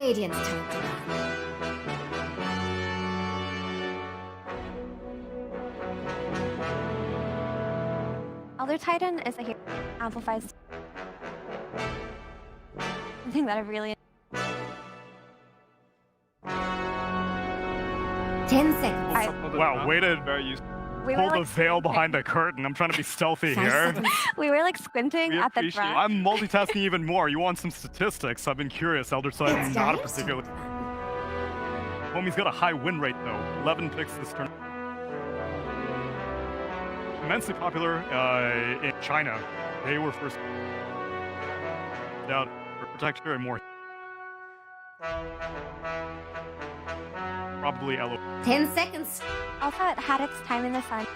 Radiant's turn to Elder Titan is a hero amplifies something that I really 10 seconds. Wow, way to pull the veil behind the curtain. I'm trying to be stealthy here. We were like squinting at the draft. I'm multitasking even more. You want some statistics? I've been curious. Elder Titan, not a particular. Homie's got a high win rate though. 11 picks this turn. Immensely popular in China. They were first out for protection and more. Probably Elo. 10 seconds. Also, it had its time in the sun.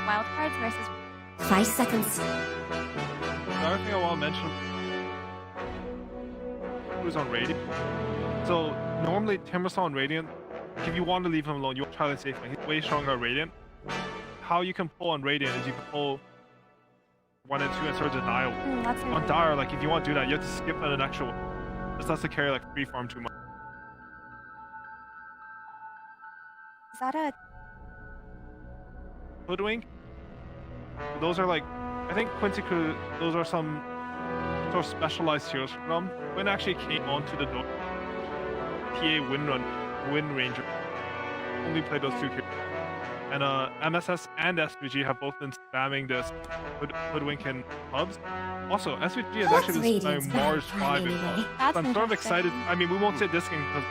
Wildcards versus 5 seconds. Another thing I want to mention who's on Radiant. So normally Timbersaw on Radiant, if you want to leave him alone, you try to save him. He's way stronger on Radiant. How you can pull on Radiant is you can pull 1 and 2 and sort of denial. On Dire, like if you want to do that, you have to skip an actual. This has to carry like free farm too much. Is that a Hoodwink? Those are like, I think Quincy could, those are some sort of specialized heroes from. When actually came onto the Dota, TA Wind Ranger. Only played those 2 heroes. And MSS and SVG have both been spamming this Hoodwink and hubs. Also, SVG has actually been spamming Mars 5 and hubs. So I'm sort of excited. I mean, we won't say this game because.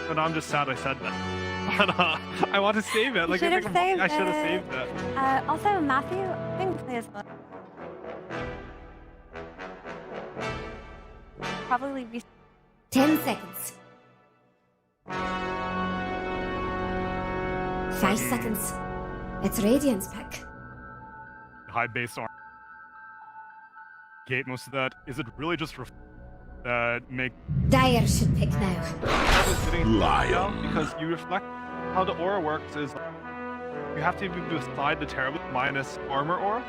But I'm just sad I said that. But I want to save it. Like I should have saved that. Also, Matthew, I think play as well. Probably be 10 seconds. 5 seconds. It's Radiant's pick. High base armor. Gate most of that. Is it really just that make Dire should pick now. Lion. Because you reflect how the aura works is you have to be able to slide the terrible minus armor aura.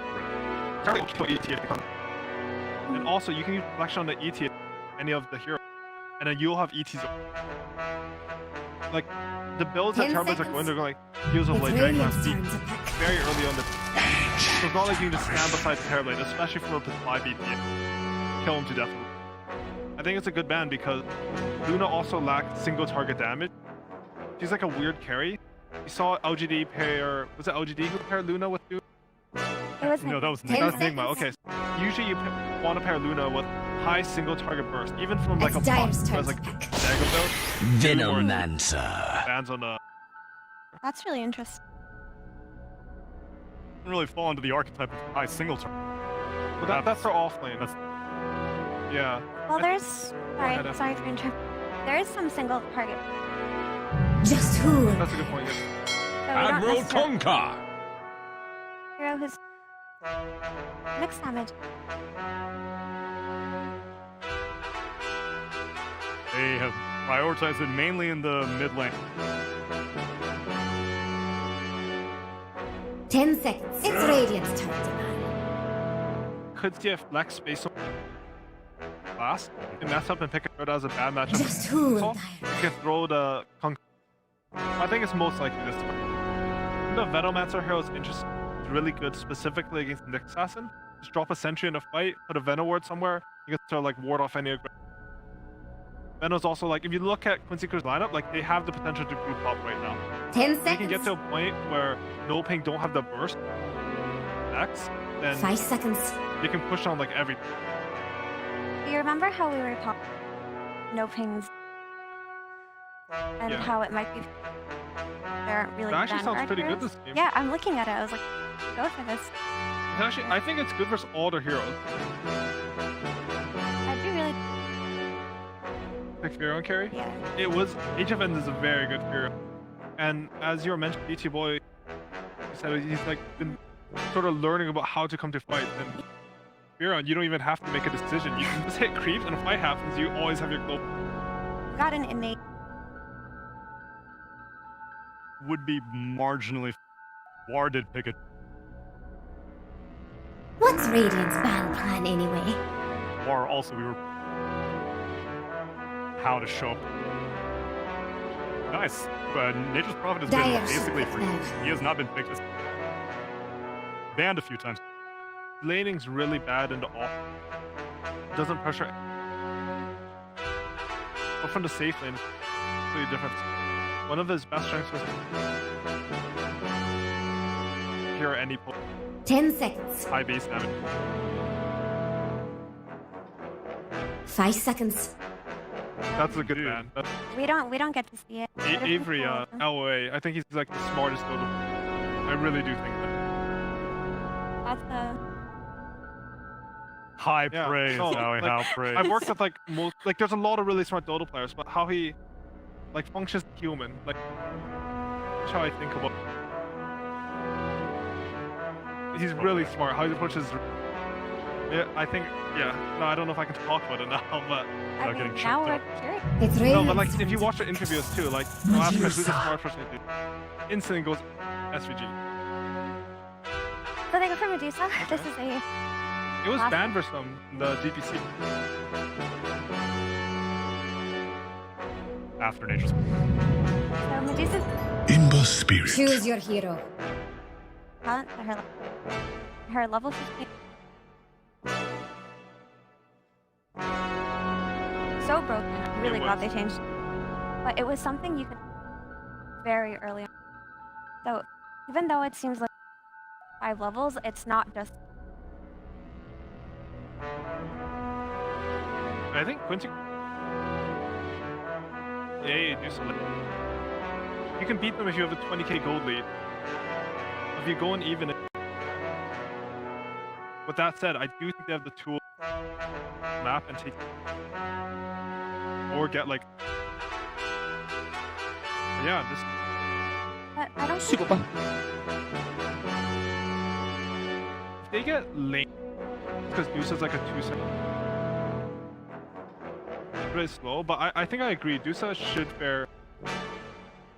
And also you can use reflection on the ET any of the heroes. And then you'll have ETs. Like the builds that Terrorblades are going, they're going like heals of like Dragon speed very early on the so it's not like you can just stand beside the Terrorblade, especially from up to 5 ET. Kill him to death. I think it's a good ban because Luna also lacks single target damage. She's like a weird carry. You saw LGD pair, was it LGD who paired Luna with Luna? No, that was Nigma. Okay, so usually you want to pair Luna with high single target burst, even from like a bot who has like dagger build. Venomancer. Bans on the. That's really interesting. Doesn't really fall into the archetype of high single turn. But that's for offlane. Yeah. Well, there's sorry for interrupting. There is some single target. Just who? That's a good point. So Admiral Kunkka. Hero who's mixed damage. They have prioritized it mainly in the mid lane. 10 seconds. It's Radiant's turn to ban. Could see a flex based on last. You can mess up and pick it as a bad matchup. Just who will You can throw the Kunk. I think it's most likely this time. The Venomancer hero is interesting. It's really good specifically against Nick Assassin. Just drop a sentry in a fight, put a Venom ward somewhere, you can sort of like ward off any aggressor. Venom's also like, if you look at Quincy Crew's lineup, like they have the potential to group up right now. 10 If seconds. you can get to a point where No Ping don't have the burst next, then 5 seconds. they can push on like everything. Do you remember how we were talking no pings and how it might be there aren't really That actually sounds vanguard pretty good heroes? this game. Yeah, I'm looking at it. I was like, go for this. Actually, I think it's good versus all the heroes. I do really. Pick Pharaoh and carry? Yeah. It was, Age of Ends is a very good hero. And as you were mentioning, BT Boy, he said he's like been sort of learning about how to come to fight. And Pharaoh, you don't even have to make a decision. You can just hit creep and a fight happens, you always have your global. Got an innate. Would be marginally warded pick it. What's Radiant's ban plan anyway? Or also we were how to show up. Nice. Nature's Prophet has Dire been basically should free. pick now. He has not been picked. Banned a few times. Laning's really bad into off. Doesn't pressure. But from the safe lane, it's completely different. One of his best strengths was cure any 10 seconds. High base damage. 5 seconds. That's a good ban. That's We don't get to see it. Avery, LOA. I think he's like the smartest Dota. I really do think that. That's the. High Yeah, praise, no, Howie, like, how praise. I've worked with like there's a lot of really smart Dota players, but how he like functions human, like that's how I think about. He's really smart. How he approaches. Yeah, I think. Yeah. No, I don't know if I can talk about it now, but. I getting mean, tripped now we're up. curious. It's No, radiant. but like if you watch the interviews too, like the last guy, who's the smart person to do, instantly goes SVG. So they go for Medusa. This is a. It was Awesome. banned versus them in the DPC. After Nature's So Medusa's In the spirit. Choose your hero. talent. Her level 15. So broken. I'm really glad they changed. But it was something you could very early on. So even though it seems like 5 levels, it's not just. I think Quincy. Yeah, do something. You can beat them if you have a 20k gold lead. If you go and even it. With that said, I do think they have the tool map and take or get like yeah, this But I don't think. if they get late because Deuce is like a 2-second. Really slow, but I think I agree. Dusa should fare. I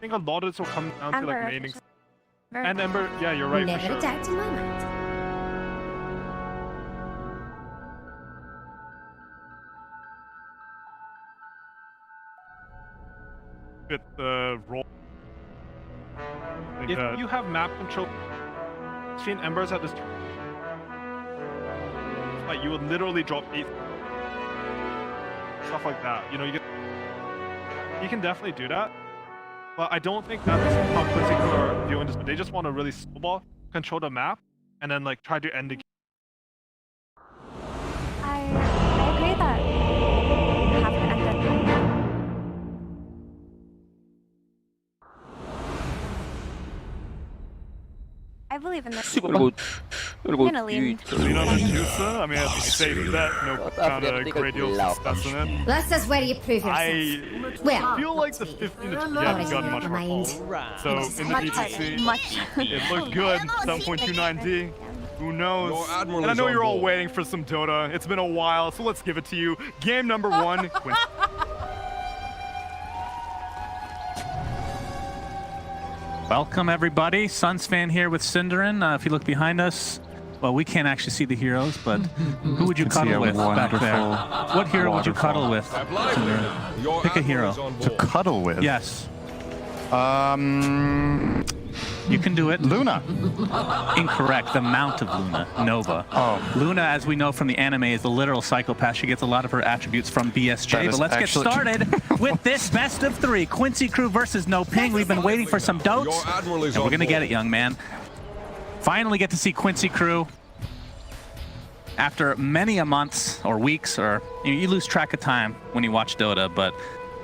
think a lot of this will come down to like Ember, laning. Very- And Ember, yeah, you're right Never for sure. a doubt in my mind. Fit the roll. I think If that- you have map control, seeing Embers at this like you would literally drop 8 stuff like that. You know, you can definitely do that. But I don't think that's how Quincy are viewing this. But they just want to really snowball, control the map, and then like try to end the game. I agree that you have to end it. I believe in this. 그리고 I'm gonna lean. Lina Medusa? I mean, it's a safe bet. No kind of great deal of success in it. That's just where you prove yourself. I Well, feel like the 15 to 20 Alright, has gotten much never more. mind. So in the Much harder. DTC, Much. it looked good. 7.29D. Who knows? Your admiral And I is know on you're all board. waiting for some Dota. It's been a while, so let's give it to you. Game number 1. Quincy. Welcome, everybody. Suns fan here with Cinderin. If you look behind us, well, we can't actually see the heroes, but who would you cuddle with back there? What hero would you cuddle with, Cinderin? Your Pick a hero. admiral is on To board. cuddle with? Yes, You you can do it. Luna. Incorrect. The Mount of Luna, Nova. Oh. Luna, as we know from the anime, is a literal psychopath. She gets a lot of her attributes from That BSJ. is But let's get actually- started with this best of 3. Quincy Crew versus No Ping. We've been waiting for some dotes, Your admiral is and we're on going to get board. it, young man. Finally get to see Quincy Crew after many a months or weeks, or you lose track of time when you watch Dota, but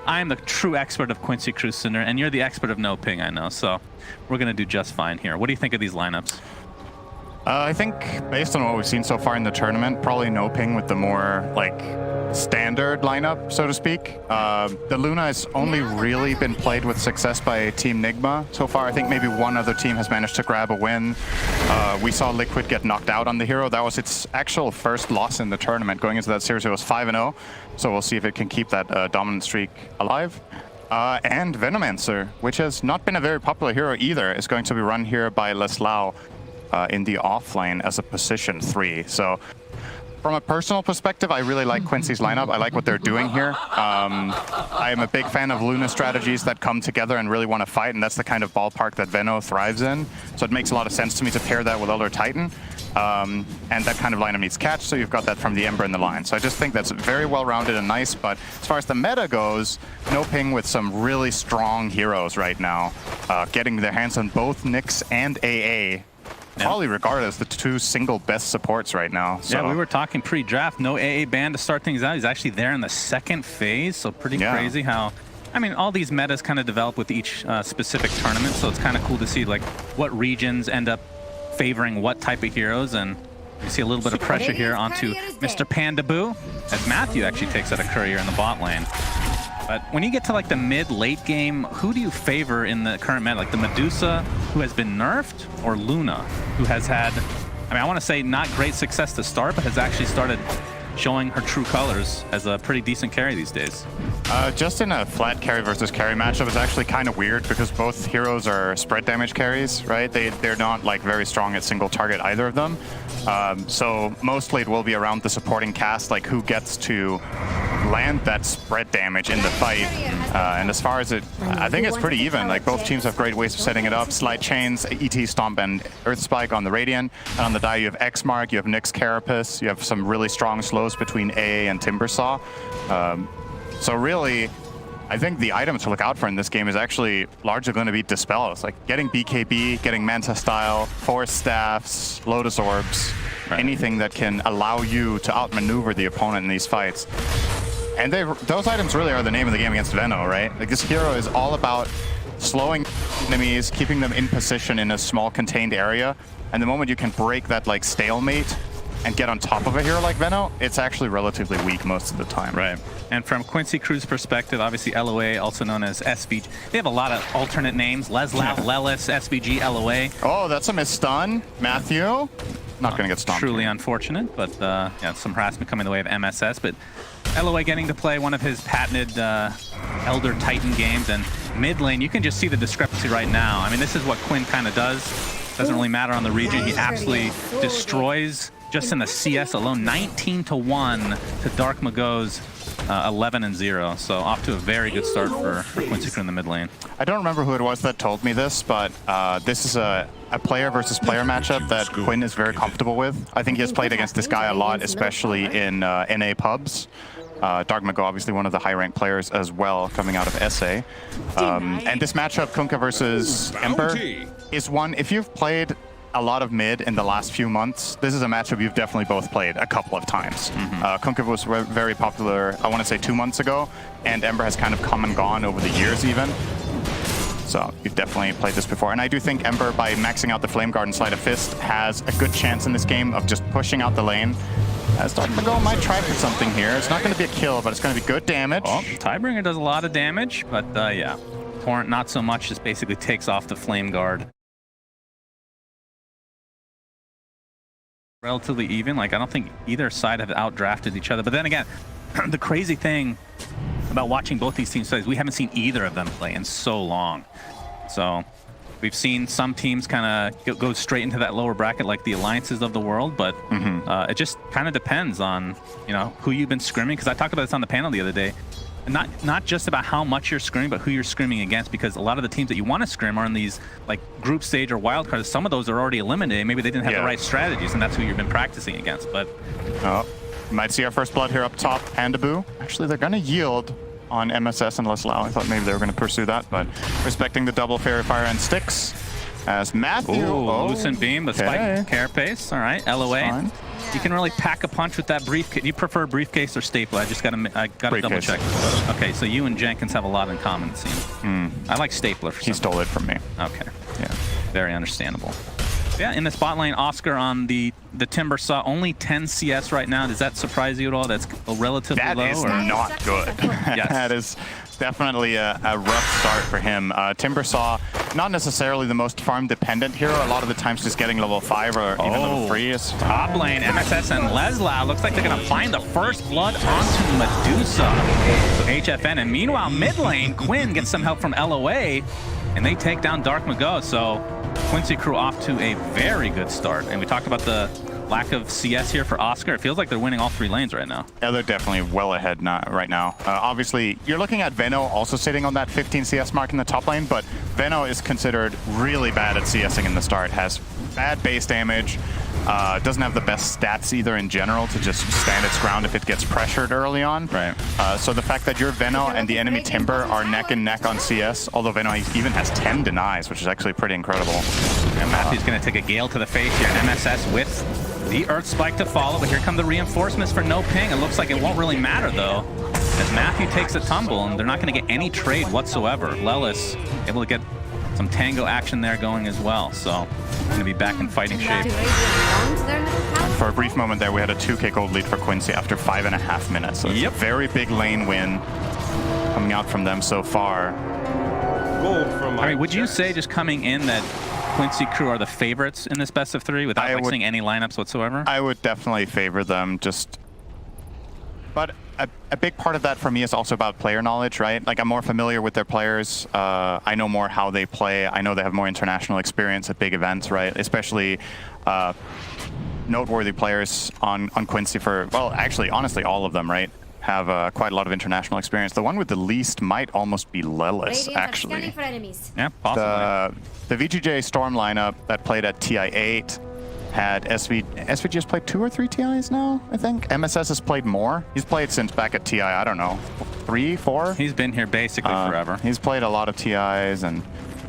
I'm the true expert of Quincy Crew, Cinder, and you're the expert of No Ping, I know, so we're going to do just fine here. What do you think of these lineups? I think based on what we've seen so far in the tournament, probably No Ping with the more like standard lineup, so to speak. The Luna has only really been played with success by Team Nigma so far. I think maybe one other team has managed to grab a win. We saw Liquid get knocked out on the hero. That was its actual first loss in the tournament. Going into that series, it was 5-0. So we'll see if it can keep that dominant streak alive. And Venomancer, which has not been a very popular hero either, is going to be run here by Leslau in the offlane as a position 3. So From a personal perspective, I really like Quincy's lineup. I like what they're doing here. I am a big fan of Luna strategies that come together and really want to fight, and that's the kind of ballpark that Venno thrives in. So it makes a lot of sense to me to pair that with Elder Titan. And that kind of lineup needs catch, so you've got that from the Ember and the Line. So I just think that's very well-rounded and nice, but as far as the meta goes, no ping with some really strong heroes right now. Getting their hands on both Nyx and AA. Probably regarded as the two single best supports right now. So. Yeah, we were talking pre-draft. No AA ban to start things out. He's actually there in the second phase, so pretty crazy how... I mean, all these metas kind of develop with each specific tournament, so it's kind of cool to see like what regions end up favoring what type of heroes, and you see a little bit of pressure here onto Mr. Pandaboo, as Matthew actually takes out a courier in the bot lane. But when you get to like the mid-late game, who do you favor in the current meta? Like the Medusa, who has been nerfed, or Luna, who has had, I mean, I want to say not great success to start, but has actually started showing her true colors as a pretty decent carry these days? Just in a flat carry versus carry matchup is actually kind of weird because both heroes are spread damage carries, right? They're not like very strong at single target, either of them. So mostly it will be around the supporting cast, like who gets to land that spread damage in the fight. And as far as it, I think it's pretty even. Like both teams have great ways of setting it up. Slide chains, ET Stomp and Earth Spike on the Radiant. And on the die you have X Mark, you have Nyx Carapace, you have some really strong slows between AA and Timbersaw. So really, I think the items to look out for in this game is actually largely going to be Dispels. Like getting BKB, getting Manta Style, Force Staffs, Lotus Orbs, anything that can allow you to outmaneuver the opponent in these fights. And those items really are the name of the game against Venno, right? Like this hero is all about slowing enemies, keeping them in position in a small contained area. And the moment you can break that like stalemate and get on top of a hero like Venno, it's actually relatively weak most of the time. Right. And from Quincy Crew's perspective, obviously LOA, also known as SVG. They have a lot of alternate names. Leslau, Lelis, SVG, LOA. Oh, that's a misstun. Matthew? Not going to get stomped. Truly unfortunate, but yeah, some harassment coming the way of MSS. But LOA getting to play one of his patented Elder Titan games. And mid lane, you can just see the discrepancy right now. I mean, this is what Quinn kind of does. Doesn't really matter on the region. He absolutely destroys, just in the CS alone, 19-1 to Dark Mago's 11-0. So off to a very good start for Quincy Crew in the mid lane. I don't remember who it was that told me this, but this is a player versus player matchup that Quinn is very comfortable with. I think he has played against this guy a lot, especially in NA pubs. Dark Mago, obviously one of the high-ranked players as well, coming out of SA. And this matchup, Kunkka versus Ember, is one, if you've played a lot of mid in the last few months, this is a matchup you've definitely both played a couple of times. Kunkka was very popular, I want to say 2 months ago, and Ember has kind of come and gone over the years even. So you've definitely played this before. And I do think Ember, by maxing out the Flame Guard and Sleight of Fist, has a good chance in this game of just pushing out the lane. As Dark Mago might try for something here. It's not going to be a kill, but it's going to be good damage. Oh, Tidebringer does a lot of damage, but yeah. Torrent not so much, just basically takes off the Flame Guard. Relatively even. Like, I don't think either side have outdrafted each other. But then again, the crazy thing about watching both these teams play is we haven't seen either of them play in so long. So we've seen some teams kind of go straight into that lower bracket, like the alliances of the world, but it just kind of depends on, you know, who you've been scrimming. Because I talked about this on the panel the other day. And not just about how much you're scrimming, but who you're scrimming against, because a lot of the teams that you want to scrim are in these like group stage or wild cards. Some of those are already eliminated. Maybe they didn't have the right strategies, and that's who you've been practicing against. But might see our first blood here up top. Pandaboo. Actually, they're going to yield on MSS and Leslau. I thought maybe they were going to pursue that, but respecting the double Fairy Fire and Sticks as Matthew. Lucent Beam, the Spike Carapace. All right, LOA. You can really pack a punch with that briefcase. You prefer briefcase or staple? I just gotta double check. Okay, so you and Jenkins have a lot in common, it seems. I like stapler. He stole it from me. Okay, yeah, very understandable. Yeah, in the spot lane, Oscar on the Timbersaw, only 10 CS right now. Does that surprise you at all? That's relatively low? That is not good. Yes. That is definitely a rough start for him. Timbersaw, not necessarily the most farm-dependent hero. A lot of the times just getting level 5 or even level 3 is... Top lane, MSS and Leslau. Looks like they're going to find the first blood onto Medusa. So HFN. And meanwhile, mid lane, Quinn gets some help from LOA, and they take down Dark Mago. So Quincy Crew off to a very good start. And we talked about the lack of CS here for Oscar. It feels like they're winning all 3 lanes right now. Yeah, they're definitely well ahead right now. Obviously, you're looking at Veno also sitting on that 15 CS mark in the top lane, but Veno is considered really bad at CSing in the start. Has bad base damage, doesn't have the best stats either in general to just stand its ground if it gets pressured early on. Right. So the fact that your Veno and the enemy Timber are neck and neck on CS, although Veno even has 10 denies, which is actually pretty incredible. And Matthew's going to take a gale to the face here. An MSS with the Earth Spike to follow, but here come the reinforcements for no ping. It looks like it won't really matter, though, as Matthew takes a tumble, and they're not going to get any trade whatsoever. Lelis able to get some tango action there going as well, so going to be back in fighting shape. For a brief moment there, we had a 2k gold lead for Quincy after 5.5 minutes. So it's a very big lane win coming out from them so far. I mean, would you say just coming in that Quincy crew are the favorites in this best of 3 without seeing any lineups whatsoever? I would definitely favor them. But a big part of that for me is also about player knowledge, right? Like, I'm more familiar with their players. I know more how they play. I know they have more international experience at big events, right? Especially noteworthy players on Quincy for, well, actually, honestly, all of them, right? Have quite a lot of international experience. The one with the least might almost be Lelis, actually. Yeah, possibly. The VGJ Storm lineup that played at TI8 had SVG has played 2 or 3 TIs now, I think. MSS has played more. He's played since back at TI, I don't know, 3, 4? He's been here basically forever. He's played a lot of TIs, and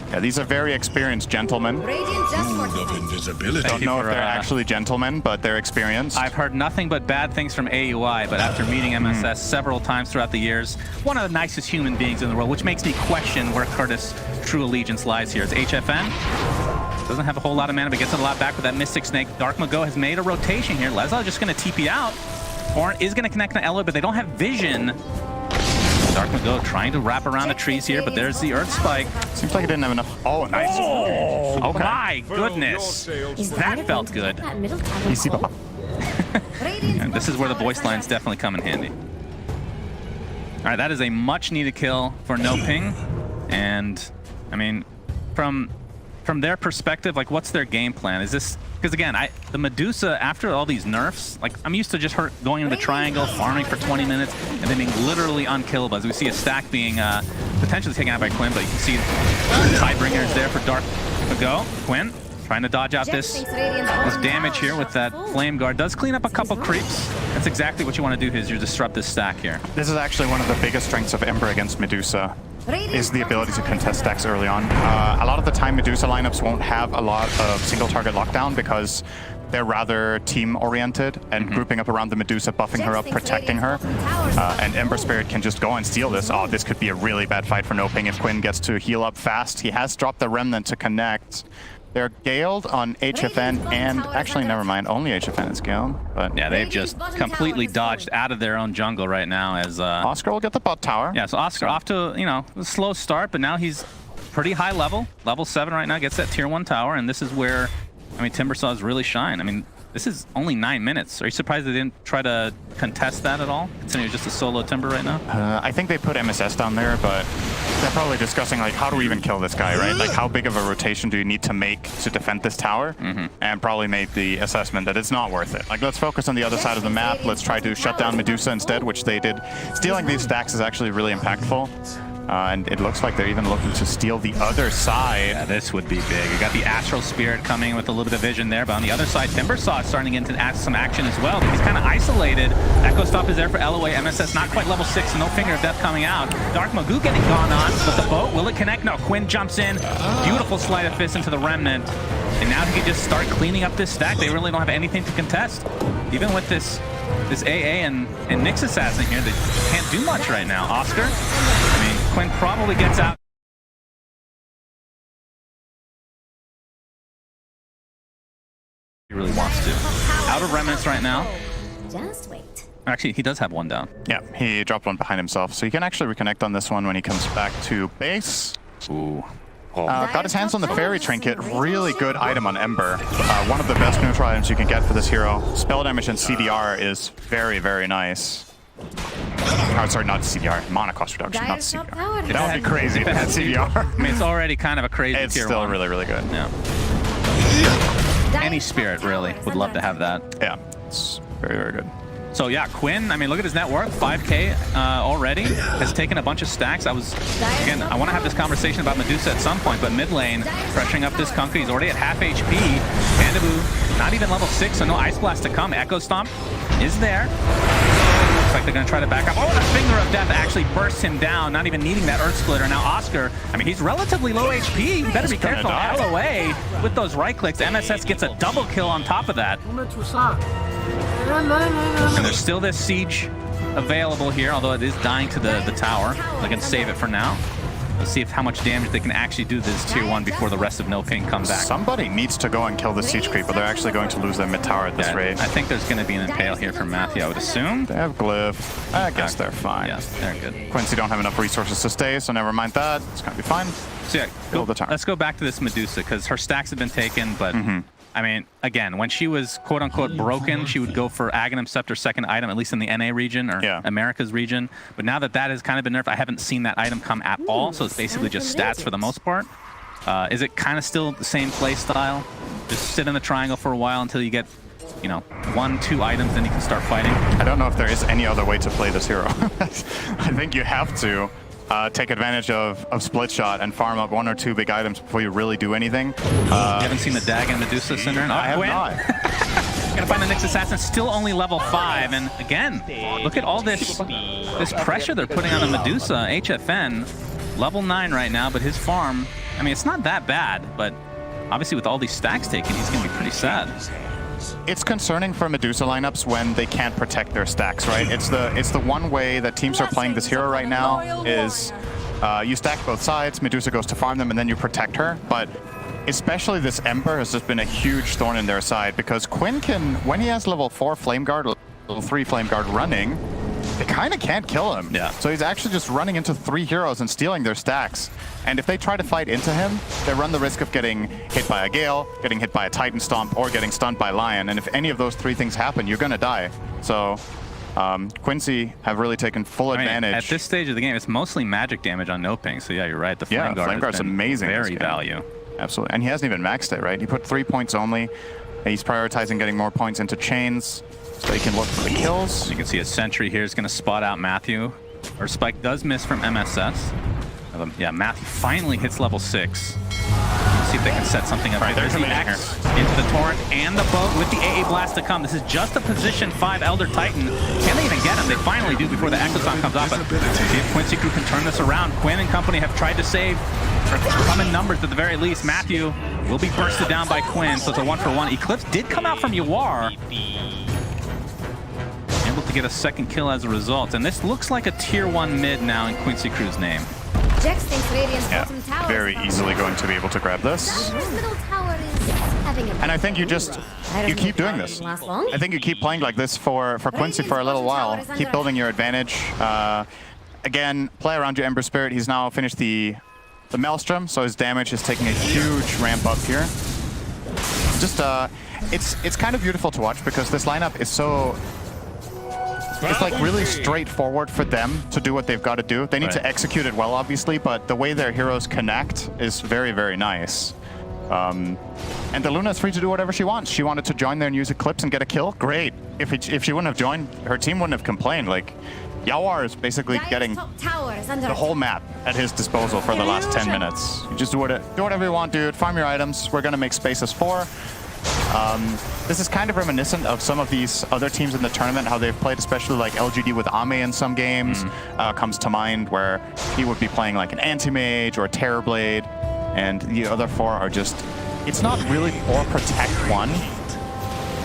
yeah, these are very experienced gentlemen. Of invisibility. Don't know if they're actually gentlemen, but they're experienced. I've heard nothing but bad things from AUI, but after meeting MSS several times throughout the years, one of the nicest human beings in the world, which makes me question where Curtis' true allegiance lies here. It's HFN. Doesn't have a whole lot of mana, but gets it a lot back with that Mystic Snake. Dark Mago has made a rotation here. Lesla just going to TP out. Ornn is going to connect to Elo, but they don't have vision. Dark Mago trying to wrap around the trees here, but there's the Earth Spike. Seems like it didn't have enough. Oh, nice. Oh, okay. My goodness. That felt good. Easy bop. And this is where the voice lines definitely come in handy. All right, that is a much-needed kill for No Ping. And, I mean, from their perspective, like, what's their game plan? Is this, because again, the Medusa, after all these nerfs, like, I'm used to just going into the triangle, farming for 20 minutes, and then being literally unkillable. As we see a stack being potentially taken out by Quinn, but you can see Tidebringer is there for Dark Mago. Quinn trying to dodge out this damage here with that Flame Guard. Does clean up a couple creeps. That's exactly what you want to do here, is you disrupt this stack here. This is actually one of the biggest strengths of Ember against Medusa, is the ability to contest stacks early on. A lot of the time, Medusa lineups won't have a lot of single target lockdown because they're rather team-oriented and grouping up around the Medusa, buffing her up, protecting her. And Ember Spirit can just go and steal this. Oh, this could be a really bad fight for No Ping if Quinn gets to heal up fast. He has dropped the Remnant to connect. They're galed on HFN, and actually, never mind, only HFN is galed. But yeah, they've just completely dodged out of their own jungle right now as Oscar will get the bot tower. Yeah, so Oscar off to, you know, a slow start, but now he's pretty high level. Level 7 right now, gets that tier 1 tower, and this is where, I mean, Timbersaws really shine. I mean, this is only 9 minutes. Are you surprised they didn't try to contest that at all, considering it's just a solo Timber right now? I think they put MSS down there, but they're probably discussing, like, how do we even kill this guy, right? Like, how big of a rotation do you need to make to defend this tower? And probably made the assessment that it's not worth it. Like, let's focus on the other side of the map. Let's try to shut down Medusa instead, which they did. Stealing these stacks is actually really impactful. And it looks like they're even looking to steal the other side. Yeah, this would be big. You got the Astral Spirit coming with a little bit of vision there, but on the other side, Timbersaw is starting into some action as well. But he's kind of isolated. Echo Stop is there for LOA. MSS not quite level 6, no Finger of Death coming out. Dark Magoo getting gone on, but the boat, will it connect? No, Quinn jumps in. Beautiful Sleight of Fist into the Remnant. And now he can just start cleaning up this stack. They really don't have anything to contest. Even with this AA and Nyx Assassin here, they can't do much right now. Oscar, I mean, Quinn probably gets out. He really wants to. Out of Remnants right now. Just wait. Actually, he does have one down. Yeah, he dropped one behind himself. So he can actually reconnect on this one when he comes back to base. Ooh. Got his hands on the Fairy Trinket. Really good item on Ember. One of the best neutral items you can get for this hero. Spell damage and CDR is very, very nice. Oh, sorry, not CDR. Mana cost reduction, not CDR. That would be crazy if it had CDR. I mean, it's already kind of a crazy it's tier still 1. really, really good. Yeah. any spirit, really, would love to have that. Yeah, it's very, very good. So yeah, Quinn, I mean, look at his net worth, 5K already. Has taken a bunch of stacks. I want to have this conversation about Medusa at some point, but mid lane, pressuring up this kunkka. He's already at half HP. Pandabu, not even level 6, so no Ice Blast to come. Echo Stomp is there. Looks like they're going to try to back up. Oh, the Finger of Death actually bursts him down, not even needing that Earth Splitter. Now Oscar, I mean, he's relatively low HP. You better be careful. LOA with those right clicks. MSS gets a double kill on top of that. And there's still this siege available here, although it is dying to the tower. They're going to save it for now. Let's see how much damage they can actually do to this tier 1 before the rest of No Ping come back. Somebody needs to go and kill the siege creep, but they're actually going to lose their mid tower at this rate. I think there's going to be an impale here from Matthew, I would assume. They have glyph. I guess they're fine. Yes, they're good. Quincy don't have enough resources to stay, so never mind that. It's going to be fine. So yeah, let's go back to this Medusa, because her stacks have been taken, but I mean, again, when she was quote-unquote broken, she would go for ANiME Scepter second item, at least in the NA region or America's region. But now that that has kind of been nerfed, I haven't seen that item come at all, so it's basically just stats for the most part. Is it kind of still the same play style? Just sit in the triangle for a while until you get, you know, 1-2 items, then you can start fighting? I don't know if there is any other way to play this hero. I think you have to take advantage of split shot and farm up 1 or 2 big items before you really do anything. You haven't seen the Dag and Medusa Syndrome? I have not. Gonna find the next assassin, still only level 5, and again, look at all this pressure they're putting on the Medusa. HFN, level 9 right now, but his farm, I mean, it's not that bad, but obviously with all these stacks taken, he's gonna be pretty sad. It's concerning for Medusa lineups when they can't protect their stacks, right? It's the one way that teams are playing this hero right now is you stack both sides, Medusa goes to farm them, and then you protect her. But especially this Ember has just been a huge thorn in their side, because Quinn can, when he has level 4 Flame Guard, level 3 Flame Guard running, they kind of can't kill him. Yeah. So he's actually just running into 3 heroes and stealing their stacks. And if they try to fight into him, they run the risk of getting hit by a Gale, getting hit by a Titan Stomp, or getting stunned by Lion. And if any of those 3 things happen, you're going to die. So Quincy have really taken full advantage. At this stage of the game, it's mostly magic damage on No Ping. So yeah, you're right. The Flame Guard's amazing. Very value. Absolutely. And he hasn't even maxed it, right? He put 3 points only. He's prioritizing getting more points into chains so he can look for the kills. You can see a sentry here is going to spot out Matthew. Or Spike does miss from MSS. Yeah, Matthew finally hits level 6. Let's see if they can set something up. Right, there's Yeah, very easily going to be able to grab this. And I think you keep doing this. I think you keep playing like this for Quincy for a little while. Keep building your advantage. Again, play around your Ember Spirit. He's now finished the Maelstrom, so his damage is taking a huge ramp up here. Just it's kind of beautiful to watch, because this lineup is so... It's like really straightforward for them to do what they've got to do. They need to execute it well, obviously, but the way their heroes connect is very, very nice. And the Luna is free to do whatever she wants. She wanted to join there and use Eclipse and get a kill. Great. If she wouldn't have joined, her team wouldn't have complained. Like, Yawar is basically getting the whole map at his disposal for the last 10 minutes. You just do whatever you want, dude. Farm your items. We're going to make spaces for. This is kind of reminiscent of some of these other teams in the tournament, how they've played, especially like LGD with ANiME in some games. Comes to mind, where he would be playing like an Anti-Mage or a Terrorblade, and the other 4 are just... It's not really for Protect 1.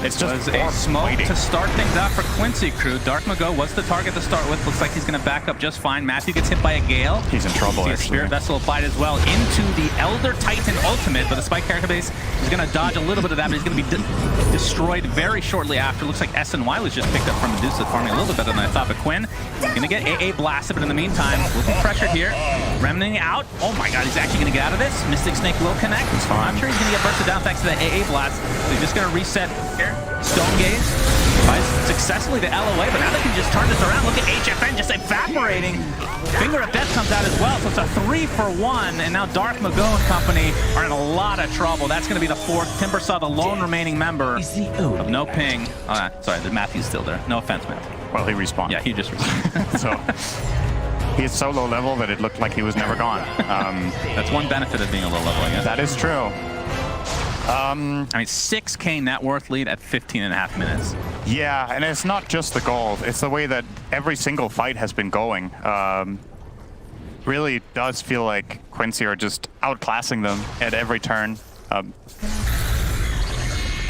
It's just a smoke to start things out for Quincy Crew. Dark Mago was the target to start with. Looks like he's going to back up just fine. Matthew gets hit by a Gale. He's in trouble, actually. Spirit Vessel applied as well into the Elder Titan ultimate, but the Spike character base is going to dodge a little bit of that, but he's going to be destroyed very shortly after. Looks like SNY was just picked up from Medusa, farming a little bit better than I thought, but Quinn going to get AA blasted, but in the meantime, looking pressured here. Remnant out. Oh my god, he's actually going to get out of this. Mystic Snake will connect. I'm sure he's going to get bursted down thanks to the AA blast. So he's just going to reset here. Stone Gaze buys successfully the LOA, but now they can just turn this around. Look at HFN, just a fast evaporating. Finger of Death comes out as well, so it's a 3-for-1, and now Dark Mago and company are in a lot of trouble. That's going to be the 4th. Timber saw the lone remaining member of No Ping. Sorry, Matthew's still there. No offense, Matthew. Well, he respawned. Yeah, he just respawned. So he's so low level that it looked like he was never gone. That's one benefit of being a low level, I guess. That is true. I mean, 6K net worth lead at 15.5 minutes. Yeah, and it's not just the gold. It's the way that every single fight has been going. Really does feel like Quincy are just outclassing them at every turn. And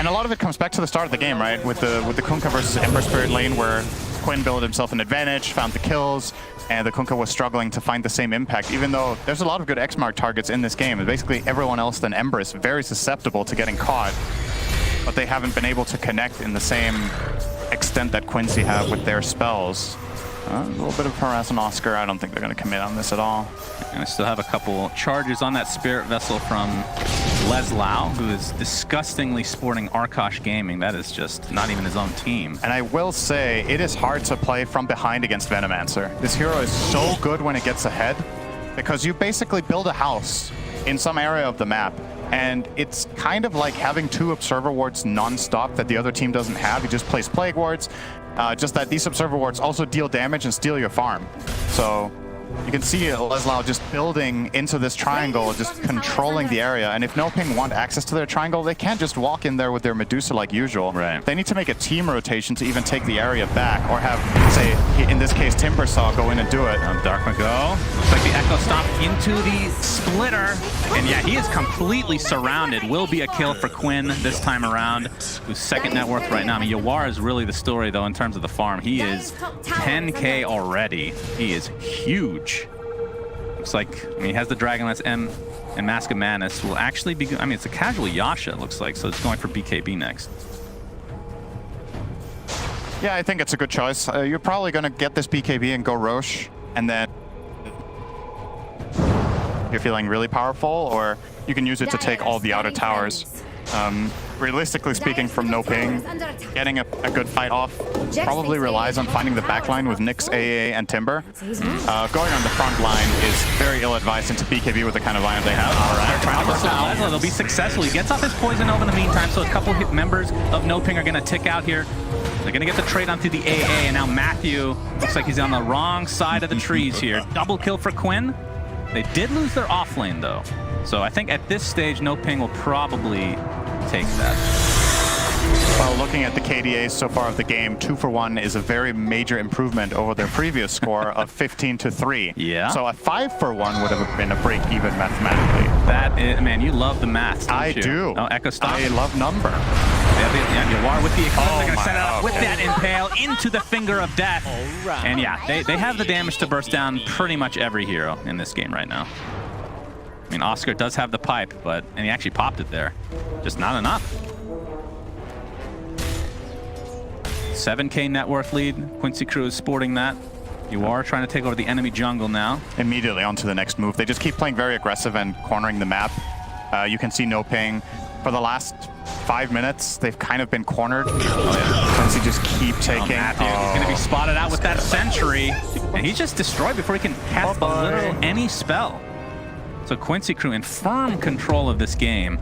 a lot of it comes back to the start of the game, right? With the Kunkka versus Ember Spirit lane, where Quinn built himself an advantage, found the kills, and the Kunkka was struggling to find the same impact, even though there's a lot of good X-Mark targets in this game. And basically everyone else than Ember is very susceptible to getting caught, but they haven't been able to connect in the same extent that Quincy have with their spells. A little bit of harass on Oscar. I don't think they're going to commit on this at all. And I still have a couple charges on that Spirit Vessel from Leslau, who is disgustingly sporting Arkosh Gaming. That is just not even his own team. And I will say, it is hard to play from behind against Venomancer. This hero is so good when it gets ahead, because you basically build a house in some area of the map, and it's kind of like having 2 Observer Wards non-stop that the other team doesn't have. You just place Plague Wards, just that these Observer Wards also deal damage and steal your farm. So you can see Leslau just building into this triangle, just controlling the area. And if No Ping want access to their triangle, they can't just walk in there with their Medusa like usual. Right. They need to make a team rotation to even take the area back, or have, say, in this case, Timbersaw go in and do it. Dark Mago. Looks like the Echo Stomp into the splitter. And yeah, he is completely surrounded. Will be a kill for Quinn this time around, who's 2nd net worth right now. I mean, Yawar is really the story, though, in terms of the farm. He is 10K already. He is huge. Looks like, I mean, he has the Dragonlance M and Mask of Madness. Will actually be, I mean, it's a casual Yasha, it looks like, so it's going for BKB next. Yeah, I think it's a good choice. You're probably going to get this BKB and go Roche, and then you're feeling really powerful, or you can use it to take all the outer towers. Realistically speaking, from No Ping, getting a good fight off probably relies on finding the backline with Nyx, AA, and Timber. Going on the front line is very ill-advised into BKB with the kind of lineup they have. All right, trying to whistle Leslau. They'll be successful. He gets off his poison over in the meantime, so a couple members of No Ping are going to tick out here. They're going to get the trade onto the AA, and now Matthew looks like he's on the wrong side of the trees here. Double kill for Quinn. They did lose their offlane, though. So I think at this stage, No Ping will probably take that. Well, looking at the KDAs so far of the game, 2-for-1 is a very major improvement over their previous score of 15-3. Yeah. So a 5-for-1 would have been a break even mathematically. That is, man, you love the maths, don't I you? do. Oh, Echo Stop. I love number. Yawar with the Eclipse. They're going to set up with okay. that Impale into the Finger of Death. Right. And yeah, they have the damage to burst down pretty much every hero in this game right now. I mean, Oscar does have the pipe, and he actually popped it there. Just not enough. 7K net worth lead. Quincy Crew is sporting that. You are trying to take over the enemy jungle now. Immediately on to the next move. They just keep playing very aggressive and cornering the map. You can see No Ping. For the last 5 minutes, they've kind of been cornered. Quincy just keep taking. Matthew is going to be spotted out with that sentry. And he's just destroyed before he can cast literally any spell. So Quincy Crew in firm control of this game.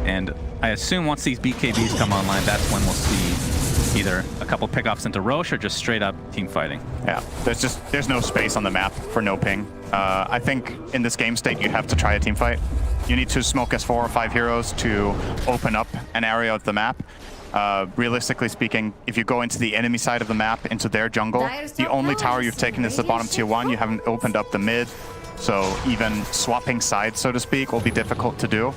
And I assume once these BKBs come online, that's when we'll see either a couple pickoffs into Roche or just straight up team fighting. Yeah, there's no space on the map for No Ping. I think in this game state, you have to try a team fight. You need to smoke as 4 or 5 heroes to open up an area of the map. Realistically speaking, if you go into the enemy side of the map, into their jungle, the only tower you've taken is the bottom tier 1. You haven't opened up the mid. So even swapping sides, so to speak, will be difficult to do.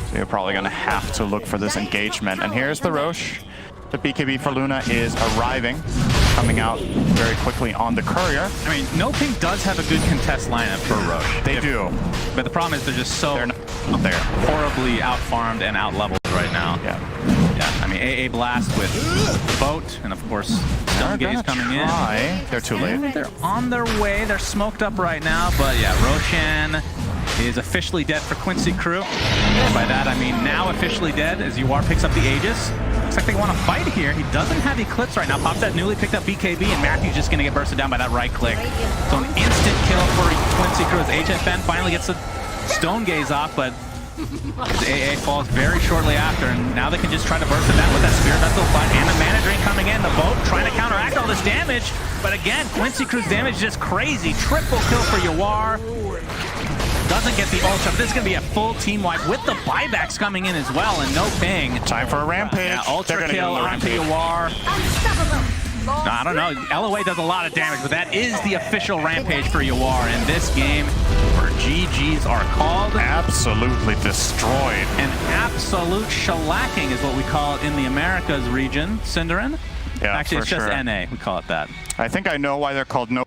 So you're probably going to have to look for this engagement. And here's the Roche. The BKB for Luna is arriving, coming out very quickly on the courier. I mean, No Ping does have a good contest lineup for Roche. They do. But the problem is they're just so horribly out-farmed and out-leveled right now. Yeah. I mean, AA Blast with Boat, and of course, Stone Gaze coming in. They're too late. They're on their way. They're smoked up right now, but yeah, Roshan is officially dead for Quincy Crew. And by that, I mean now officially dead, as Yawar picks up the Aegis. looks like they want to fight here. He doesn't have Eclipse right now. Pops that newly picked up BKB, and Matthew's just going to get bursted down by that right click. So an instant kill for Quincy Cruz. HFN finally gets the Stone Gaze off, but his AA falls very shortly after, and now they can just try to burst him down with that Spirit Vessel, but and the Mana Drain coming in. The boat trying to counteract all this damage, but again, Quincy Cruz damage is just crazy. Triple kill for Yawar. Doesn't get the ultra. This is going to be a full team wipe with the buybacks coming in as well, and no ping. Time for a rampage. Yeah, ultra kill onto Yawar. I don't know. LOA does a lot of damage, but that is the official rampage for Yawar in this game, where GGs are called. Absolutely destroyed. An absolute shellacking is what we call it in the Americas region. Cinderin? Yeah, actually, it's just sure. NA. We call it that. I think I know why they're called no.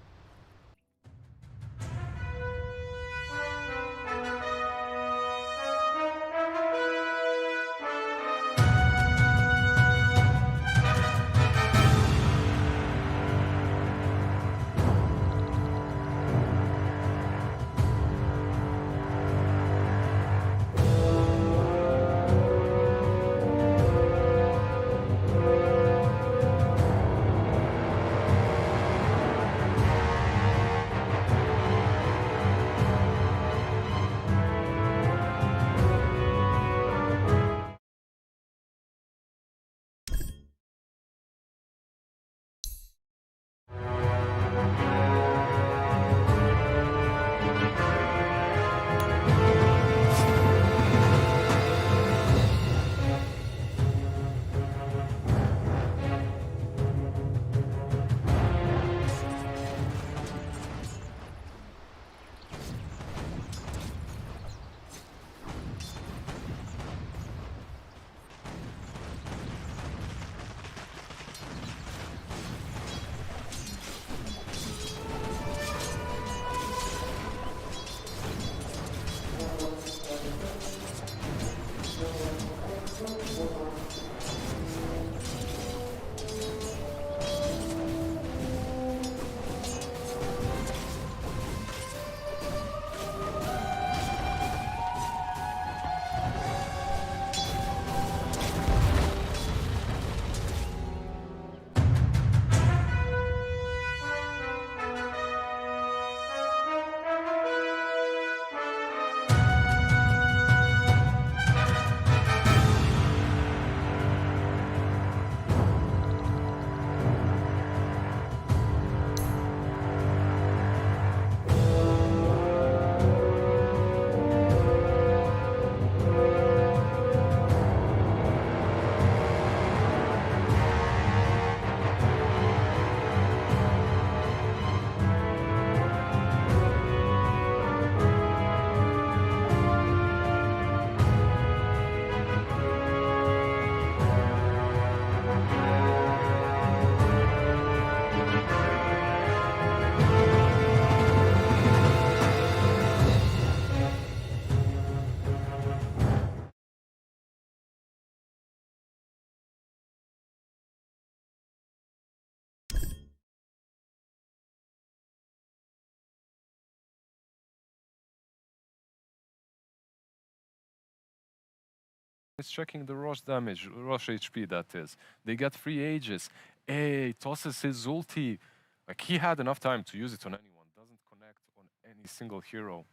It's checking the rush damage, rush HP that is. They get 3 Aegis. Hey, tosses his ulti. Like, he had enough time to use it on anyone. Doesn't connect on any single hero.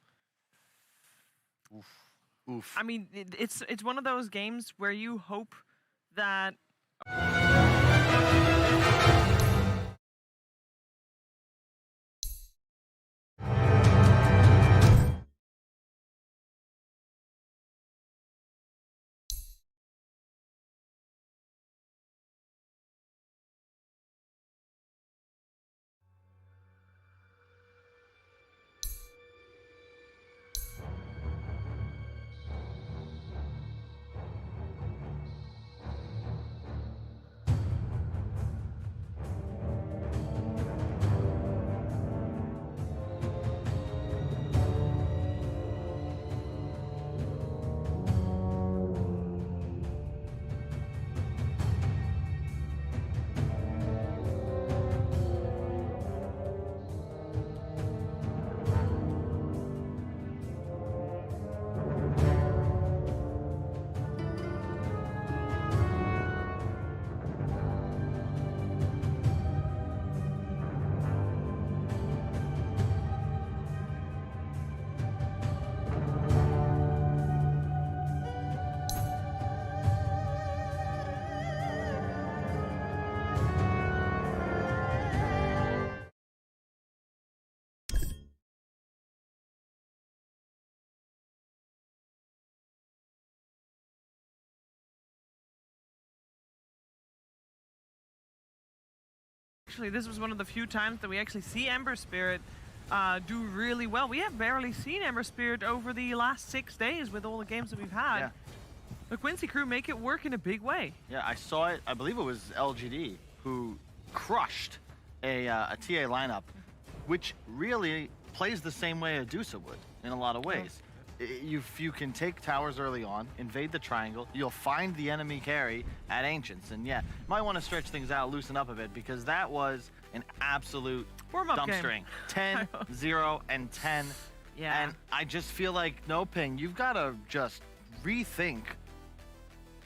Oof. Oof. I mean, it's one of those games where you hope that... actually, this was one of the few times that we actually see Ember Spirit do really well. We have barely seen Ember Spirit over the last 6 days with all the games that we've had. Yeah. The Quincy crew make it work in a big way. Yeah, I saw it. I believe it was LGD who crushed a TA lineup, which really plays the same way Adusa would in a lot of ways. If you can take towers early on, invade the triangle, you'll find the enemy carry at Ancients. And yeah, might want to stretch things out, loosen up a bit, because that was an absolute dumpstering. 10, 0, and 10. Yeah. And I just feel like, no, Ping, you've got to just rethink,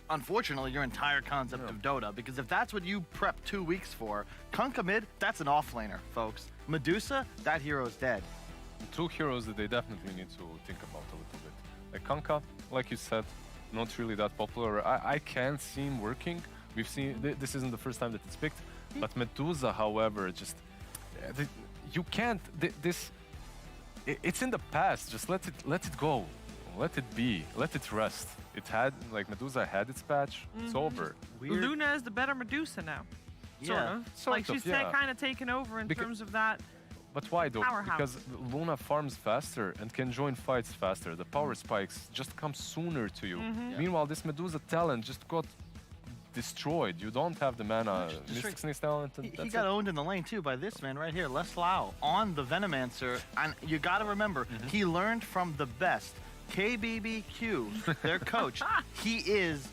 unfortunately, your entire concept of Dota. Because if that's what you prep 2 weeks for, kunkka mid, that's an offlaner, folks. Medusa, that hero's dead. 2 heroes that they definitely need to think about a little bit. Like kunkka, like you said, not really that popular. I can see him working. We've seen, this isn't the first time that it's picked, but Medusa, however, just, you can't, it's in the past. Just let it go. Let it be. Let it rest. It had, like, Medusa had its patch. It's over. Weird. Luna is the better Medusa now. Yeah. Like she's kind of taken over in terms of that. But why though? Powerhouse. Because Luna farms faster and can join fights faster. The power spikes just come sooner to you. Meanwhile, this Medusa talent just got destroyed. You don't have the mana. Mystic Sneeze talent. And He got owned in the lane too by this man right here, Les Lau, on the Venomancer. And you got to remember, he learned from the best. KBBQ, their coach. He is,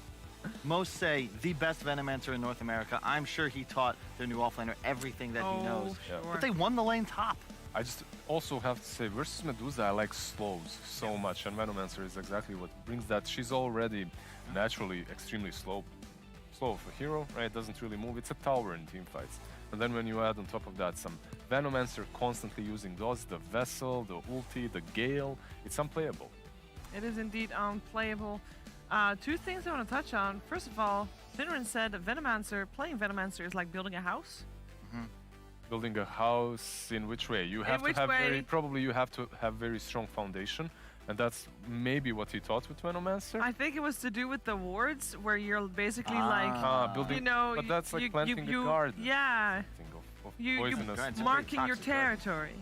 most say, the best Venomancer in North America. I'm sure he taught their new offlaner everything that he knows. Sure. But they won the lane top. I just also have to say, versus Medusa, I like slows so much, and Venomancer is exactly what brings that. She's already naturally extremely slow. Slow of a hero, right? Doesn't really move. It's a tower in team fights. And then when you add on top of that some Venomancer constantly using those, the Vessel, the ulti, the Gale, it's unplayable. It is indeed unplayable. 2 things I want to touch on. First of all, Finran said that playing Venomancer is like building a house. Building a house in which way? You have to have probably you have to have very strong foundation, and that's maybe what he taught with Venomancer. I think it was to do with the wards, where you're basically building, you know, but that's like planting a garden. Yeah. You marking your territory.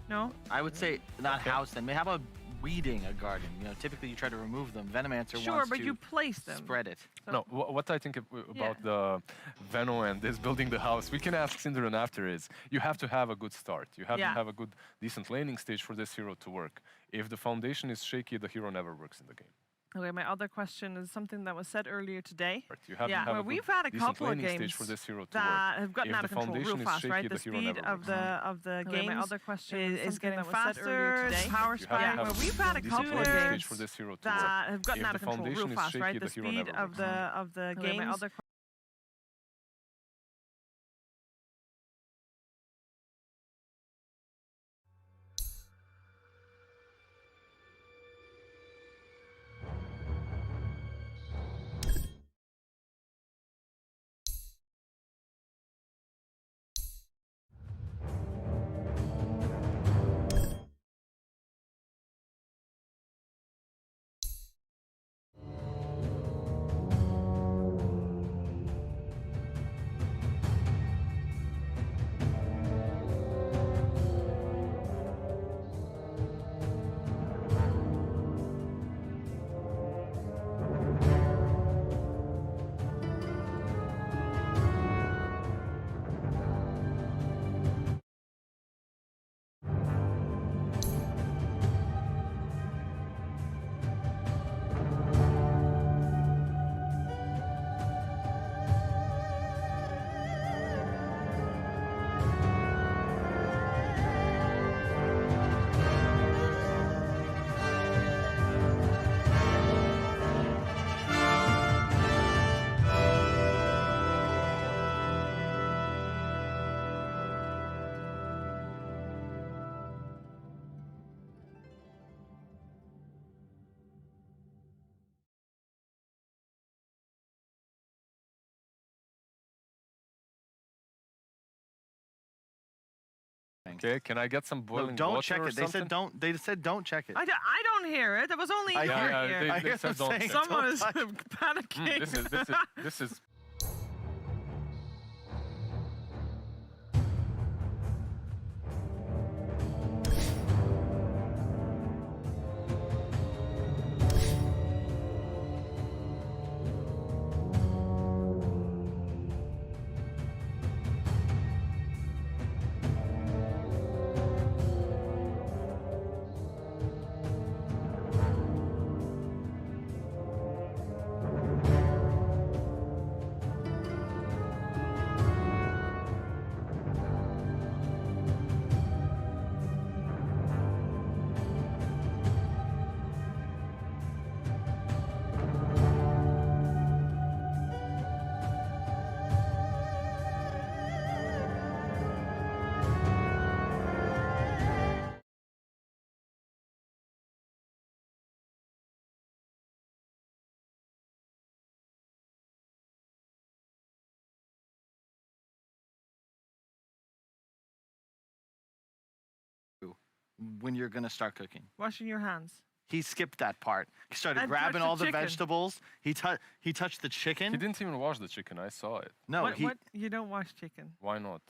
No? I would say not house then. How about weeding a garden? You know, typically you try to remove them. Venomancer wants but to you place them. spread it. So no, what I think about the Veno and this building the house, we can ask Cinderin after, is you have to have a good start. You have to have a good, decent laning stage for this hero to work. If the foundation is shaky, the hero never works in the game. Okay, my other question is something that was said earlier today. You have to have a good, we've had a couple of games games for this hero to that work. have gotten out of control real fast, right? The speed of the games. My other question is getting faster. Power spike. Well, we've had a couple of games that have gotten out of control real fast, right? The speed of the games. My other Okay, can I get some boiling water? Don't check or it. They said don't. They said don't check it. I don't hear it. It was only here. They said don't check. Someone is panicking. This is when you're gonna start cooking. Washing your hands. He skipped that part. He started And grabbing touched the all the chicken. vegetables. He touched the chicken. He didn't even wash the chicken. I saw it. No, What? You don't wash chicken. Why not?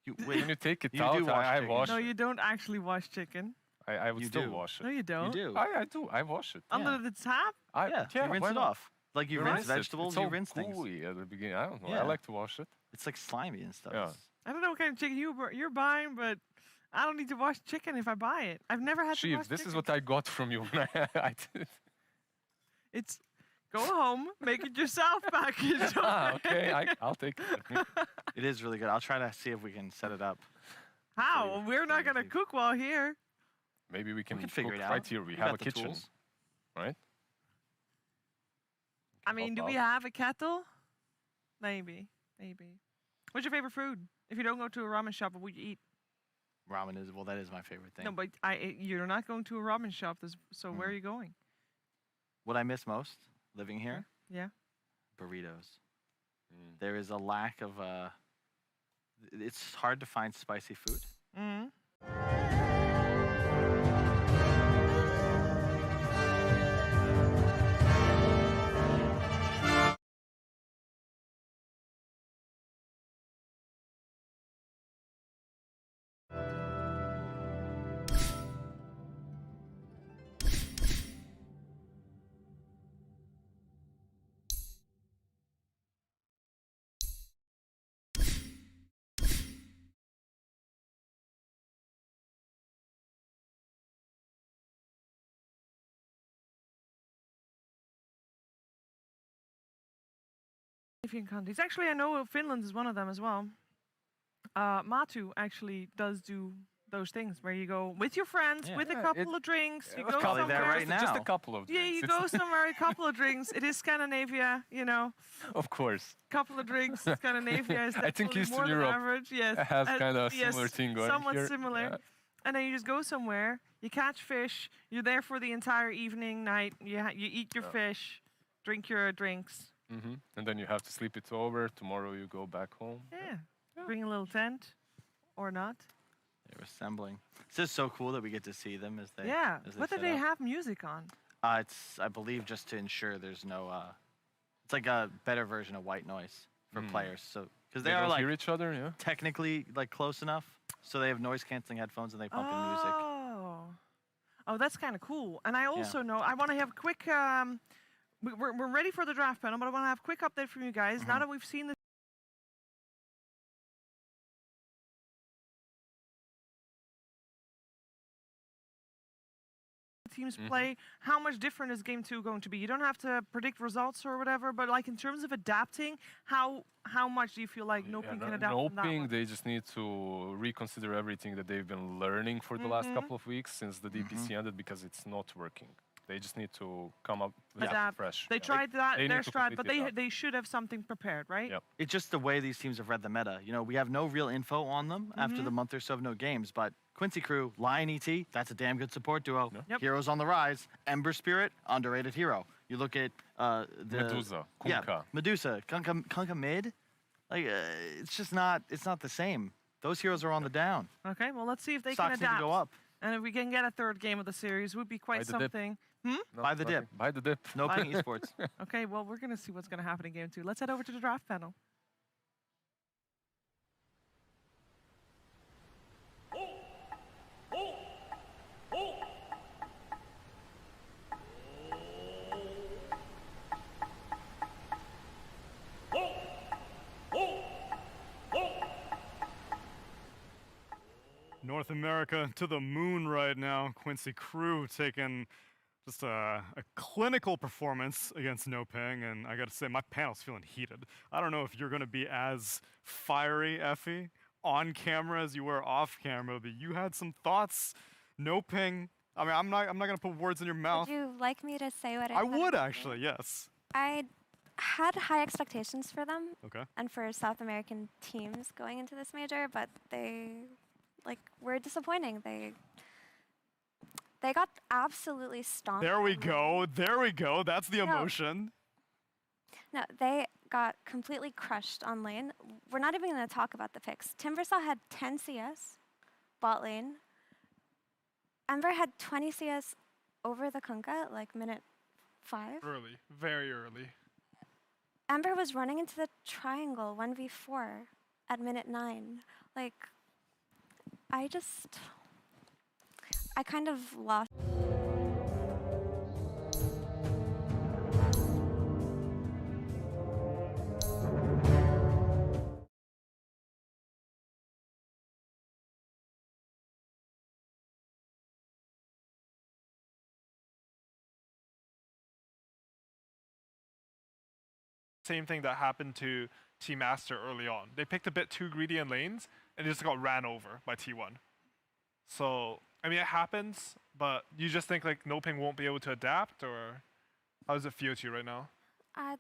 wait, When you take it you out, do wash I chicken. wash No, it. you don't actually wash chicken. I would You still do. wash No, it. you don't. you do. I do. I wash it. Under the tap? Yeah, you rinse why it not? off. Like you You rinse rinse it. vegetables, It's you all rinse things. gooey at the beginning. I don't know. Yeah. I like to wash it. It's like slimy and stuff. Yeah. I don't know what kind of chicken you're buying, but I don't need to wash chicken if I buy it. I've never had to Chief, wash this chicken. is what I got from you when I did. It's go home, make it yourself, package. Okay, I'll take it. It is really good. I'll try to see if we can set it up. How? We're not gonna cook while here. Maybe we can figure cook it out. right here. We We have got a the kitchen, tools. right? I mean, do we have a kettle? Maybe. What's your favorite food? If you don't go to a ramen shop, what would you eat? Ramen is, well, that is my favorite thing. No, but you're not going to a ramen shop. So where are you going? What I miss most living here? Yeah. Burritos. There is a lack of, it's hard to find spicy food. Mm-hmm. Countries. Actually, I know Finland is one of them as well. Matu actually does do those things where you go with your friends, with a couple of drinks. You go probably somewhere. there right now. Just a couple of drinks. Yeah, you go somewhere, a couple of drinks. It is Scandinavia, you know. Of course. Couple of drinks. Scandinavia is I think definitely Eastern more than Europe average. Yes, has kind of a similar thing going somewhat here. similar. Yeah. And then you just go somewhere. You catch fish. You're there for the entire evening, night. You eat your fish, drink your drinks. And then you have to sleep it over. Tomorrow you go back home. Yeah. Bring a little tent, or not. They're assembling. It's just so cool that we get to see them as they. Yeah. As What do set they up. have music on? It's, I believe, just to ensure there's no. It's like a better version of white noise for players. So because they are don't like hear each other, yeah. technically like close enough, so they have noise canceling headphones and they pump in music. Oh, that's kind of cool. And I also know I want to have a quick. We're ready for the draft panel, but I want to have a quick update from you guys. Now that we've seen the teams play, how much different is game 2 going to be? You don't have to predict results or whatever, but like in terms of adapting, how much do you feel like Noping can adapt from that Noping, one? they just need to reconsider everything that they've been learning for the last couple of weeks since the DPC ended because it's not working. They just need to come up with Adapt. fresh. They tried that They their need to strat, but completely adapt. they should have something prepared, right? Yep. It's just the way these teams have read the meta. You know, we have no real info on them after the month or so of no games, but Quincy Crew, Lion ET, that's a damn good support duo. Yep. Heroes on the rise. Ember Spirit, underrated hero. You look at the Medusa, Yeah, Kunkka. Medusa, Kunkka mid. Like it's just not. It's not the same. Those heroes are on the down. Okay, well, let's see if they Stocks can need adapt. to go up. And if we can get a third game of the series, would be quite Buy the dip. something. No, Buy the dip. nothing. Buy the dip. No ping esports. Okay, well, we're going to see what's going to happen in game 2. Let's head over to the draft panel. North America to the moon right now. Quincy Crew taking just a clinical performance against Noping, and I gotta say, my panel's feeling heated. I don't know if you're gonna be as fiery, Effie, on camera as you were off camera, but you had some thoughts. Noping, I mean, I'm not gonna put words in your mouth. Would you like me to say what I wanted would to say? actually, yes. I had high expectations for them Okay. and for South American teams going into this major, but they were disappointing. They got absolutely stomped. There we on go. There we go. That's the No. emotion. No, they got completely crushed on lane. We're not even going to talk about the picks. Timbersaw had 10 CS, bot lane, Ember had 20 CS over the kunkka at like minute 5. Early, very early. Ember was running into the triangle 1v4 at minute 9. Like, I kind of lost. Same thing that happened to Team Master early on. They picked a bit too greedy in lanes and just got ran over by T1. So, I mean, it happens, but you just think like NoPing won't be able to adapt, or how does it feel to you right now?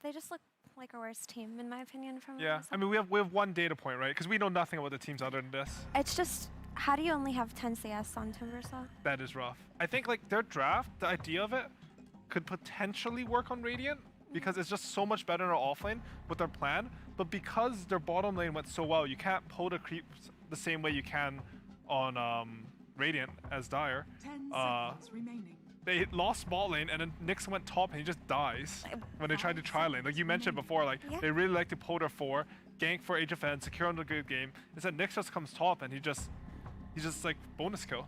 They just look like a worse team, in my opinion. From Yeah, I mean, we have one data point, right? Because we know nothing about the teams other than this. It's just, how do you only have 10 CS on Timbersaw? That is rough. I think like their draft, the idea of it, could potentially work on Radiant, because it's just so much better in our offlane with their plan. But because their bottom lane went so well, you can't pull the creeps the same way you can on Radiant as Dire. 10 seconds remaining. They lost bot lane, and then Nyx went top, and he just dies when they tried to try lane. Like you mentioned before, like they really like to pull their 4, gank for HFN, secure on the good game. Instead, Nyx just comes top, and he's just like bonus kill.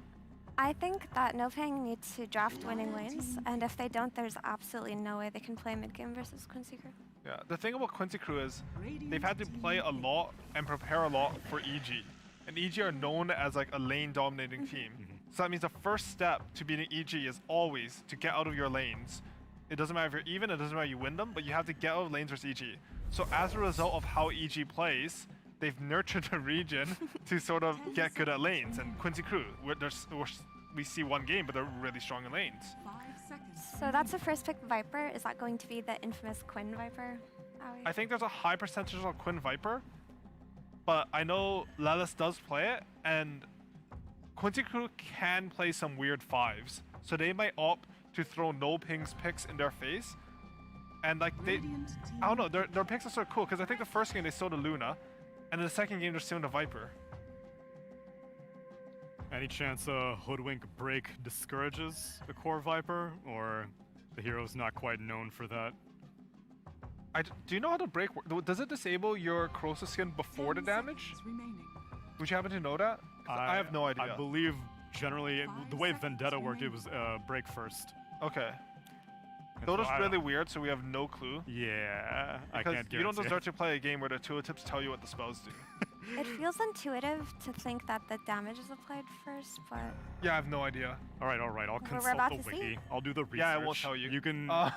I think that NoPing needs to draft winning lanes, and if they don't, there's absolutely no way they can play mid-game versus Quincy Crew. Yeah, the thing about Quincy Crew is they've had to play a lot and prepare a lot for EG. And EG are known as like a lane-dominating team. So that means the first step to beating EG is always to get out of your lanes. It doesn't matter if you're even, it doesn't matter if you win them, but you have to get out of lanes versus EG. So as a result of how EG plays, they've nurtured the region to sort of get good at lanes. And Quincy Crew, we see one game, but they're really strong in lanes. 5 seconds. So that's the first pick Viper. Is that going to be the infamous Quinn Viper? I think there's a high percentage of Quinn Viper, but I know Lelis does play it, and Quincy Crew can play some weird 5s. So they might opt to throw NoPing's picks in their face. And like I don't know, their picks are so cool, because I think the first game they stole the Luna, and in the second game they're stealing the Viper. Any chance Hoodwink break discourages the core Viper, or the hero's not quite known for that? Do you know how to break work? Does it disable your corrosive skin before the damage? Would you happen to know that? I have no idea. I believe generally the way Vendetta worked, it was break first. Okay. Dota's really weird, so we have no clue. Yeah, I because can't guarantee. You don't deserve to play a game where the tooltips tell you what the spells do. It feels intuitive to think that the damage is applied first, but... Yeah, I have no idea. All right, I'll consult the wiki. I'll do the research. Yeah, I won't tell you. You can... no,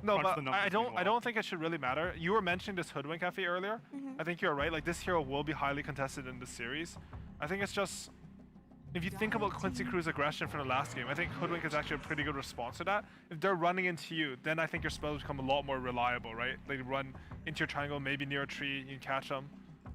but I don't think it should really matter. You were mentioning this Hoodwink Cafe earlier. I think you're right. Like, this hero will be highly contested in this series. I think it's just... If you think about Quincy Crew's aggression from the last game, I think Hoodwink is actually a pretty good response to that. If they're running into you, then I think your spells become a lot more reliable, right? They run into your triangle, maybe near a tree, you can catch them.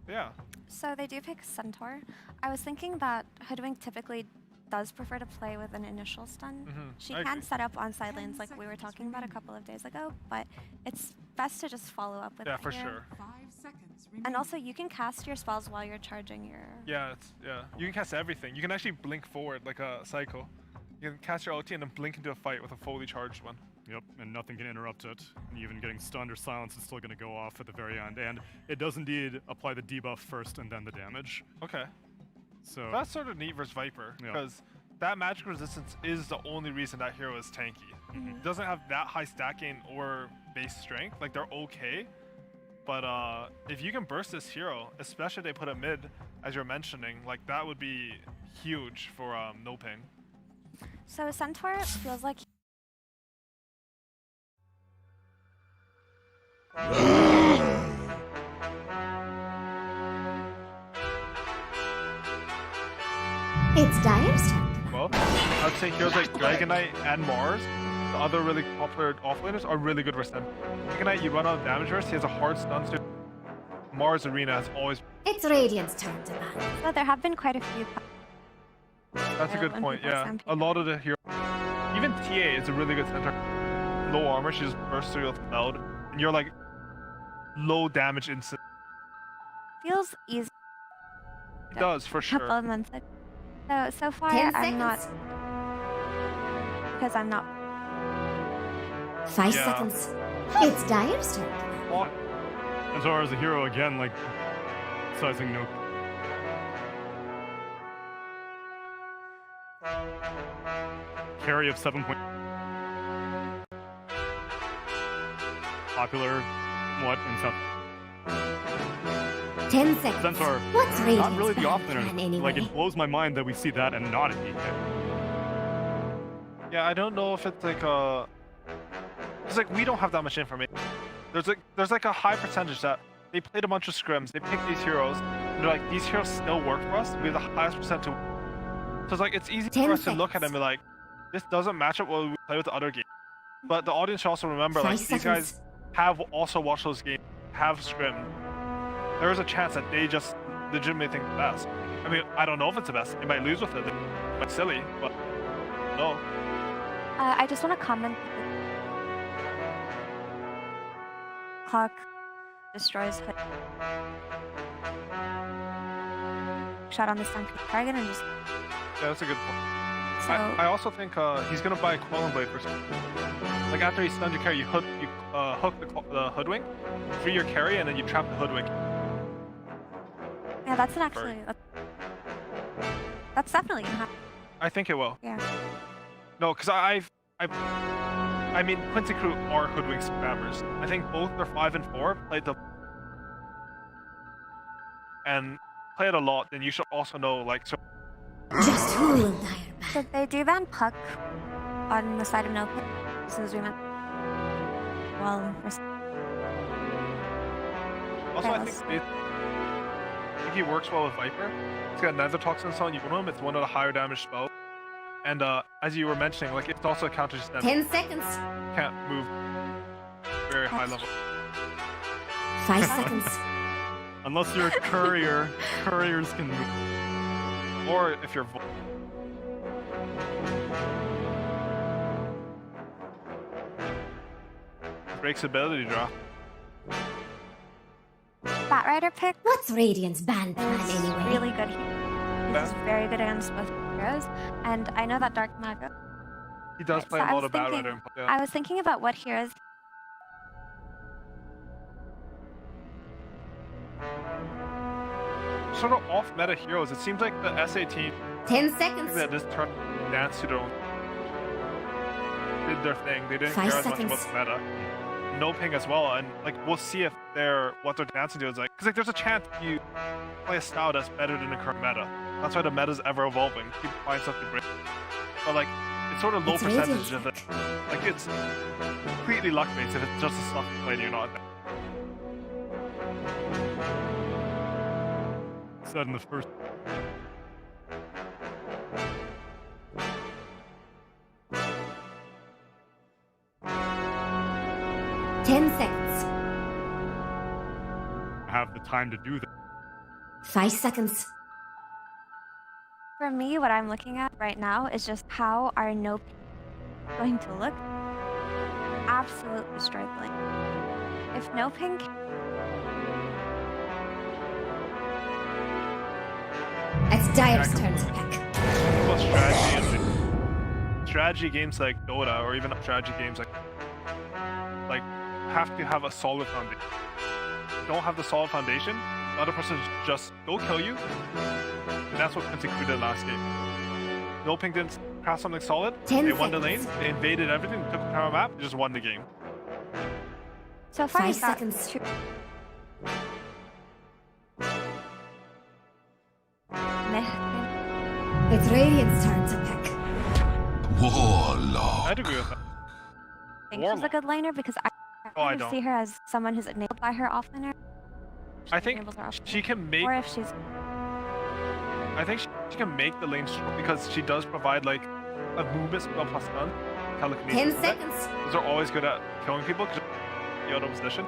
Yeah. So they do pick Centaur. I was thinking that Hoodwink typically does prefer to play with an initial stun. She can set up on side lanes like we were talking about a couple of days ago, but it's best to just follow up with that for sure. 5 seconds. And also, you can cast your spells while you're charging your... Yeah, you can cast everything. You can actually blink forward like a cycle. You can cast your ulti and then blink into a fight with a fully charged one. Yep, and nothing can interrupt it. And even getting stunned or silenced is still going to go off at the very end. And it does indeed apply the debuff first and then the damage. Okay. So that's sort of neat versus Viper, because that magic resistance is the only reason that hero is tanky. It doesn't have that high stat gain or base strength. Like, they're okay. But if you can burst this hero, especially if they put it mid, as you're mentioning, like, that would be huge for NoPing. So Centaur feels like... It's Dire's turn. Well, I'd say heroes like Dragonite and Mars, the other really popular offlaners, are really good versus them. Dragonite, you run out of damage versus, he has a hard stun to Mars Arena has always... It's Radiant's turn to ban. So there have been quite a few... That's a good point, yeah. A lot of the heroes... Even TA is a really good center. Low armor, she just bursts through with Cloud, and you're like... low damage instant. Feels easy. It does, for sure. Couple of months ago. So far, I'm not because I'm not. 5 seconds. It's Dire's turn. As far as a hero again, like sizing no. Carry of 7 point. Popular, what in South. 10 seconds. Centaur, What's Radiant's not really the band offlaner. plan anyway? Like it blows my mind that we see that and not a DK. Yeah, I don't know if it's like a. It's like we don't have that much information. There's like a high percentage that they played a bunch of scrims, they picked these heroes, and they're like, these heroes still work for us. We have the highest percent to. So it's like it's easy for us to look at them and be like, this doesn't match up what we play with the other games. But the audience should also remember, like, these guys have also watched those games, have scrimmed. There is a chance that they just legitimately think the best. I mean, I don't know if it's the best. They might lose with it. They might be silly, but no. I just want to comment. Hawk destroys hood. Shot on the stun target and just. Yeah, that's a good point. So, I also think he's gonna buy a Quelling Blade for something. Like after he stuns your carry, you hook the hoodwink, free your carry, and then you trap the hoodwink. yeah, that's an actually. That's definitely gonna happen. I think it will. Yeah. No, because I mean, Quincy crew are hoodwink spammers. I think both their 5 and 4 played the and play it a lot. Then you should also know, like, so. Just who will Dire ban? So they do ban Puck on the side of no pick, as soon as we went. Well, Also, I think he works well with Viper. It's got Nether Toxins on you on him. It's one of the higher damage spells. And as you were mentioning, like it's also a counter to 10 seconds. Can't move very high level. 5 seconds. Unless you're a courier, couriers can move. Or if you're breaks ability drop. Bat Rider pick. What's Radiant's band plan anyway? Really good. He's very good against both heroes, and I know that Dark Mago. He does play a lot of Bat Rider. Yeah. I was thinking about what heroes. Sort of off-meta heroes. It seems like the SA team. 10 seconds. That this turn danced to their own. Did their thing. They didn't 5 care as much seconds. about the meta. No ping as well, and like we'll see if what they're dancing to is like, because like there's a chance you play a style that's better than the current meta. That's why the meta's ever evolving. Keep finding stuff to bring. But like it's sort of low percentage of it. Like it's completely luck based. If it's just a stuff you played, you're not. Said in the first. Have the time to do that. 5 seconds. For me, what I'm looking at right now is just how our no going to look. Absolutely struggling. If no ping. It's Dire's turn to pick. Well, strategy games like Dota, or even strategy games like have to have a solid foundation. Don't have the solid foundation, the other person just go kill you, and that's what Quincy did last game. No Pink didn't craft something solid, they won the lane, they invaded everything, took the power map, they just won the game. So far, 5 seconds. It's Radiant's turn to pick. Warlock. I'd agree with that. I think she's a good laner because I don't see her as someone who's enabled by her offlaner. I think she can make. Or if she's. I think she can make the lane strong because she does provide like a movement spell plus stun. 10 seconds. Those are always good at killing people because you're out of position.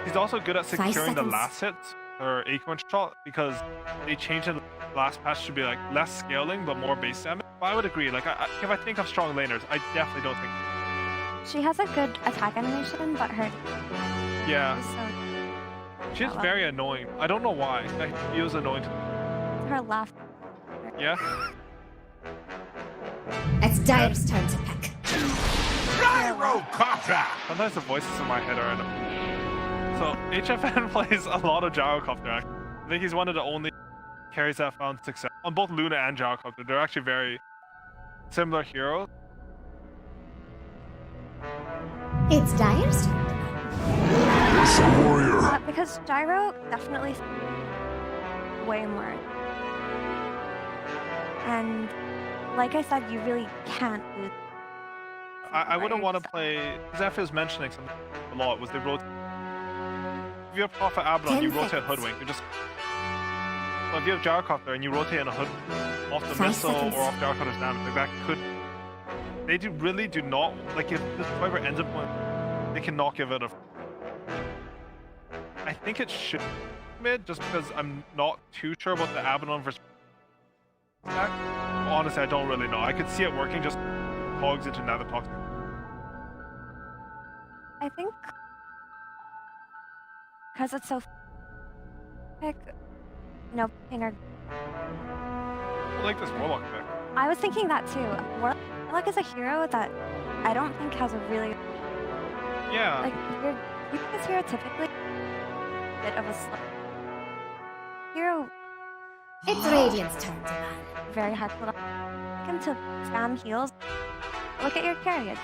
She's also good at securing the last hits or acorn shot because they changed the last patch to be like less scaling but more base damage. But I would agree. Like if I think of strong laners, I definitely don't think. She has a good attack animation, but her. Yeah. She's very annoying. I don't know why. It feels annoying to me. Her laugh. Yeah. It's Dire's turn to pick. Sometimes the voices in my head are enough. So HFN plays a lot of gyrocopter. I think he's one of the only carries that found success on both Luna and gyrocopter. They're actually very similar heroes. It's Dire's turn. Because gyro definitely way more. And like I said, you really can't lose. I wouldn't want to play. Zeph was mentioning something a lot. Was they rotate? If you have Prophet Abaddon, you rotate Hoodwink. You just. Well, if you have Gyrocopter and you rotate in a hood off the missile or off Gyrocopter's damage, like that could. They really do not like if this Viper ends up going, they cannot give it a. I think it should be mid just because I'm not too sure about the Abaddon versus. Honestly, I don't really know. I could see it working, just hogs into another toxic. I think because it's so pick, no pinger. I like this Warlock pick. I was thinking that too. Warlock is a hero that I don't think has a really like you this hero typically a bit of a slow hero. It's Radiant's turn to ban. Very hard to look to spam heals. Look at your carry.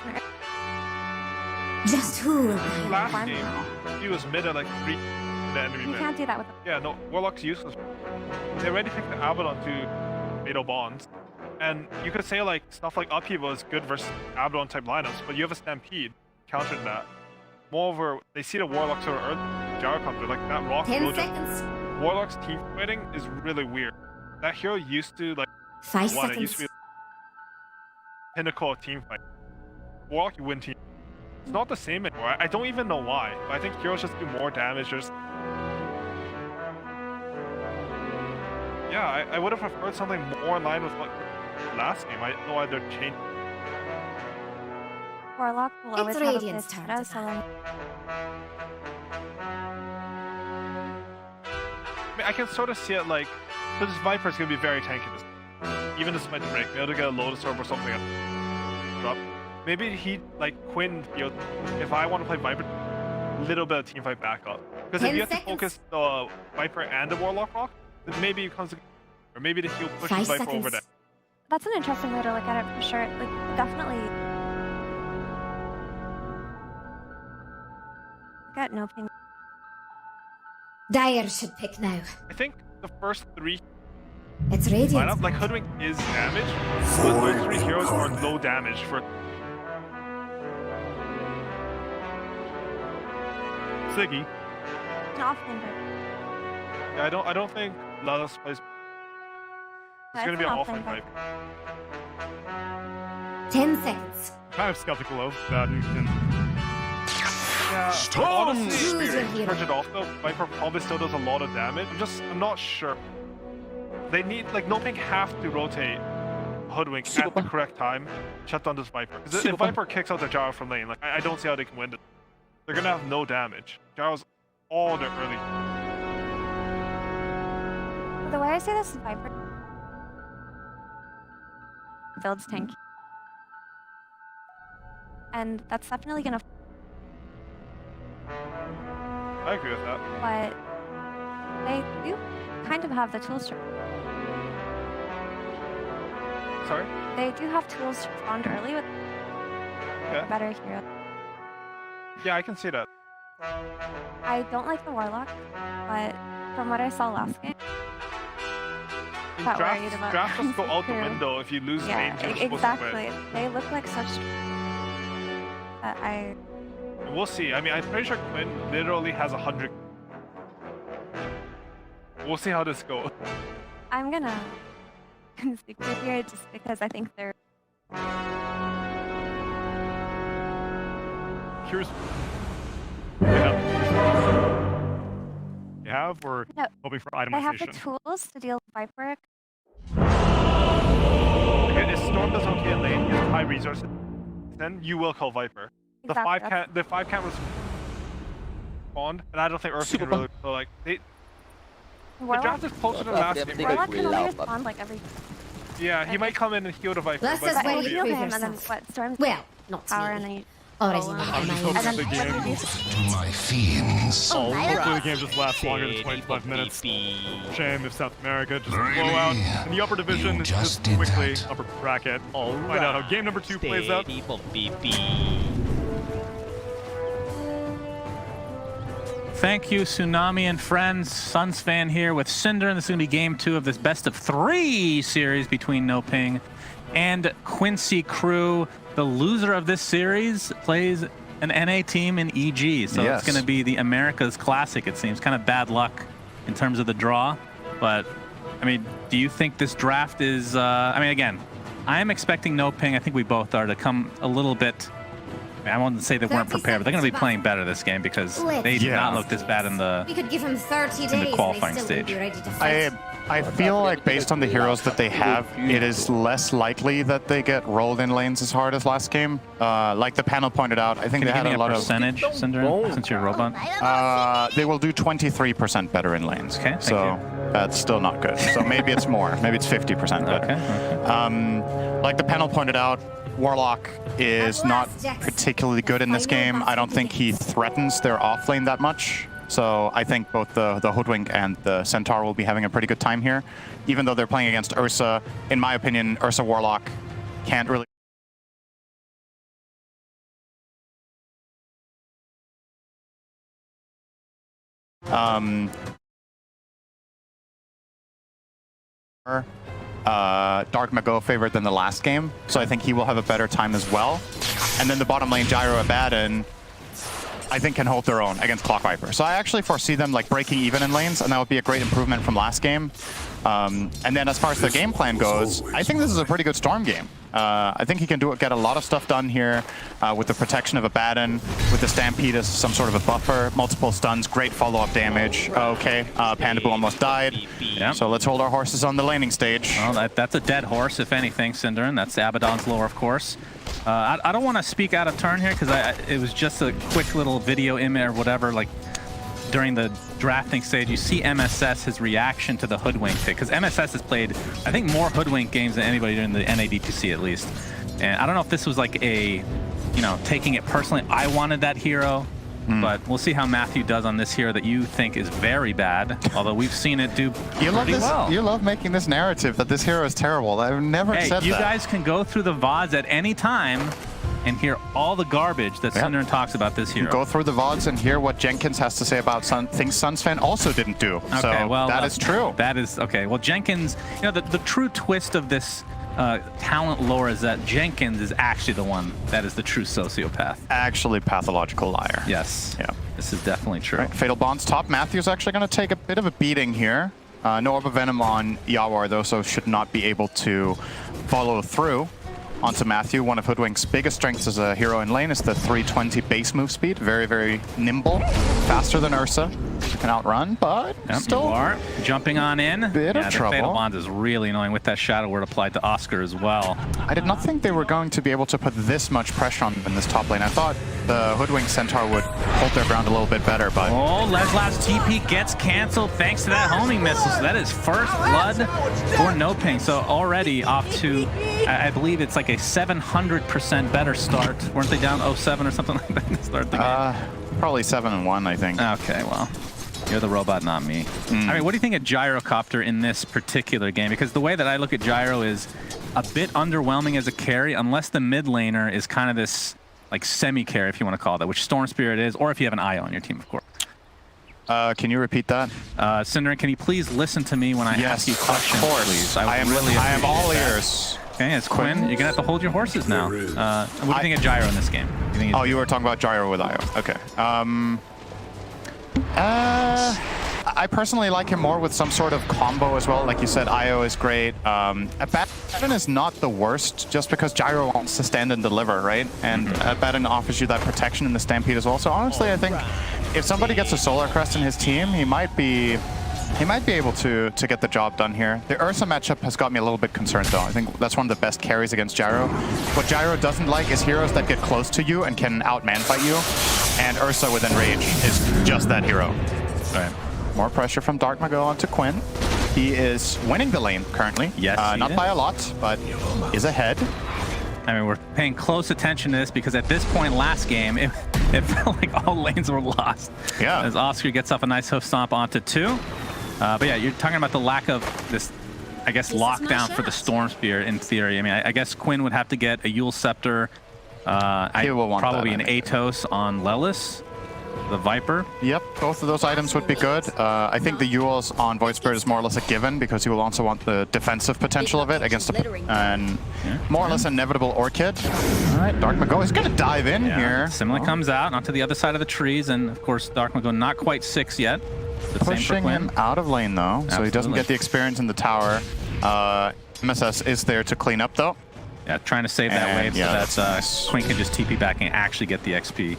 Just who will Last game, he was mid at like 3 the enemy. You can't do that with him. Yeah, no, Warlock's useless. They already picked the Abaddon to Fatal Bonds. And you could say like stuff like Upheaval is good versus Abaddon type lineups, but you have a Stampede countering that. Moreover, they see the Warlock sort of early Gyrocopter, like that rock. 10 seconds. Warlock's team fighting is really weird. That hero used to like 5 one. seconds. It used to be pinnacle of team fight. Warlock, you win team. It's not the same anymore. I don't even know why, but I think heroes just do more damage. Yeah, I would have preferred something more in line with what last game. I don't know why they're changing. Warlock will always have a Radiant's turn to so like, I mean, I can sort of see it like, so this Viper is going to be very tanky this time. Even despite the break, maybe to get a Lotus Orb or something drop. Maybe he, like Quinn, you know, if I want to play Viper, a little bit of teamfight backup. Because if you have to focus the Viper and the Warlock rock, then maybe it comes, or maybe the heal pushes Viper over there. that's an interesting way to look at it for sure. Like definitely got no ping. Dire should pick now. I think the first 3 It's Radiant. lineup, like Hoodwink is damage, but those 3 heroes are low damage for Siggy. An offlane. Yeah, I don't think Lalus plays. It's gonna be an offlane fight. 10 seconds. Kind of skeptical of that. You can. Yeah, honestly, turn it off though. Viper probably still does a lot of damage. I'm not sure. They need, like, no ping have to rotate Hoodwink at the correct time, shut down this Viper. Because if Viper kicks out the Gyro from lane, like, I don't see how they can win it. They're gonna have no damage. Gyro's all their early. The way I say this is Viper builds tank. And that's definitely gonna. I agree with that. But they do kind of have the tools to. Sorry? They do have tools to respond early with better hero. Yeah, I can see that. I don't like the Warlock, but from what I saw last game, Drafts just go out the window if you lose main. Exactly. They look like such. We'll see. I mean, I'm pretty sure Quinn literally has 100. We'll see how this goes. I'm gonna speak with here just because I think they're. Here's. You have, or hoping for itemization? I have the tools to deal with Viper. Okay, if Storm does okay in lane, he has high resources, then you will kill Viper. Exactly. The 5 can't respond, and I don't think Earth can really. So like the draft is closer to last game. Warlock can only respond like every. Yeah, he might come in and heal the Viper. Let's just wait. Heal him and then what? Storm. Well, not power me. and then. Already I'm just hoping that the game... To my fiends. Hopefully the game just lasts longer than 25 minutes. Shame if South America just blow out in the upper division just quickly, upper bracket. Find out how game number 2 plays out. Thank you, Tsunami and friends. Suns fan here with Cinder, and this is going to be game 2 of this best of 3 series between No Ping and Quincy Crew. The loser of this series plays an NA team in EG, so it's going to be the America's Classic, it seems. Kind of bad luck in terms of the draw, but, I mean, do you think this draft is... I mean, again, I'm expecting No Ping, I think we both are, to come a little bit... I wouldn't say they weren't prepared, but they're going to be playing better this game because they did not look this bad in the, We could give him 30 days qualifying and they still stage. Be ready to fight. I feel like based on the heroes that they have, it is less likely that they get rolled in lanes as hard as last game. Like the panel pointed out, I think they had a lot of percentage, Cinder, since you're a robot. They will do 23% better in lanes. Okay, so that's still not good. So maybe it's more. Maybe it's 50% better. Okay. Like the panel pointed out, Warlock is not particularly good in this game. I don't think he threatens their offlane that much. So I think both the Hoodwink and the Centaur will be having a pretty good time here. Even though they're playing against Ursa, in my opinion, Ursa Warlock can't really... Dark Mago favored than the last game, so I think he will have a better time as well. And then the bottom lane, Gyro Abaddon, I think can hold their own against Clock Viper. So I actually foresee them like breaking even in lanes, and that would be a great improvement from last game. And then as far as the game plan goes, I think this is a pretty good Storm game. I think he can get a lot of stuff done here with the protection of Abaddon, with the Stampede as some sort of a buffer, multiple stuns, great follow-up damage. Okay, Panda Boo almost died. Yep. So let's hold our horses on the laning stage. Well, that's a dead horse, if anything, Cinder, and that's Abaddon's lore, of course. I don't want to speak out of turn here because it was just a quick little video image or whatever, like during the drafting stage. You see MSS, his reaction to the Hoodwink pick, because MSS has played, I think, more Hoodwink games than anybody during the NADPC at least. And I don't know if this was like a, taking it personally. I wanted that hero, but we'll see how Matthew does on this hero that you think is very bad, although we've seen it do pretty well. You love making this narrative that this hero is terrible. I've never said that. You guys can go through the VODs at any time and hear all the garbage that Cinder talks about this hero. Go through the VODs and hear what Jenkins has to say about things Suns fan also didn't do. Okay, so well, that is true. That is, okay. Well, Jenkins, the true twist of this talent lore is that Jenkins is actually the one that is the true sociopath. Actually pathological liar. Yes. Yeah. This is definitely true. Right, Fatal Bond's top. Matthew's actually going to take a bit of a beating here. No Orb of Venom on Yawar, though, so should not be able to follow through. Onto Matthew. One of Hoodwink's biggest strengths as a hero in lane is the 320 base move speed. Very, very nimble. Faster than Ursa. Can outrun, but still... You are jumping on in. Bit of trouble. The Fatal Bond is really annoying with that Shadow Word applied to Oscar as well. I did not think they were going to be able to put this much pressure on them in this top lane. I thought the Hoodwink Centaur would hold their ground a little bit better, but... Oh, Leslav's TP gets canceled thanks to that homing missile. So that is first blood for No Ping. So already off to, I believe it's like a 700% better start. Weren't they down 0-7 or something like that to start the game? Probably 7-1, I think. Okay, well, you're the robot, not me. I mean, what do you think of Gyrocopter in this particular game? Because the way that I look at Gyro is a bit underwhelming as a carry, unless the mid laner is kind of this like semi-carry, if you want to call it that, which Storm Spirit is, or if you have an IO on your team, of course. Can you repeat that? Cinder, can you please listen to me when I ask you questions, of course. please? I am all ears. Okay, it's Quinn. You're going to have to hold your horses now. What do you think of Gyro in this game? You were talking about Gyro with IO. Okay. I personally like him more with some sort of combo as well. Like you said, IO is great. Abaddon is not the worst just because Gyro wants to stand and deliver, right? And Abaddon offers you that protection in the Stampede as well. So honestly, I think if somebody gets a Solar Crest in his team, he might be able to get the job done here. The Ursa matchup has got me a little bit concerned, though. I think that's one of the best carries against Gyro. What Gyro doesn't like is heroes that get close to you and can out-man fight you. And Ursa with Enrage is just that hero. Right. More pressure from Dark Mago onto Quinn. He is winning the lane currently. Yes, not by a lot, but is ahead. I mean, we're paying close attention to this because at this point last game, it felt like all lanes were lost. Yeah. As Oscar gets off a nice hoof stomp onto 2. But yeah, you're talking about the lack of this, I guess, lockdown for the Storm Spear in theory. I mean, I guess Quinn would have to get a Yule Scepter, probably an Atos on Lelis, the Viper. Yep, both of those items would be good. I think the Yules on Void Spirit is more or less a given because you will also want the defensive potential of it against more or less inevitable Orchid. All right, Dark Mago is going to dive in here. Simile comes out onto the other side of the trees, and of course, Dark Mago not quite 6 yet. Pushing him out of lane though, so he doesn't get the experience in the tower. MSS is there to clean up though. Yeah, trying to save that wave so that Quinn can just TP back and actually get the XP.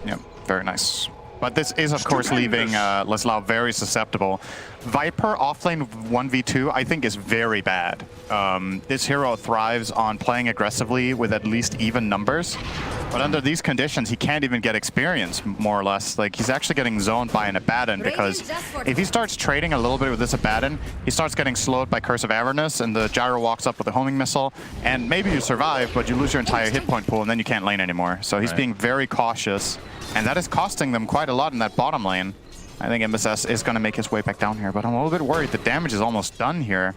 Yep, very nice. But this is, of course, leaving Leslau very susceptible. Viper offlane 1v2, I think, is very bad. This hero thrives on playing aggressively with at least even numbers. But under these conditions, he can't even get experience, more or less. Like, he's actually getting zoned by an Abaddon, because if he starts trading a little bit with this Abaddon, he starts getting slowed by Curse of Avernus, and the gyro walks up with a homing missile, and maybe you survive, but you lose your entire hit point pool, and then you can't lane anymore. So he's being very cautious, and that is costing them quite a lot in that bottom lane. I think MSS is going to make his way back down here, but I'm a little bit worried. The damage is almost done here.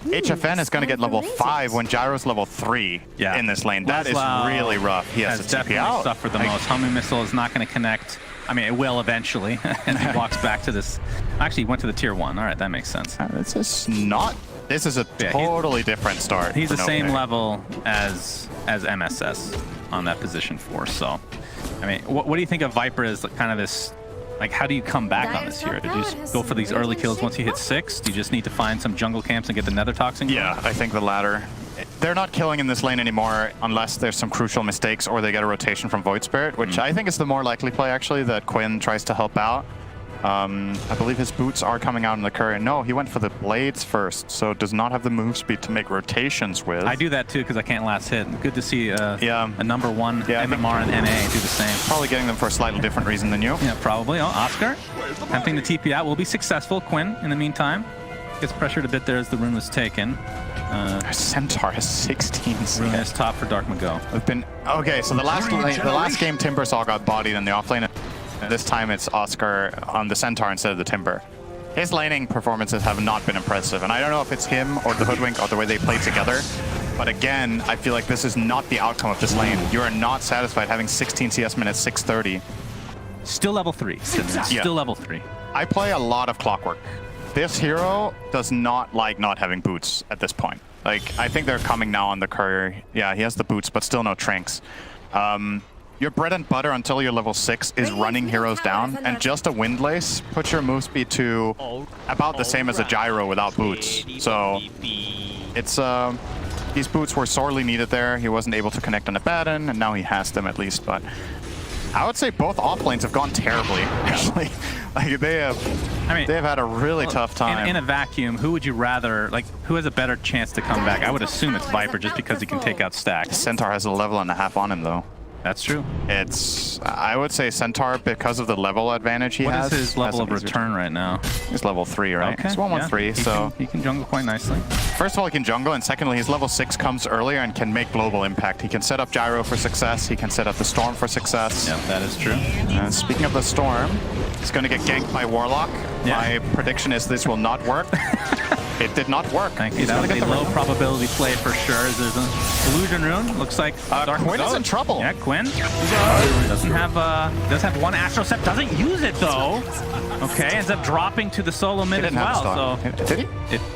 HFN is going to get level 5 when Gyro's level 3 in this lane. That is really rough. He has to TP out. Suffered the most. Homing missile is not going to connect. I mean, it will eventually. And he walks back to this. Actually, he went to the tier 1. All right, that makes sense. This is not. This is a totally different start. He's the same level as MSS on that position 4. So, I mean, what do you think of Viper as kind of this? Like, how do you come back on this here? Do you just go for these early kills once you hit 6? Do you just need to find some jungle camps and get the nether toxin? Yeah, I think the latter. They're not killing in this lane anymore unless there's some crucial mistakes or they get a rotation from Void Spirit, which I think is the more likely play, actually, that Quinn tries to help out. I believe his boots are coming out in the current. No, he went for the blades first, so does not have the move speed to make rotations with. I do that too because I can't last hit. Good to see a number 1 MMR and NA do the same. Probably getting them for a slightly different reason than you. Yeah, probably. Oh, Oscar attempting to TP out will be successful. Quinn, in the meantime, gets pressured a bit there as the rune was taken. Centaur has 16 CS. Rune is top for Dark Mago. We've been okay. So the last game, Timbersaw got bodied in the offlane. This time it's Oscar on the Centaur instead of the Timber. His laning performances have not been impressive, and I don't know if it's him or the Hoodwink or the way they play together, but again, I feel like this is not the outcome of this lane. You are not satisfied having 16 CS minutes, 630. Still level 3. Still level 3. I play a lot of Clockwork. This hero does not like not having boots at this point. Like, I think they're coming now on the courier. Yeah, he has the boots, but still no trinks. Your bread and butter until you're level 6 is running heroes down, and just a Windlace puts your move speed to about the same as a gyro without boots. So it's these boots were sorely needed there. He wasn't able to connect on Abaddon, and now he has them at least. But I would say both off lanes have gone terribly, actually. Like, they have had a really tough time. In a vacuum, who would you rather, like, who has a better chance to come back? I would assume it's Viper just because he can take out stacks. Centaur has a level and a half on him, though. That's true. It's, I would say Centaur, because of the level advantage he has. What is his level of return right now? He's level 3, right? Okay. He's 113, so... He can jungle quite nicely. First of all, he can jungle, and secondly, his level 6 comes earlier and can make global impact. He can set up Gyro for success, he can set up the Storm for success. Yeah, that is true. And speaking of the Storm, he's going to get ganked by Warlock. Yeah. My prediction is this will not work. It did not work. Thank you. That was a low probability play for sure. There's an illusion rune. Looks like Quinn is in trouble. Yeah, Quinn does have one Astro Step. Doesn't use it though. Okay, ends up dropping to the solo mid as well. So did he?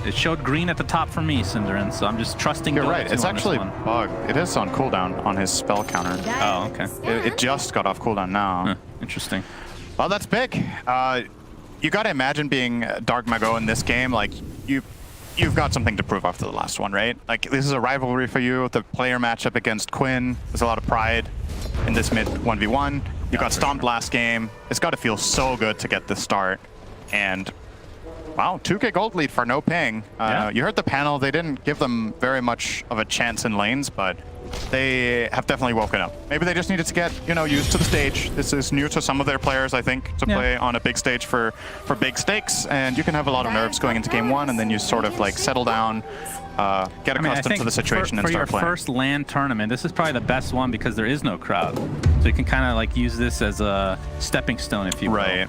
It showed green at the top for me, Cinderin. So I'm just trusting. You're right. It's actually bugged. It is on cooldown on his spell counter. Oh, okay. It just got off cooldown now. Huh, interesting. Well, that's big. You got to imagine being Dark Mago in this game. Like, you've got something to prove after the last one, right? Like, this is a rivalry for you. The player matchup against Quinn. There's a lot of pride in this mid 1v1. You got stomped last game. It's got to feel so good to get this start. And Wow, 2k gold lead for no ping. Yeah. You heard the panel. They didn't give them very much of a chance in lanes, but they have definitely woken up. Maybe they just needed to get, you know, used to the stage. This is new to some of their players, I think, to play on a big stage for big stakes. And you can have a lot of nerves going into game one, and then you sort of like settle down, get accustomed to the situation, and start playing. For your first LAN tournament, this is probably the best one because there is no crowd. So you can kind of like use this as a stepping stone, if you will. Right.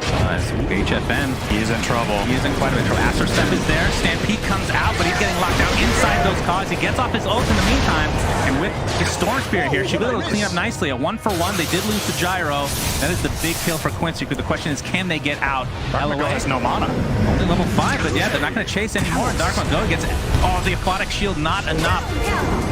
HFN. He's in trouble. He is in quite a bit of trouble. Aster Step is there. Stampede comes out, but he's getting locked down inside those cars. He gets off his ult in the meantime, and with his Storm Spirit here, she'll be able to clean up nicely. A 1-for-1. They did lose the gyro. That is the big kill for Quincy. The question is, can they get out? Darkman has no mana. Only level 5, but yeah, they're not going to chase anymore. Darkman Go gets the aquatic shield, not enough.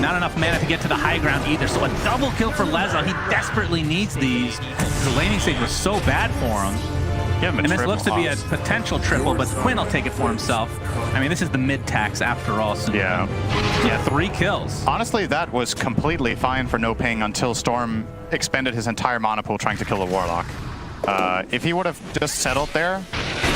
Not enough mana to get to the high ground either. So a double kill for Leza. He desperately needs these. The laning stage was so bad for him. And this looks to be a potential triple, but Quinn will take it for himself. I mean, this is the mid-tax after all. So yeah, 3 kills. Honestly, that was completely fine for no ping until Storm expended his entire mana pool trying to kill the Warlock. If he would have just settled there,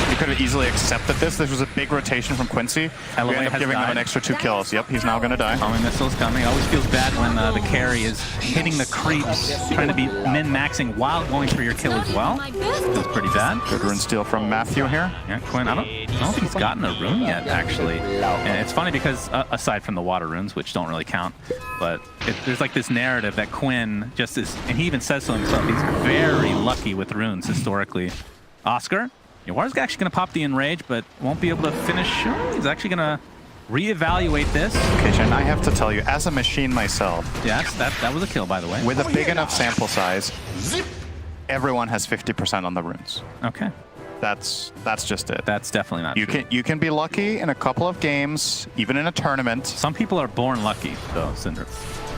he could have easily accepted this. This was a big rotation from Quincy. We end up giving him an extra 2 kills. Yep, he's now going to die. Homing missile's coming. Always feels bad when the carry is hitting the creeps, trying to be min-maxing while going for your kill as well. Feels pretty bad. Good rune steal from Matthew here. Yeah, Quinn, I don't know if he's gotten a rune yet, actually. And it's funny because, aside from the water runes, which don't really count, but there's like this narrative that Quinn just is, and he even says so himself, he's very lucky with runes historically. Oscar? Yawar's actually going to pop the Enrage, but won't be able to finish. He's actually going to reevaluate this. Okay, Jen, I have to tell you, as a machine myself... Yes, that was a kill, by the way. With a big enough sample size, everyone has 50% on the runes. Okay. That's just it. That's definitely not true. You can be lucky in a couple of games, even in a tournament. Some people are born lucky, though, Cinder.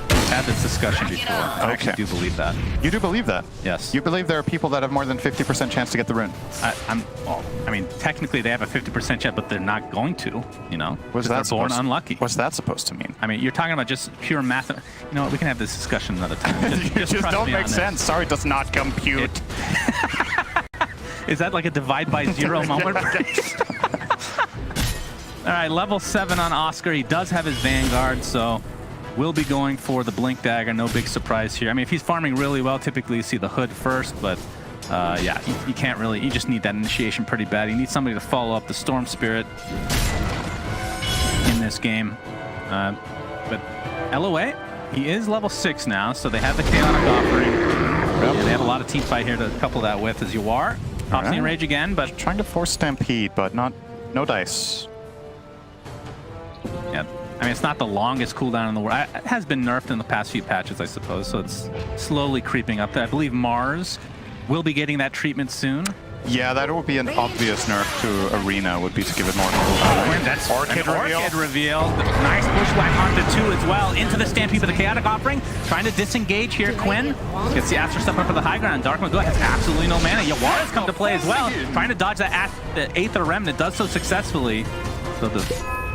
We've had this discussion before. I actually do believe that. You do believe that? Yes. You believe there are people that have more than 50% chance to get the rune? I mean, technically they have a 50% chance, but they're not going to, you know? What's that they're born unlucky. What's that supposed to mean? I mean, you're talking about just pure math. You know what? We can have this discussion another time. Just don't make sense. Sorry, does not compute. Is that like a divide by 0 moment? All right, level 7 on Oscar. He does have his Vanguard, so we'll be going for the Blink Dagger. No big surprise here. I mean, if he's farming really well, typically you see the Hood first, but yeah, you can't really, you just need that initiation pretty bad. You need somebody to follow up the Storm Spirit in this game. But LOA, he is level 6 now, so they have the Chaotic Offering. Yep. They have a lot of team fight here to couple that with as you are. Pops the Enrage again, but... Trying to force Stampede, but no dice. Yeah. I mean, it's not the longest cooldown in the world. It has been nerfed in the past few patches, I suppose, so it's slowly creeping up there. I believe Mars will be getting that treatment soon. Yeah, that would be an obvious nerf to Arena, would be to give it more cooldown. That's Orchid reveal. Nice bushwhack onto 2 as well. Into the Stampede for the Chaotic Offering. Trying to disengage here, Quinn. Gets the Aster Step up for the high ground. Dark Magoo has absolutely no mana. Yawara's come to play as well. Trying to dodge that the Aether Remnant. Does so successfully. So the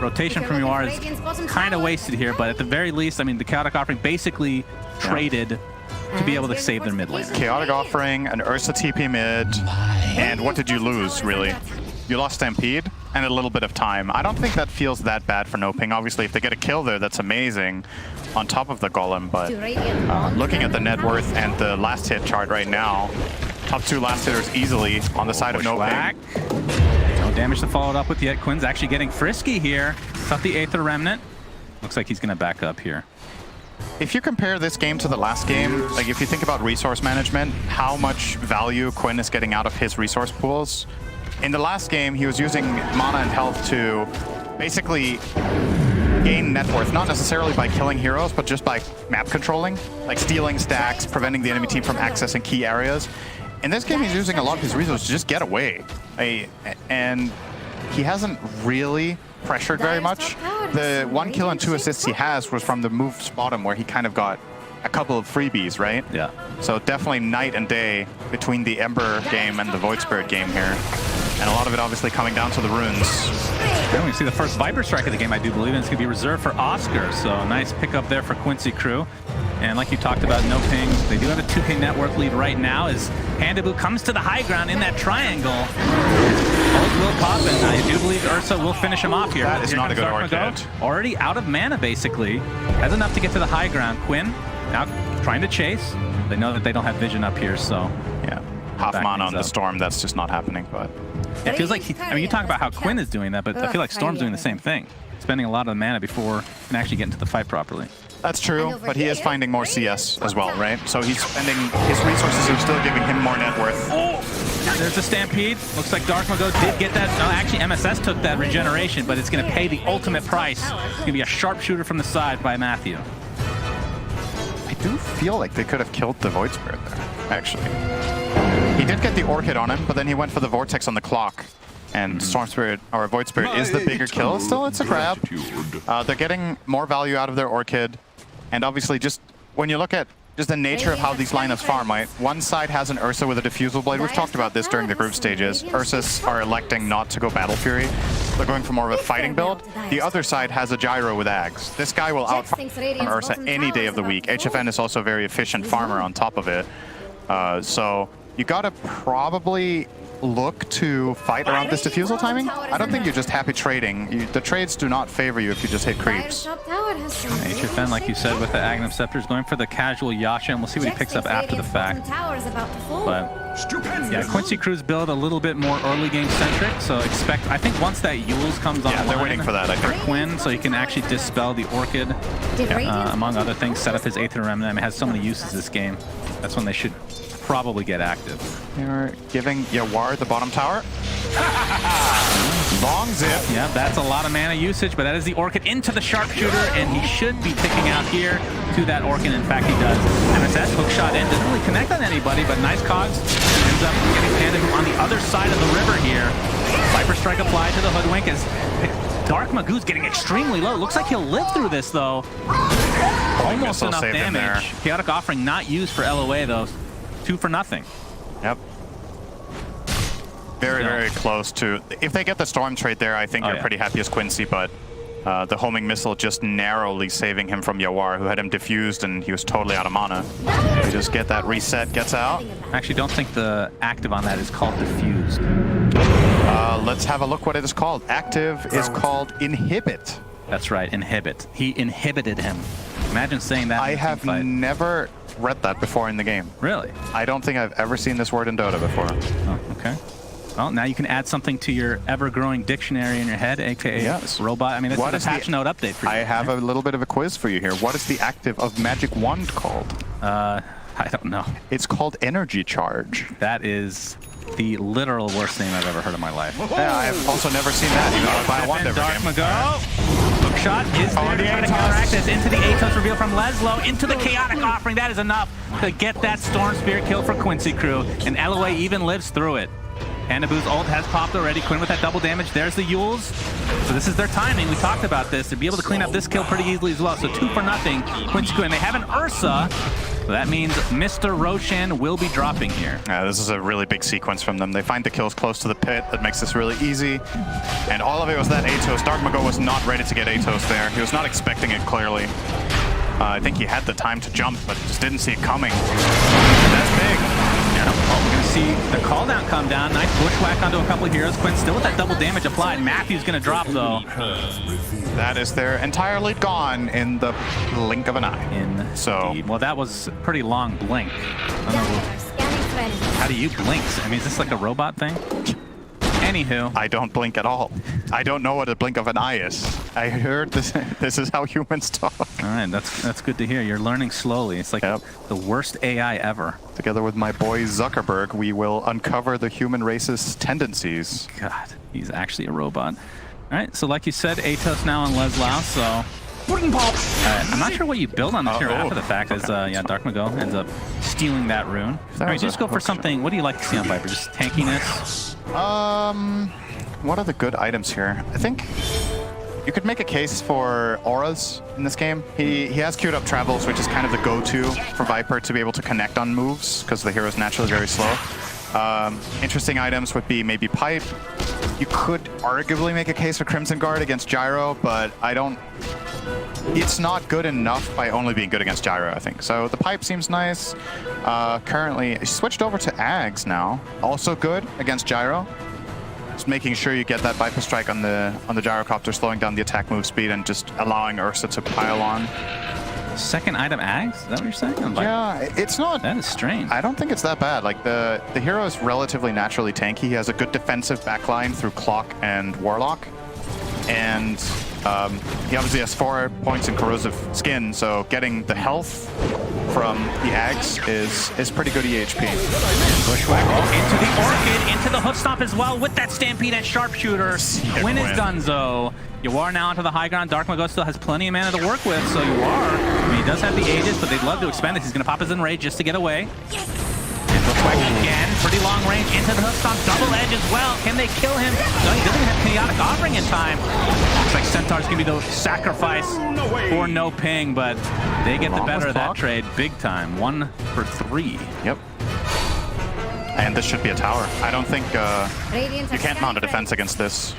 rotation from Yawara is kind of wasted here, but at the very least, I mean, the Chaotic Offering basically traded to be able to save their mid laner. Chaotic Offering, an Ursa TP mid, and what did you lose, really? You lost Stampede and a little bit of time. I don't think that feels that bad for no ping. Obviously, if they get a kill there, that's amazing on top of the Golem, but looking at the net worth and the last hit chart right now, top 2 last hitters easily on the side of no ping. No damage to follow it up with yet. Quinn's actually getting frisky here. Got the Aether Remnant. Looks like he's going to back up here. If you compare this game to the last game, like if you think about resource management, how much value Quinn is getting out of his resource pools. In the last game, he was using mana and health to basically gain net worth, not necessarily by killing heroes, but just by map controlling, like stealing stacks, preventing the enemy team from accessing key areas. In this game, he's using a lot of his resources to just get away. And he hasn't really pressured very much. The 1 kill and 2 assists he has was from the moves bottom, where he kind of got a couple of freebies, right? Yeah. So definitely night and day between the Ember game and the Void Spirit game here. And a lot of it obviously coming down to the runes. Yeah, we see the first Viper Strike of the game, I do believe, and it's going to be reserved for Oscar. So nice pickup there for Quincy crew. And like you talked about, no ping, they do have a 2K network lead right now as Handaboo comes to the high ground in that triangle. will pop, and I do believe Ursa will finish him off here. That is Here not a comes good Dark orchid. Mago, already out of mana, basically. Has enough to get to the high ground. Quinn now trying to chase. They know that they don't have vision up here, so... Yeah, half back mana things on the up. Storm, that's just not happening, but... It feels like, I mean, you talk about how Quinn is doing that, but I feel like Storm's doing the same thing. Spending a lot of mana before he can actually get into the fight properly. That's true, but he is finding more CS as well, right? So he's spending his resources are still giving him more net worth. Oh! There's a Stampede. Looks like Dark Mago did get that. No, actually, MSS took that regeneration, but it's going to pay the ultimate price. It's going to be a sharpshooter from the side by Matthew. I do feel like they could have killed the Void Spirit there, actually. He did get the Orchid on him, but then he went for the Vortex on the clock. And Storm Spirit, or Void Spirit, is the bigger kill. Still, it's a grab. They're getting more value out of their Orchid. And obviously, just when you look at just the nature of how these lineups farm, right? One side has an Ursa with a Diffusal Blade. We've talked about this during the group stages. Ursas are electing not to go Battle Fury. They're going for more of a fighting build. The other side has a Gyro with Ags. This guy will out-farm Ursa any day of the week. HFN is also a very efficient farmer on top of it. So you gotta probably look to fight around this diffusal timing. I don't think you're just happy trading. The trades do not favor you if you just hit creeps. HFN, like you said, with the Aghanim Scepter, is going for the casual Yasha, and we'll see what he picks up after the fact. But yeah, Quincy Crew's build a little bit more early game centric, so expect, I think once that Yules comes online, they're waiting for that, I think. for Quinn, so he can actually dispel the Orchid, among other things, set up his Aether Remnant. I mean, it has so many uses this game. That's when they should probably get active. They're giving Yawar the bottom tower. Long zip. Yeah, that's a lot of mana usage, but that is the Orchid into the Sharpshooter, and he should be picking out here to that Orchid. In fact, he does. MSS hook shot in, doesn't really connect on anybody, but nice cogs. Ends up getting Panda on the other side of the river here. Viper Strike applied to the Hoodwink as Dark Magoo's getting extremely low. Looks like he'll live through this, though. Almost enough damage. Chaotic Offering not used for LOA, though. 2 for nothing. Yep. Very, very close to... If they get the Storm trait there, I think you're pretty happy as Quincy, but the homing missile just narrowly saving him from Yawar, who had him diffused, and he was totally out of mana. They just get that reset, gets out. I actually don't think the active on that is called diffused. Let's have a look what it is called. Active is called Inhibit. That's right, Inhibit. He inhibited him. Imagine saying that. I have never read that before in the game. Really? I don't think I've ever seen this word in Dota before. Oh, okay. Well, now you can add something to your ever-growing dictionary in your head, aka robot. I mean, this is a patch note update for you. I have a little bit of a quiz for you here. What is the active of Magic Wand called? I don't know. It's called Energy Charge. That is the literal worst name I've ever heard in my life. Yeah, I've also never seen that. You know, buy one every game. Mago. Hook shot is there to try to counteract this into the Atos reveal from Leslo, into the Chaotic Offering. That is enough to get that Storm Spirit kill for Quincy Crew, and LOA even lives through it. Pandabu's ult has popped already. Quinn with that double damage. There's the Yules. So this is their timing. We talked about this. They'll be able to clean up this kill pretty easily as well. So 2 for nothing. Quincy Crew, and they have an Ursa. So that means Mr. Roshan will be dropping here. Yeah, this is a really big sequence from them. They find the kills close to the pit. That makes this really easy. And all of it was that Atos. Dark Mago was not ready to get Atos there. He was not expecting it clearly. I think he had the time to jump, but just didn't see it coming. That's big. Yeah, well, we're going to see the call down come down. Nice bushwhack onto a couple of heroes. Quinn still with that double damage applied. Matthew's going to drop, though. That is their entire lead gone in the blink of an eye. Well, that was a pretty long blink. I don't know, how do you blink? I mean, is this like a robot thing? Anywho. I don't blink at all. I don't know what a blink of an eye is. I heard this. This is how humans talk. All right, that's good to hear. You're learning slowly. It's like the worst AI ever. Together with my boy Zuckerberg, we will uncover the human race's tendencies. God, he's actually a robot. All right, so like you said, Atos now on Leslau, so... I'm not sure what you build on this hero after the fact, as yeah, Dark Mago ends up stealing that rune. All right, just go for something. What do you like to see on Viper? Just tankiness? What are the good items here? I think you could make a case for auras in this game. He has queued up travels, which is kind of the go-to for Viper to be able to connect on moves, because the hero is naturally very slow. Interesting items would be maybe Pipe. You could arguably make a case for Crimson Guard against Gyro, but I don't... It's not good enough by only being good against Gyro, I think. So the Pipe seems nice. Currently, he switched over to Ags now. Also good against Gyro. Just making sure you get that Viper strike on the gyrocopter, slowing down the attack move speed and just allowing Ursa to pile on. Second item Ags? Is that what you're saying? Yeah, it's not... That is strange. I don't think it's that bad. Like, the hero is relatively naturally tanky. He has a good defensive backline through Clock and Warlock. And he obviously has 4 points in corrosive skin, so getting the health from the Ags is pretty good EHP. Bushwhack into the Orchid, into the hoof stomp as well with that Stampede and Sharpshooter. Quinn is donezo. Yawar now onto the high ground. Dark Mago still has plenty of mana to work with, so Yawar, I mean, he does have the Aegis, but they'd love to expend it. He's going to pop his Enrage just to get away. And Bushwhack again, pretty long range into the hoof stomp, double edge as well. Can they kill him? No, he doesn't have Chaotic Offering in time. Looks like Centaur's going to be the sacrifice for no ping, but they get the better of that trade big time. 1 for 3. Yep. And this should be a tower. I don't think you can't mount a defense against this.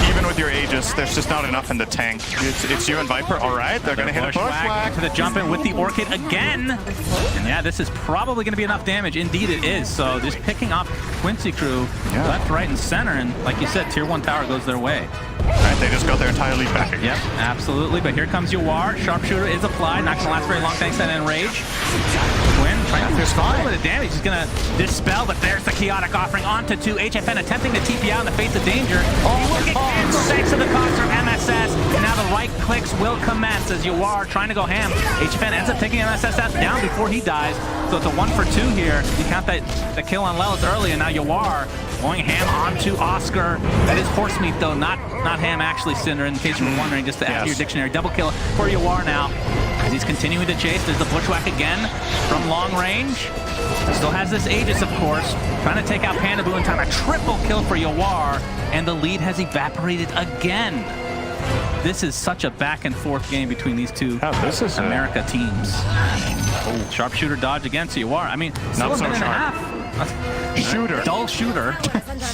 Even with your Aegis, there's just not enough in the tank. It's you and Viper. All right, they're going to hit a Bushwhack. To the jump in with the Orchid again. And yeah, this is probably going to be enough damage. Indeed it is. So just picking off Quincy crew left, right, and center. And like you said, tier 1 tower goes their way. All right, they just got their entire lead back. Yep, absolutely. But here comes Yawar. Sharpshooter is applied. Not going to last very long thanks to that Enrage. Quinn trying to do a little bit of damage. He's going to dispel, but there's the Chaotic Offering onto 2. HFN attempting to TP out in the face of danger. He will get canceled thanks to the cost from MSS. And now the right clicks will commence as Yawar trying to go ham. HFN ends up taking MSS down before he dies. So it's a 1 for 2 here. You count the kill on Lelis early, and now Yawar going ham onto Oscar. That is horse meat, though, not ham, actually, Cinder, in case you were wondering, just to add to your dictionary. Double kill for Yawar now. As he's continuing to chase, there's the Bushwhack again from long range. Still has this Aegis, of course. Trying to take out Panda Boo in time. A triple kill for Yawar, and the lead has evaporated again. This is such a back and forth game between these two America teams. Oh, sharpshooter dodge again to Yawar. I mean, still a minute and a half. Shooter. Dull shooter.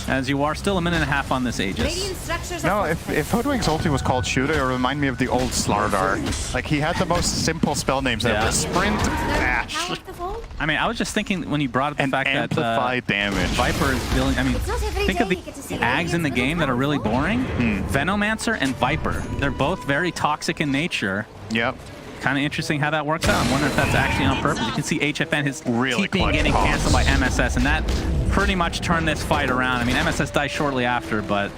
As you are still a minute and a half on this Aegis. No, if Hoodwink's ulti was called Shooter, it would remind me of the old Slardar. Like, he had the most simple spell names ever. Sprint, dash. I mean, I was just thinking when you brought up the fact that damage. Viper is building. I mean, think of the Ags in the game that are really boring. Venomancer and Viper. They're both very toxic in nature. Yep. Kind of interesting how that works out. I'm wondering if that's actually on purpose. You can see HFN, his really keeping getting canceled by MSS, and that pretty much turned this fight around. I mean, MSS dies shortly after, but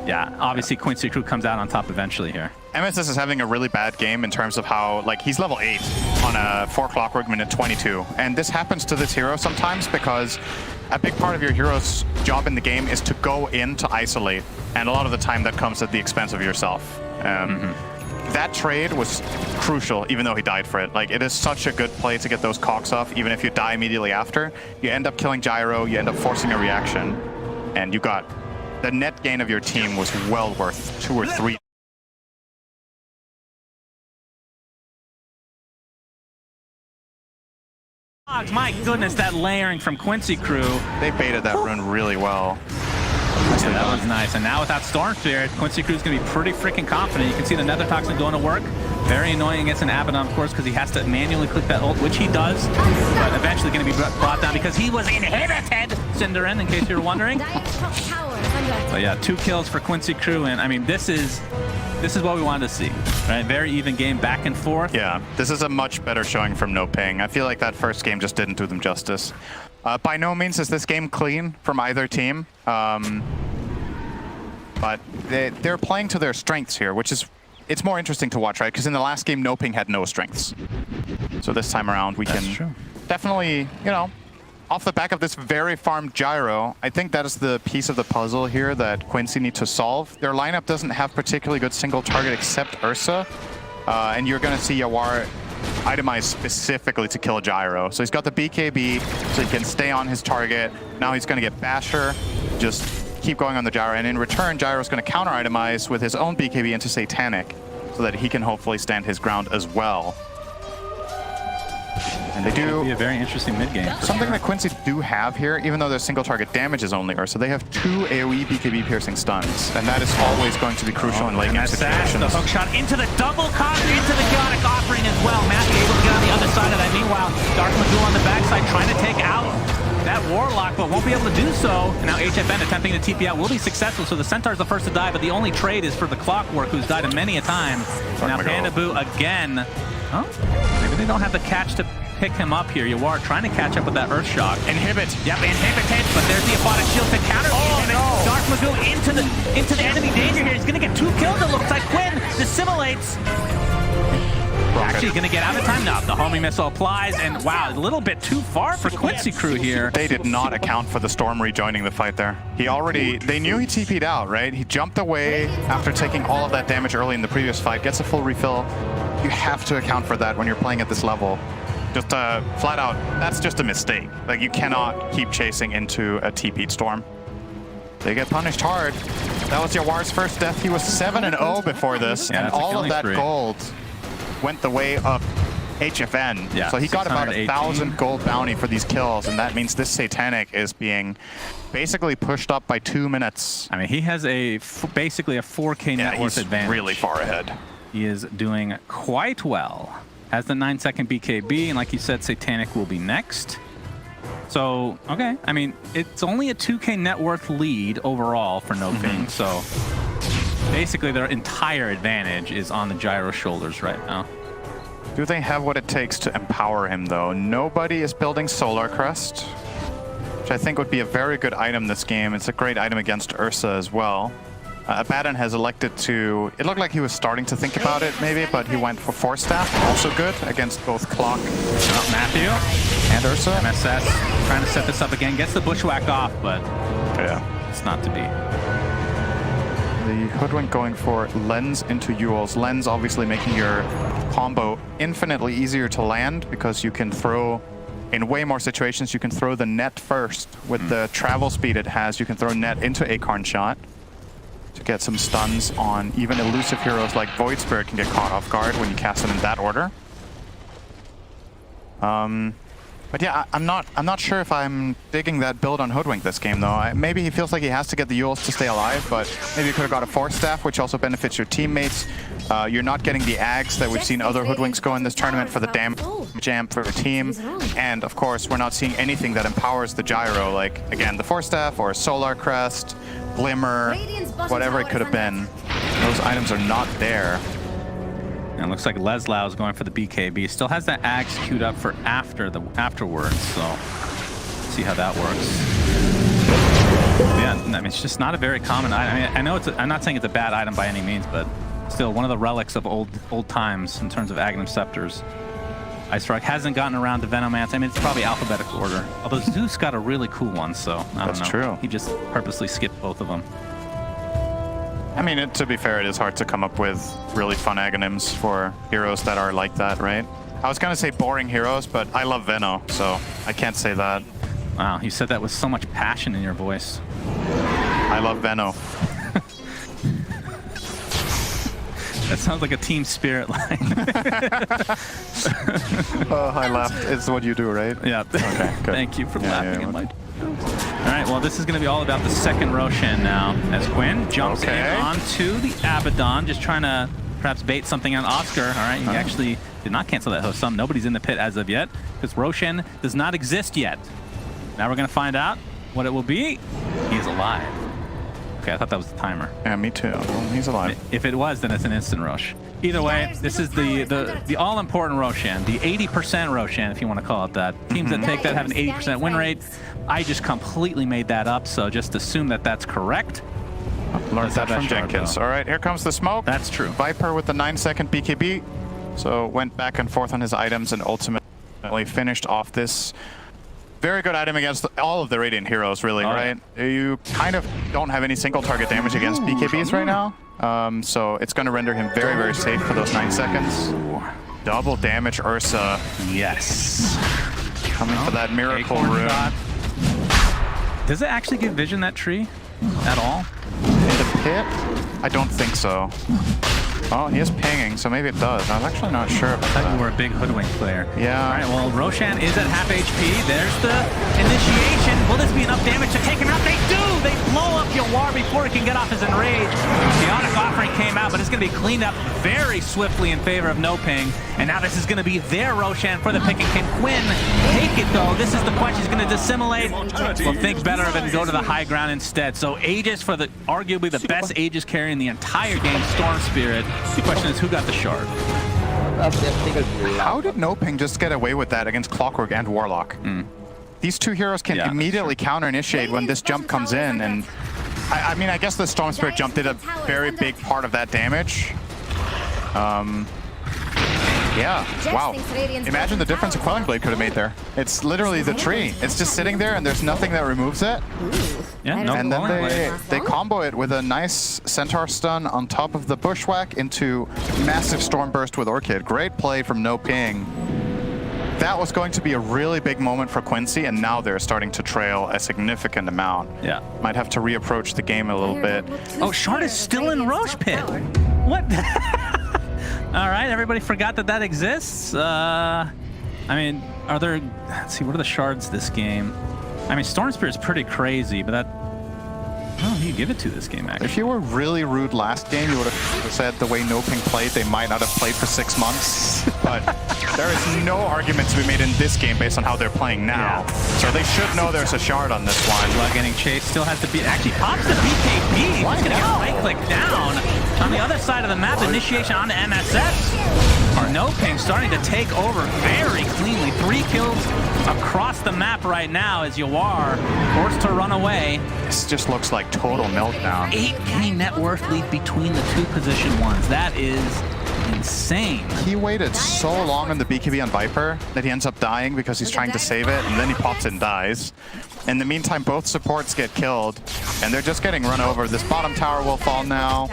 yeah, obviously Quincy crew comes out on top eventually here. MSS is having a really bad game in terms of how, like, he's level 8 on a 4 clockwork minute 22. And this happens to this hero sometimes because a big part of your hero's job in the game is to go in to isolate. And a lot of the time that comes at the expense of yourself. That trade was crucial, even though he died for it. Like, it is such a good play to get those cogs off, even if you die immediately after. You end up killing Gyro, you end up forcing a reaction, and you got the net gain of your team was well worth 2 or 3. My goodness, that layering from Quincy crew. They baited that rune really well. Yeah, that was nice. And now without Storm Spirit, Quincy Crew's going to be pretty freaking confident. You can see the Nether Toxin going to work. Very annoying against an Abaddon, of course, because he has to manually click that ult, which he does. But eventually going to be brought down because he was inhibited, Cinderin, in case you were wondering. But yeah, 2 kills for Quincy Crew. And I mean, this is what we wanted to see, right? Very even game, back and forth. Yeah, this is a much better showing from No Ping. I feel like that first game just didn't do them justice. By no means is this game clean from either team, but they're playing to their strengths here, which is, it's more interesting to watch, right? Because in the last game, No Ping had no strengths. So this time around, we can definitely, you know, off the back of this very farmed Gyro, I think that is the piece of the puzzle here that Quincy need to solve. Their lineup doesn't have particularly good single target except Ursa, and you're going to see Yawar itemized specifically to kill a Gyro. So he's got the BKB, so he can stay on his target. Now he's going to get Basher, just keep going on the Gyro, and in return, Gyro's going to counter-itemize with his own BKB into Satanic, so that he can hopefully stand his ground as well. And they do be a very interesting mid-game. Something that Quincy do have here, even though their single target damage is only Ursa, they have 2 AoE BKB piercing stuns, and that is always going to be crucial in late game situations. The hook shot into the double cock, into the chaotic offering as well. Matt able to get on the other side of that. Meanwhile, Dark Magoo on the backside trying to take out that Warlock, but won't be able to do so. And now HFN attempting to TP out will be successful, so the Centaur's the first to die, but the only trade is for the Clockwork, who's died many a time. Now Panda Boo again. Oh, maybe they don't have the catch to pick him up here. Yawar trying to catch up with that Earth Shock. Inhibit. Yep, inhibit hits, but there's the Aphotic Shield to counter the inhibit. No. Dark Magoo into the enemy danger here. He's gonna get 2 kills, it looks like. Quinn dissimulates. Actually gonna get out of time. No, the homing missile applies, and wow, a little bit too far for Quincy crew here. They did not account for the Storm rejoining the fight there. They knew he TP'd out, right? He jumped away after taking all of that damage early in the previous fight, gets a full refill. You have to account for that when you're playing at this level. Just flat out, that's just a mistake. Like, you cannot keep chasing into a TP'd Storm. They get punished hard. That was Yawar's first death. He was 7-0 before this, and all of that gold went the way of HFN. Yeah, so he got about 1,000 gold bounty for these kills, and that means this Satanic is being basically pushed up by 2 minutes. I mean, he has basically a 4K net worth advantage. Really far ahead. He is doing quite well. Has the 9-second BKB, and like you said, Satanic will be next. So, okay, I mean, it's only a 2K net worth lead overall for No Ping, so basically their entire advantage is on the Gyro shoulders right now. Do they have what it takes to empower him, though? Nobody is building Solar Crest, which I think would be a very good item this game. It's a great item against Ursa as well. Abaddon has elected to... It looked like he was starting to think about it, maybe, but he went for Force Staff, also good against both Clock Matthew and Ursa. MSS trying to set this up again. Gets the Bushwhack off, but yeah, it's not to be. The Hoodwink going for Lens into Yules. Lens obviously making your combo infinitely easier to land because you can throw... In way more situations, you can throw the net first. With the travel speed it has, you can throw net into Acorn Shot to get some stuns on even elusive heroes like Void Spirit can get caught off guard when you cast them in that order. But yeah, I'm not sure if I'm digging that build on Hoodwink this game though. Maybe he feels like he has to get the Yules to stay alive, but maybe you could have got a Force Staff, which also benefits your teammates. You're not getting the Ags that we've seen other Hoodwinks go in this tournament for the damage jam for the team. And of course, we're not seeing anything that empowers the Gyro, like again, the Force Staff or Solar Crest, Glimmer, whatever it could have been. Those items are not there. And it looks like Leslau's going for the BKB. Still has that Axe queued up for afterwards, so see how that works. Yeah, I mean, it's just not a very common item. I mean, I know I'm not saying it's a bad item by any means, but still one of the relics of old times in terms of Aghanim Scepters. Ice Strike hasn't gotten around to Venomancer. I mean, it's probably alphabetical order. Although Zeus got a really cool one, so I don't know. That's true. He just purposely skipped both of them. I mean, to be fair, it is hard to come up with really fun Aghanims for heroes that are like that, right? I was going to say boring heroes, but I love Veno, so I can't say that. Wow, you said that with so much passion in your voice. I love Veno. That sounds like a team spirit line. Oh, I laughed. It's what you do, right? Yeah. Okay, good. Thank you for laughing at my... All right, well, this is going to be all about the second Roshan now, as Quinn jumps in onto the Abaddon, just trying to perhaps bait something on Oscar. All right, he actually did not cancel that host sum. Nobody's in the pit as of yet, because Roshan does not exist yet. Now we're going to find out what it will be. He is alive. Okay, I thought that was the timer. Yeah, me too. Well, he's alive. If it was, then it's an instant Rosh. Either way, this is the all-important Roshan, the 80% Roshan, if you want to call it that. Teams that take that have an 80% win rate. I just completely made that up, so just assume that that's correct. Learned that from Jenkins. All right, here comes the smoke. That's true. Viper with the 9-second BKB. So went back and forth on his items and ultimately finished off this very good item against all of the Radiant heroes, really, right? You kind of don't have any single target damage against BKBs right now. So it's going to render him very, very safe for those 9 seconds. Double damage Ursa. Yes. Coming for that miracle rune. Does it actually give vision, that tree, at all? In the pit? I don't think so. Oh, he is pinging, so maybe it does. I was actually not sure about that. I thought you were a big Hoodwink player. Yeah. All right, well, Roshan is at half HP. There's the initiation. Will this be enough damage to take him out? They do! They blow up Yawar before he can get off his enrage. Chaotic Offering came out, but it's going to be cleaned up very swiftly in favor of No Ping. And now this is going to be their Roshan for the pick. And can Quinn take it, though? This is the question. He's going to dissimulate. Well, think better of it and go to the high ground instead. So Aegis for the arguably the best Aegis carry in the entire game, Storm Spirit. The question is, who got the shard? How did No Ping just get away with that against Clockwork and Warlock? These two heroes can immediately counter-initiate when this jump comes in, and I mean, I guess the Storm Spirit jump did a very big part of that damage. Yeah, wow. Imagine the difference a Quelling Blade could have made there. It's literally the tree. It's just sitting there and there's nothing that removes it. Yeah, no and then they combo it with a nice Centaur stun on top of the Bushwhack into massive Storm Burst with Orchid. Great play from No Ping. That was going to be a really big moment for Quincy, and now they're starting to trail a significant amount. Yeah. Might have to reapproach the game a little bit. Oh, Shard is still in Roche Pit. What? All right, everybody forgot that that exists. I mean, are there... Let's see, what are the shards this game? I mean, Storm Spirit's pretty crazy, but that... I don't know who you give it to this game, actually. If you were really rude last game, you would have said the way No Ping played, they might not have played for 6 months. But there is no argument to be made in this game based on how they're playing now. Yeah. So they should know there's a shard on this one. Blood getting chased, still has to beat... Actually, pops the BKB. He's going to get right-click down. On the other side of the map, initiation on MSS. Or No Ping starting to take over very cleanly. 3 kills across the map right now as Yawar forced to run away. This just looks like total meltdown. 8K net worth lead between the two position ones. That is insane. He waited so long on the BKB on Viper that he ends up dying because he's trying to save it, and then he pops it and dies. In the meantime, both supports get killed, and they're just getting run over. This bottom tower will fall now.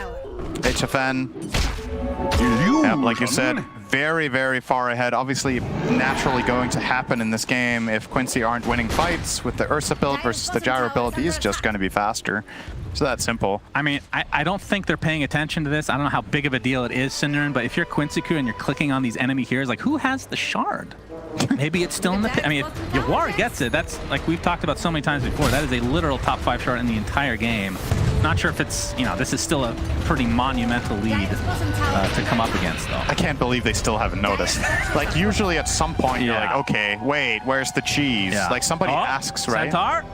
HFN, yep, like you said, very, very far ahead. Obviously, naturally going to happen in this game if Quincy aren't winning fights with the Ursa build versus the Gyro build. He's just going to be faster. So that's simple. I mean, I don't think they're paying attention to this. I don't know how big of a deal it is, Cinderin, but if you're Quincy crew and you're clicking on these enemy heroes, like, who has the shard? Maybe it's still in the pit. I mean, if Yawar gets it, that's, like we've talked about so many times before, that is a literal top 5 shard in the entire game. Not sure if it's, you know, this is still a pretty monumental lead to come up against, though. I can't believe they still haven't noticed. Like, usually at some point, you're like, okay, wait, where's the cheese? Like, somebody asks, right? Centaur?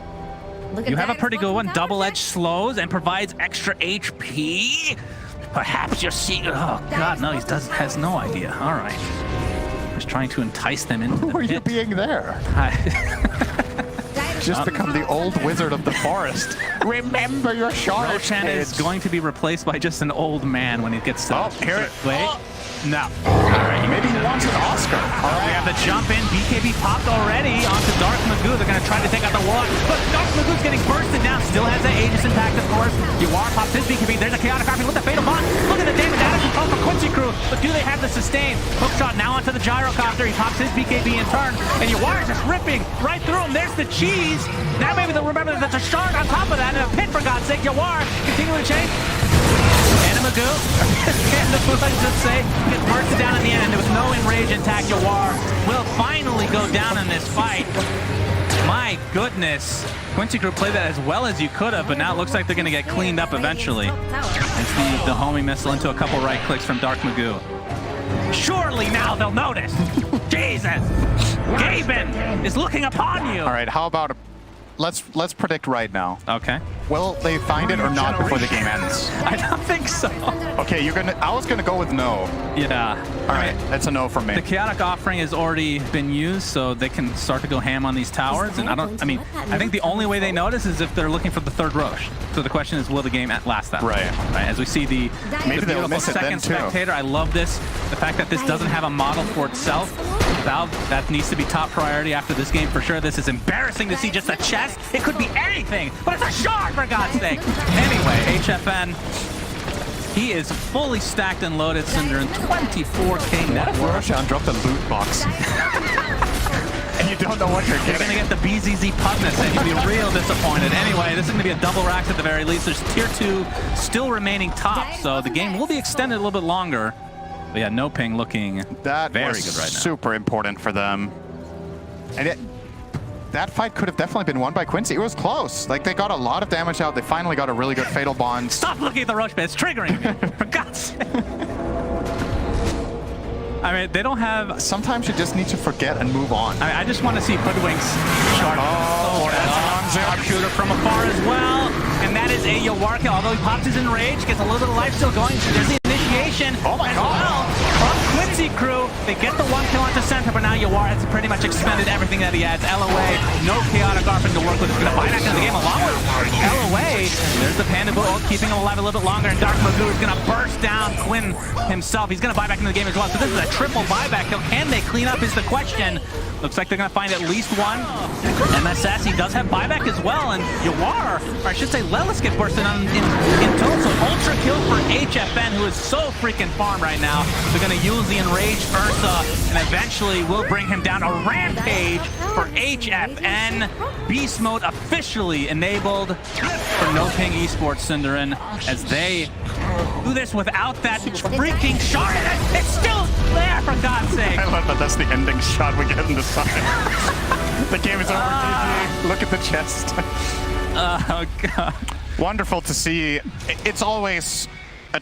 You have a pretty good one. Double-edged slows and provides extra HP. Perhaps you're seeing... Oh, God, no, he has no idea. All right. Just trying to entice them into the pit. Who are you being there? Just become the old wizard of the forest. Remember your shard. Roshan is going to be replaced by just an old man when he gets to... Oh, hear it. Wait. No. All right, maybe he wants an Oscar. All right. We have the jump in. BKB popped already onto Dark Magoo. They're going to try to take out the Warlock, but Dark Magoo's getting bursted down. Still has that Aegis impact, of course. Yawar pops his BKB. There's a Chaotic Harpy with the Fatal Bond. Look at the damage out of control for Quincy crew, but do they have the sustain? Hookshot now onto the Gyrocopter. He pops his BKB in turn, and Yawar is just ripping right through him. There's the cheese. Now maybe they'll remember that there's a shard on top of that, and a pit, for God's sake. Yawar continuing to chase. ANiME, I should say, gets bursted down in the end. With no enrage attack, Yawar will finally go down in this fight. My goodness. Quincy crew played that as well as you could have, but now it looks like they're going to get cleaned up eventually. It's the homing missile into a couple right clicks from Dark Magoo. Surely now they'll notice. Jesus! Gaben is looking upon you. All right, how about let's predict right now. Okay. Will they find it or not before the game ends? I don't think so. Okay, I was gonna go with no. Yeah. All right, that's a no from me. The Chaotic Offering has already been used, so they can start to go ham on these towers. And I think the only way they notice is if they're looking for the third Roche. So the question is, will the game last that long? Right. As we see the they'll miss it then too. Spectator. I love this. The fact that this doesn't have a model for itself. Valve, that needs to be top priority after this game for sure. This is embarrassing to see just a chest. It could be anything, but it's a shard, for God's sake. Anyway, HFN, he is fully stacked and loaded, Cinderin. 24K net worth. Roshan dropped a loot box. And you don't know what you're getting. You're going to get the BZZ Pugnas, and you'll be real disappointed. Anyway, this is going to be a double rack at the very least. There's tier 2 still remaining top, so the game will be extended a little bit longer. But yeah, No Ping looking very good right now. Super important for them. And that fight could have definitely been won by Quincy. It was close. Like, they got a lot of damage out. They finally got a really good Fatal Bond. Stop looking at the Roche, it's triggering me. For God's sake. I mean, they don't have... Sometimes you just need to forget and move on. I just want to see Hoodwink's shard. Oh, Sharpshooter from afar as well. And that is a Yawarka, although he pops his Enrage, gets a little bit of life still going. There's the initiation. Oh my God. Well, from Quincy crew, they get the 1 kill onto center, but now Yawar has pretty much expended everything that he has. LOA, no chaotic Arpin to work with. He's going to buy back into the game along with LOA. There's the Panda Bull keeping him alive a little bit longer, and Dark Magoo is going to burst down Quinn himself. He's going to buy back into the game as well. So this is a triple buyback kill. Can they clean up is the question. Looks like they're going to find at least one. MSS, he does have buyback as well, and Yawar, or I should say Lelis, get bursted on in total. So ultra kill for HFN, who is so freaking farm right now. They're going to use the enraged Ursa, and eventually will bring him down. A rampage for HFN. Beast mode officially enabled for No Ping Esports, Cinderin, as they do this without that freaking shard. It's still there, for God's sake. I love that that's the ending shot we get in the sun. The game is over, GG. Look at the chest. Oh, God. Wonderful to see. It's always a...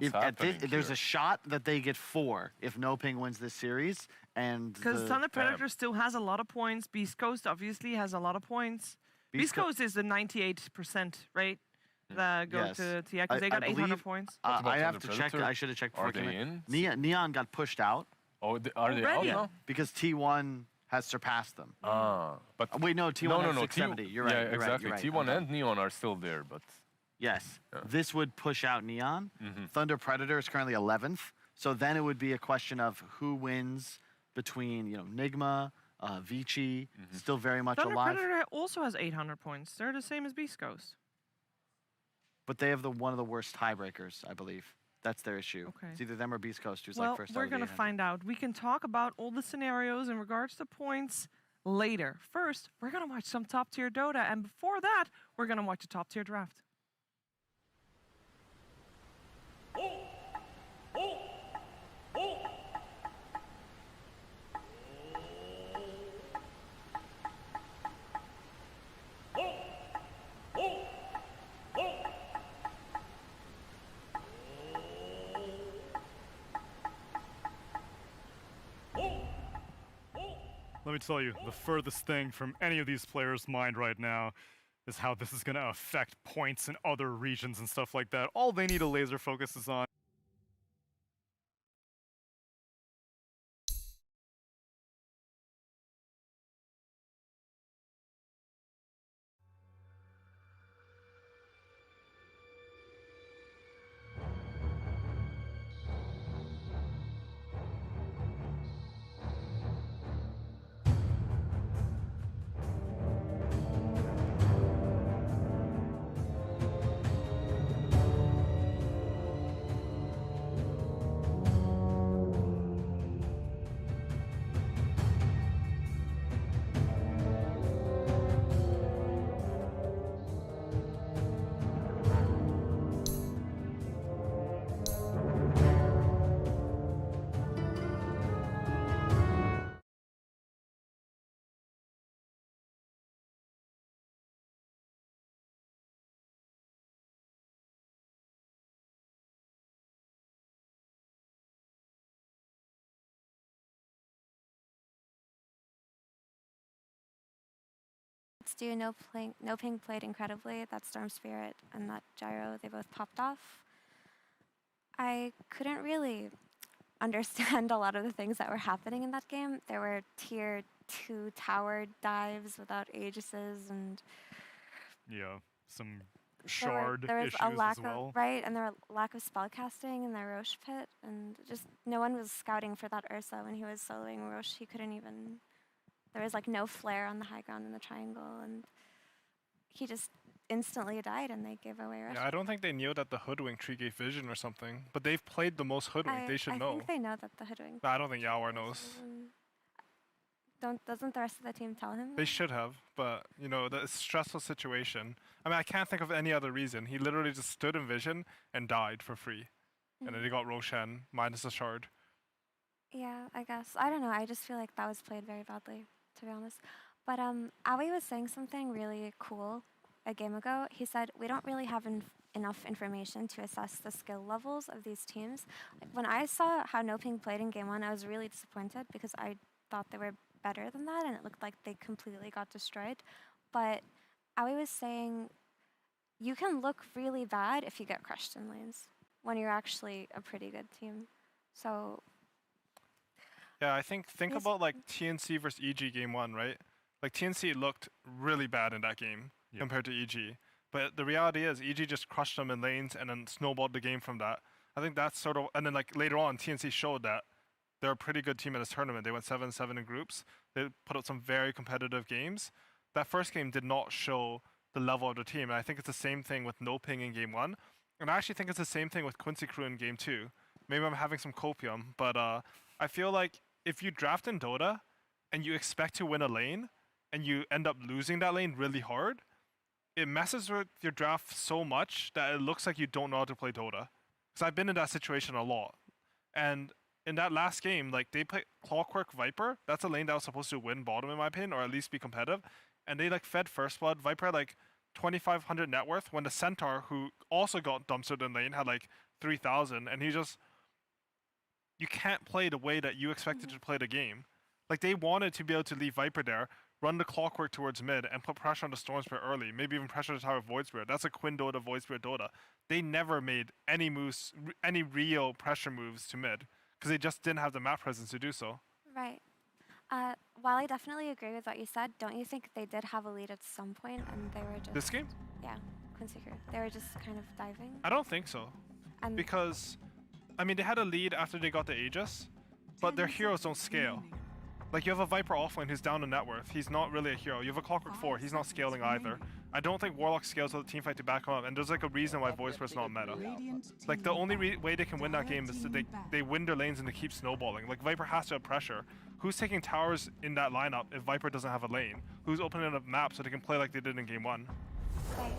There's a shot that they get 4 if No Ping wins this series, and because Thunder Predator still has a lot of points. Beast Coast obviously has a lot of points. Beast Coast is the 98%, right? That go to TI because they got 800 points. I have to check. I should have checked before. Are they in? Neon got pushed out. Oh, are they out now? Because T1 has surpassed them. But wait, no, T1 has 670. You're right. Yeah, you're exactly. Right, you're T1 right. and Neon are still there, but Yes, this would push out Neon. Thunder Predator is currently 11th, so then it would be a question of who wins between Nigma, Vici, still very much Thunder alive. Predator also has 800 points. They're the same as Beast Coast. But they have one of the worst tiebreakers, I believe. That's their issue. Okay. It's either them or Beast Coast, who's Well, like first. we're gonna find out. We can talk about all the scenarios in regards to points later. First, we're gonna watch some top tier Dota, and before that, we're gonna watch a top tier draft. Let me tell you, the furthest thing from any of these players' mind right now is how this is going to affect points in other regions and stuff like that. All they need to laser focus is on Do No Ping played incredibly. That Storm Spirit and that Gyro, they both popped off. I couldn't really understand a lot of the things that were happening in that game. There were tier 2 tower dives without Aegises, and some shard there was issues a lack as well. and there was a lack of spellcasting in the Roche pit, and just no one was scouting for that Ursa when he was soloing Roche. He couldn't even. There was like no flare on the high ground in the triangle, and he just instantly died, and they gave away Roche. Yeah, I don't think they knew that the Hoodwink tree gave vision or something, but they've played the most Hoodwink. They should know. I think they know that the Hoodwink. I don't think Yawar knows. Doesn't the rest of the team tell him? They should have, but the stressful situation. I mean, I can't think of any other reason. He literally just stood in vision and died for free, and then he got Roshan minus a shard. Yeah, I guess. I don't know. I just feel like that was played very badly, to be honest. But Aoi was saying something really cool a game ago. He said, we don't really have enough information to assess the skill levels of these teams. Like, when I saw how No Ping played in Game 1, I was really disappointed because I thought they were better than that, and it looked like they completely got destroyed. But Aoi was saying, you can look really bad if you get crushed in lanes when you're actually a pretty good team. So... Yeah, I think about like TNC versus EG game 1, right? Like TNC looked really bad in that game compared to EG. But the reality is EG just crushed them in lanes and then snowballed the game from that. I think that's sort of, and then like later on TNC showed that they're a pretty good team in this tournament. They went 7-7 in groups. They put out some very competitive games. That first game did not show the level of the team. And I think it's the same thing with No Ping in game 1. And I actually think it's the same thing with Quincy Crew in game 2. Maybe I'm having some copium, but I feel like if you draft in Dota and you expect to win a lane and you end up losing that lane really hard, it messes with your draft so much that it looks like you don't know how to play Dota. Because I've been in that situation a lot. And in that last game, like they played Clockwork Viper. That's a lane that was supposed to win bottom in my opinion, or at least be competitive. And they like fed first blood. Viper had like 2,500 net worth when the Centaur, who also got dumpstered in lane, had like 3000, and you can't play the way that you expected to play the game. Like, they wanted to be able to leave Viper there, run the clockwork towards mid, and put pressure on the Storm Spirit early, maybe even pressure the Tower of Void Spirit. That's a Quinn Dota, Void Spirit Dota. They never made any moves, any real pressure moves to mid, because they just didn't have the map presence to do so. Right. While I definitely agree with what you said, don't you think they did have a lead at some point and they were just... This game? Yeah, Quincy Crew. They were just kind of diving? I don't think so. And Because, I mean, they had a lead after they got the Aegis, but their heroes don't scale. Like, you have a Viper offlane who's down to net worth. He's not really a hero. You have a Clockwork 4. He's not scaling either. I don't think Warlock scales with a teamfight to back him up, and there's like a reason why Void Spirit's not meta. Like, the only way they can win that game is that they win their lanes and they keep snowballing. Like, Viper has to have pressure. Who's taking towers in that lineup if Viper doesn't have a lane? Who's opening up map so they can play like they did in game 1? Right.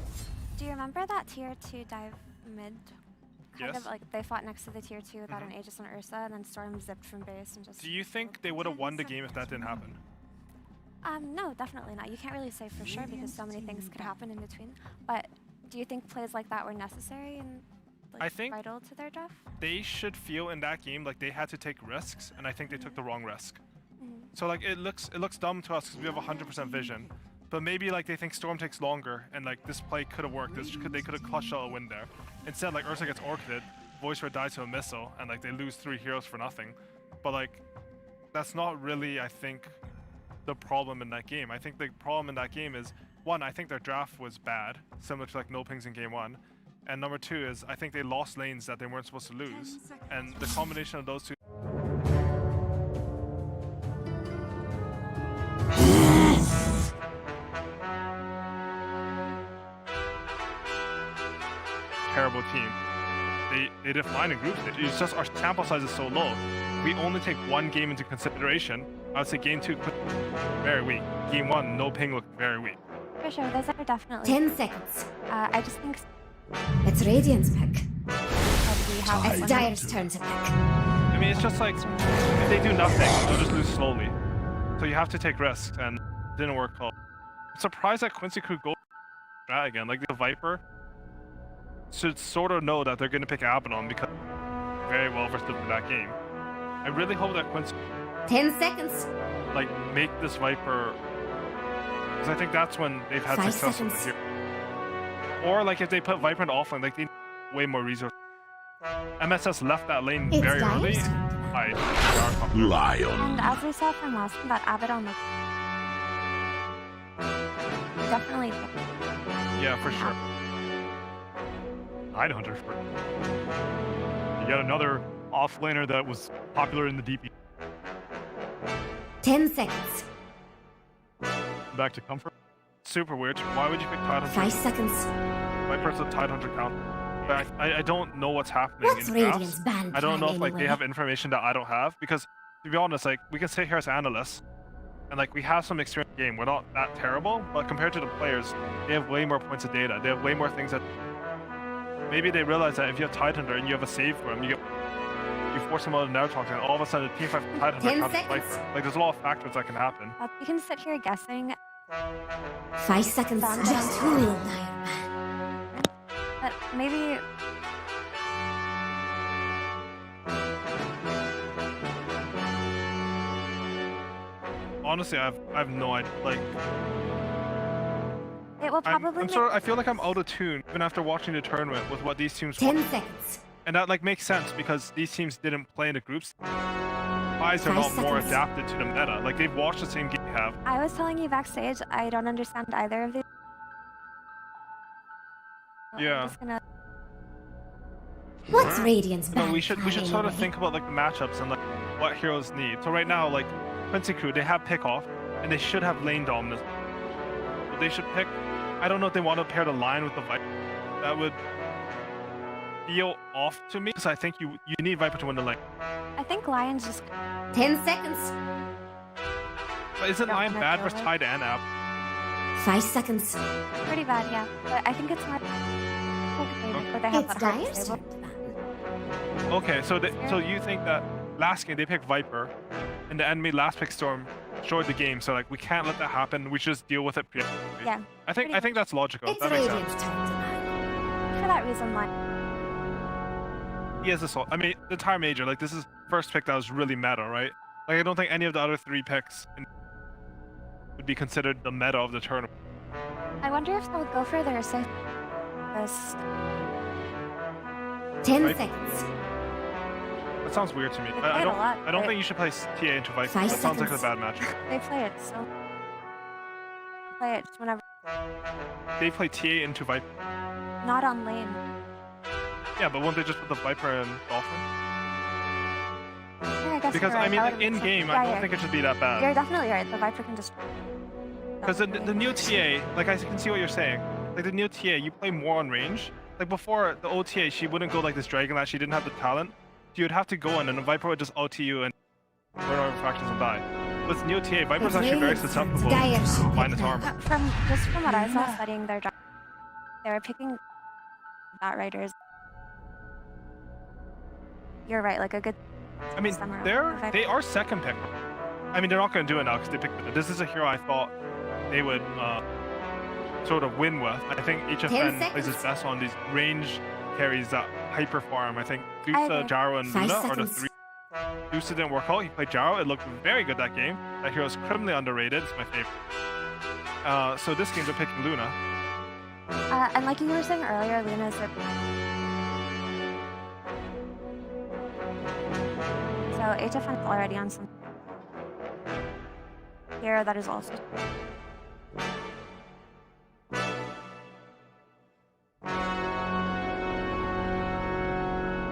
Do you remember that tier 2 dive mid? Kind Yes. of like they fought next to the tier 2 without an Aegis on Ursa, and then Storm zipped from base and just... Do you think they would have won the game if that didn't happen? No, definitely not. You can't really say for sure because so many things could happen in between. But do you think plays like that were necessary and like, I think vital to their draft? they should feel in that game like they had to take risks, and I think they took the wrong risk. So like it looks dumb to us because we have 100% vision, but maybe like they think Storm takes longer, and like this play could have worked. They could have clutched out a win there. Instead, like Ursa gets orchided, Void Spirit dies to a missile, and like they lose 3 heroes for nothing. But like that's not really, I think, the problem in that game. I think the problem in that game is, one, I think their draft was bad, similar to like no pings in game 1. And number 2 is I think they lost lanes that they weren't supposed to lose. And the combination of those two. Terrible team. They define in groups. It's just our sample size is so low. We only take 1 game into consideration. I would say game 2 very weak. Game 1, no ping looked very weak. For sure, those are definitely... 10 seconds. I just think... It's Radiant's pick. we have It's Dire's turn to pick. I mean, it's just like, if they do nothing, they'll just lose slowly. So you have to take risks, and it didn't work well. I'm surprised that Quincy could go that again. Like, the Viper should sort of know that they're going to pick Abaddon because they're very well versed in that game. I really hope that Quincy 10 seconds. like make this Viper, because I think that's when they've had 5 success with the seconds. hero. Or like if they put Viper in offlane, like they need way more resources. MSS left that lane It's very Dire's early. turn. Lion. And as we saw from last time, that Abaddon looked... Definitely... Yeah, for sure. Tidehunter. You got another offlaner that was popular in the DP. 10 seconds. Back to comfort. Super weird. Why would you pick Tidehunter? 5 seconds. Viper's a Tidehunter count. But I don't know what's happening What's in Radiant's drafts. ban I don't know plan if like they anyway? have information that I don't have, because to be honest, like we can sit here as analysts and like we have some experience in the game. We're not that terrible, but compared to the players, they have way more points of data. They have way more things that maybe they realize that if you have Tidehunter and you have a save for him, you force him out of Neutrox, and all of a sudden a team fight for Tidehunter 10 counts as seconds. Viper. Like there's a lot of factors that can happen. We can sit here guessing, 5 seconds. Just who will Dire ban? but maybe... Honestly, I have no idea. Like It will probably I feel like I'm out of tune even after watching the tournament with what these teams 10 want. seconds. And that like makes sense because these teams didn't play in the groups. Eyes are 5 not more seconds. adapted to the meta. Like they've watched the same game we have. I was telling you backstage, I don't understand either of these. Yeah. I'm just gonna... What's Radiant's No, ban we should plan sort of anyway? think about like the matchups and like what heroes need. So right now, like Quincy Crew, they have pick off and they should have lane dominance. But they should pick. I don't know if they want to pair the line with the Viper. That would feel off to me because I think you need Viper to win the lane. I think Lion's just... 10 seconds. But isn't Yeah, Lion I'm bad okay versus with Tide and App? 5 seconds. Pretty bad, yeah. But I think it's more... But they have It's that hard Dire's stable. turn to ban. Okay, so you think that last game they picked Viper, and the enemy last pick Storm showed the game. So like we can't let that happen. We should just deal with it. Yeah. I think that's logical. It's That makes Radiant's sense. turn to ban. For that reason, like... he has assault. I mean, the entire major, like this is first pick that was really meta, right? Like I don't think any of the other 3 picks would be considered the meta of the tournament. I wonder if they'll go for their safe. 10 seconds. That sounds weird to me. They play it a lot, I don't but- think you should play TA into Viper. 5 That sounds like a seconds. bad match. They play it, so. Play it just whenever. They play TA into Viper. Not on lane. Yeah, but won't they just put the Viper and Dolphin? Yeah, I guess Because you're right. I mean, That like, would've in been game, something- I yeah, don't think it should be that bad. You're definitely right. The Viper can just. Because the new TA, like I can see what you're saying. Like the new TA, you play more on range. Like before the OTA, she wouldn't go like this Dragon Lance. She didn't have the talent. So you'd have to go in, and the Viper would just OT you and burn all your fractions and die. With new TA, Viper's It's actually very really susceptible dire. to minus armor. From what I saw studying their job, they were picking bot riders. You're right, like a good. I mean, summer they are second pick. I mean, they're not going to do it now because they picked it. This is a hero I thought they would sort of win with. I think 10 HFN plays his seconds. best on these range carries that hyper farm. I think I Dusa, agree. Gyro, and 5 Luna are the seconds. 3. Dusa didn't work out. He played Gyro. It looked very good that game. That hero's criminally underrated. It's my favorite. So this game they're picking Luna. And like you were saying earlier, Luna's a. So HFN already on some hero that is also.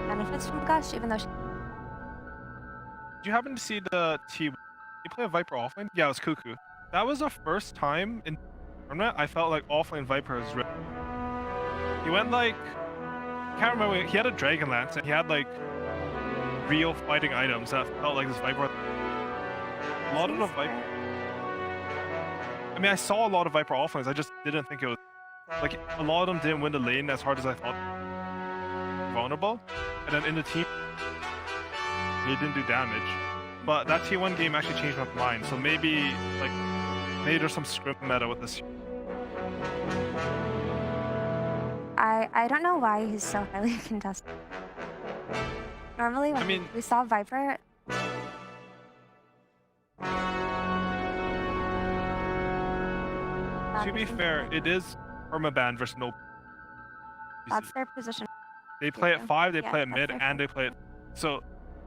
Benefits from Gush, even though she. Did you happen to see the T? You play a Viper offlane? Yeah, it was Cuckoo. That was the first time in tournament I felt like offlane Viper was ripped. He went like, can't remember. He had a Dragon Lance and he had like real fighting items that felt like this Viper. A lot of the Viper. I mean, I saw a lot of Viper offlanes. I just didn't think it was like a lot of them didn't win the lane as hard as I thought. Vulnerable, and then in the team. He didn't do damage, but that T1 game actually changed my mind. So maybe there's some script meta with this. I don't know why he's so highly contested. Normally, when we saw Viper. To be fair, it is permaban versus no. That's their position. They play at 5, they play at mid, and they play it. So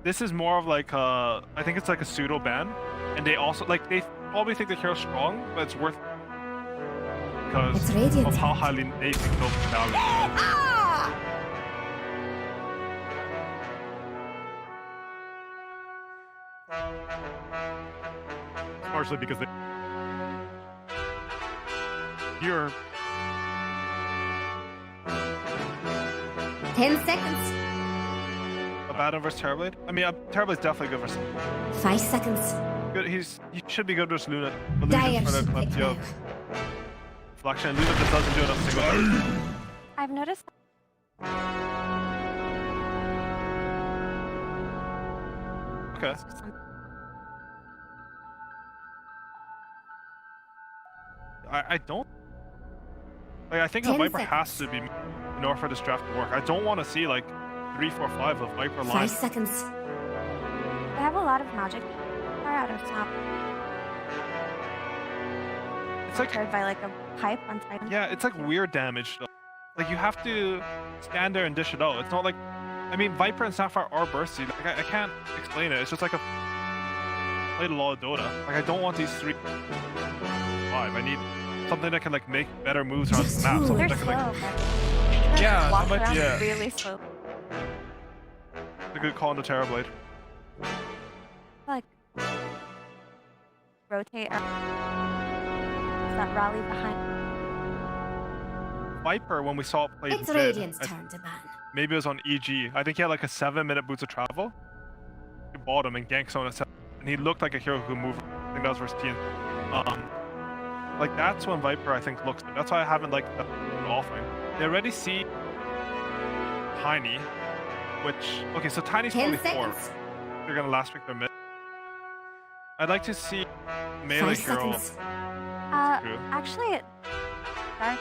this is more of like I think it's like a pseudo ban, and they also like they probably think the hero's strong, but it's worth because of how highly they think no value. Partially because they you're 10 seconds. Abaddon versus Terrorblade? I mean, Terrorblade's definitely good versus. 5 seconds. Good. He should be good versus Luna. But Dire Luna's trying to should collect pick you up. Flexion. Luna just doesn't do enough single. I've noticed. Okay. I don't. Like, I think a 10 Viper seconds. has to be in order for this draft to work. I don't want to see like 3, 4, 5 of Viper 5 lines. seconds. They have a lot of magic. Far out of snap. It's like Triggered by like a pipe on Titan. yeah, it's like weird damage though. Like you have to stand there and dish it out. It's not like, I mean, Viper and Sapphire are bursty. Like I can't explain it. It's just like played a lot of Dota. Like I don't want these 3, 5. I need something that can like make better moves around the map. Something They're that can slow. like yeah, Walk but around yeah, really slow. a good call on the Terrorblade. Like rotate or that rally behind. Viper, when we saw it played It's mid, Radiant's turn to ban. maybe it was on EG. I think he had like a 7-minute boots of travel. He bought him and gank zone at 7, and he looked like a hero who could move. I think that was versus Tien. Like that's when Viper I think looks. That's why I haven't liked the offering. They already see Tiny, which okay, so Tiny's 10 probably 4. seconds. They're gonna last pick their mid. I'd like to see melee 5 hero. seconds. Actually, Dark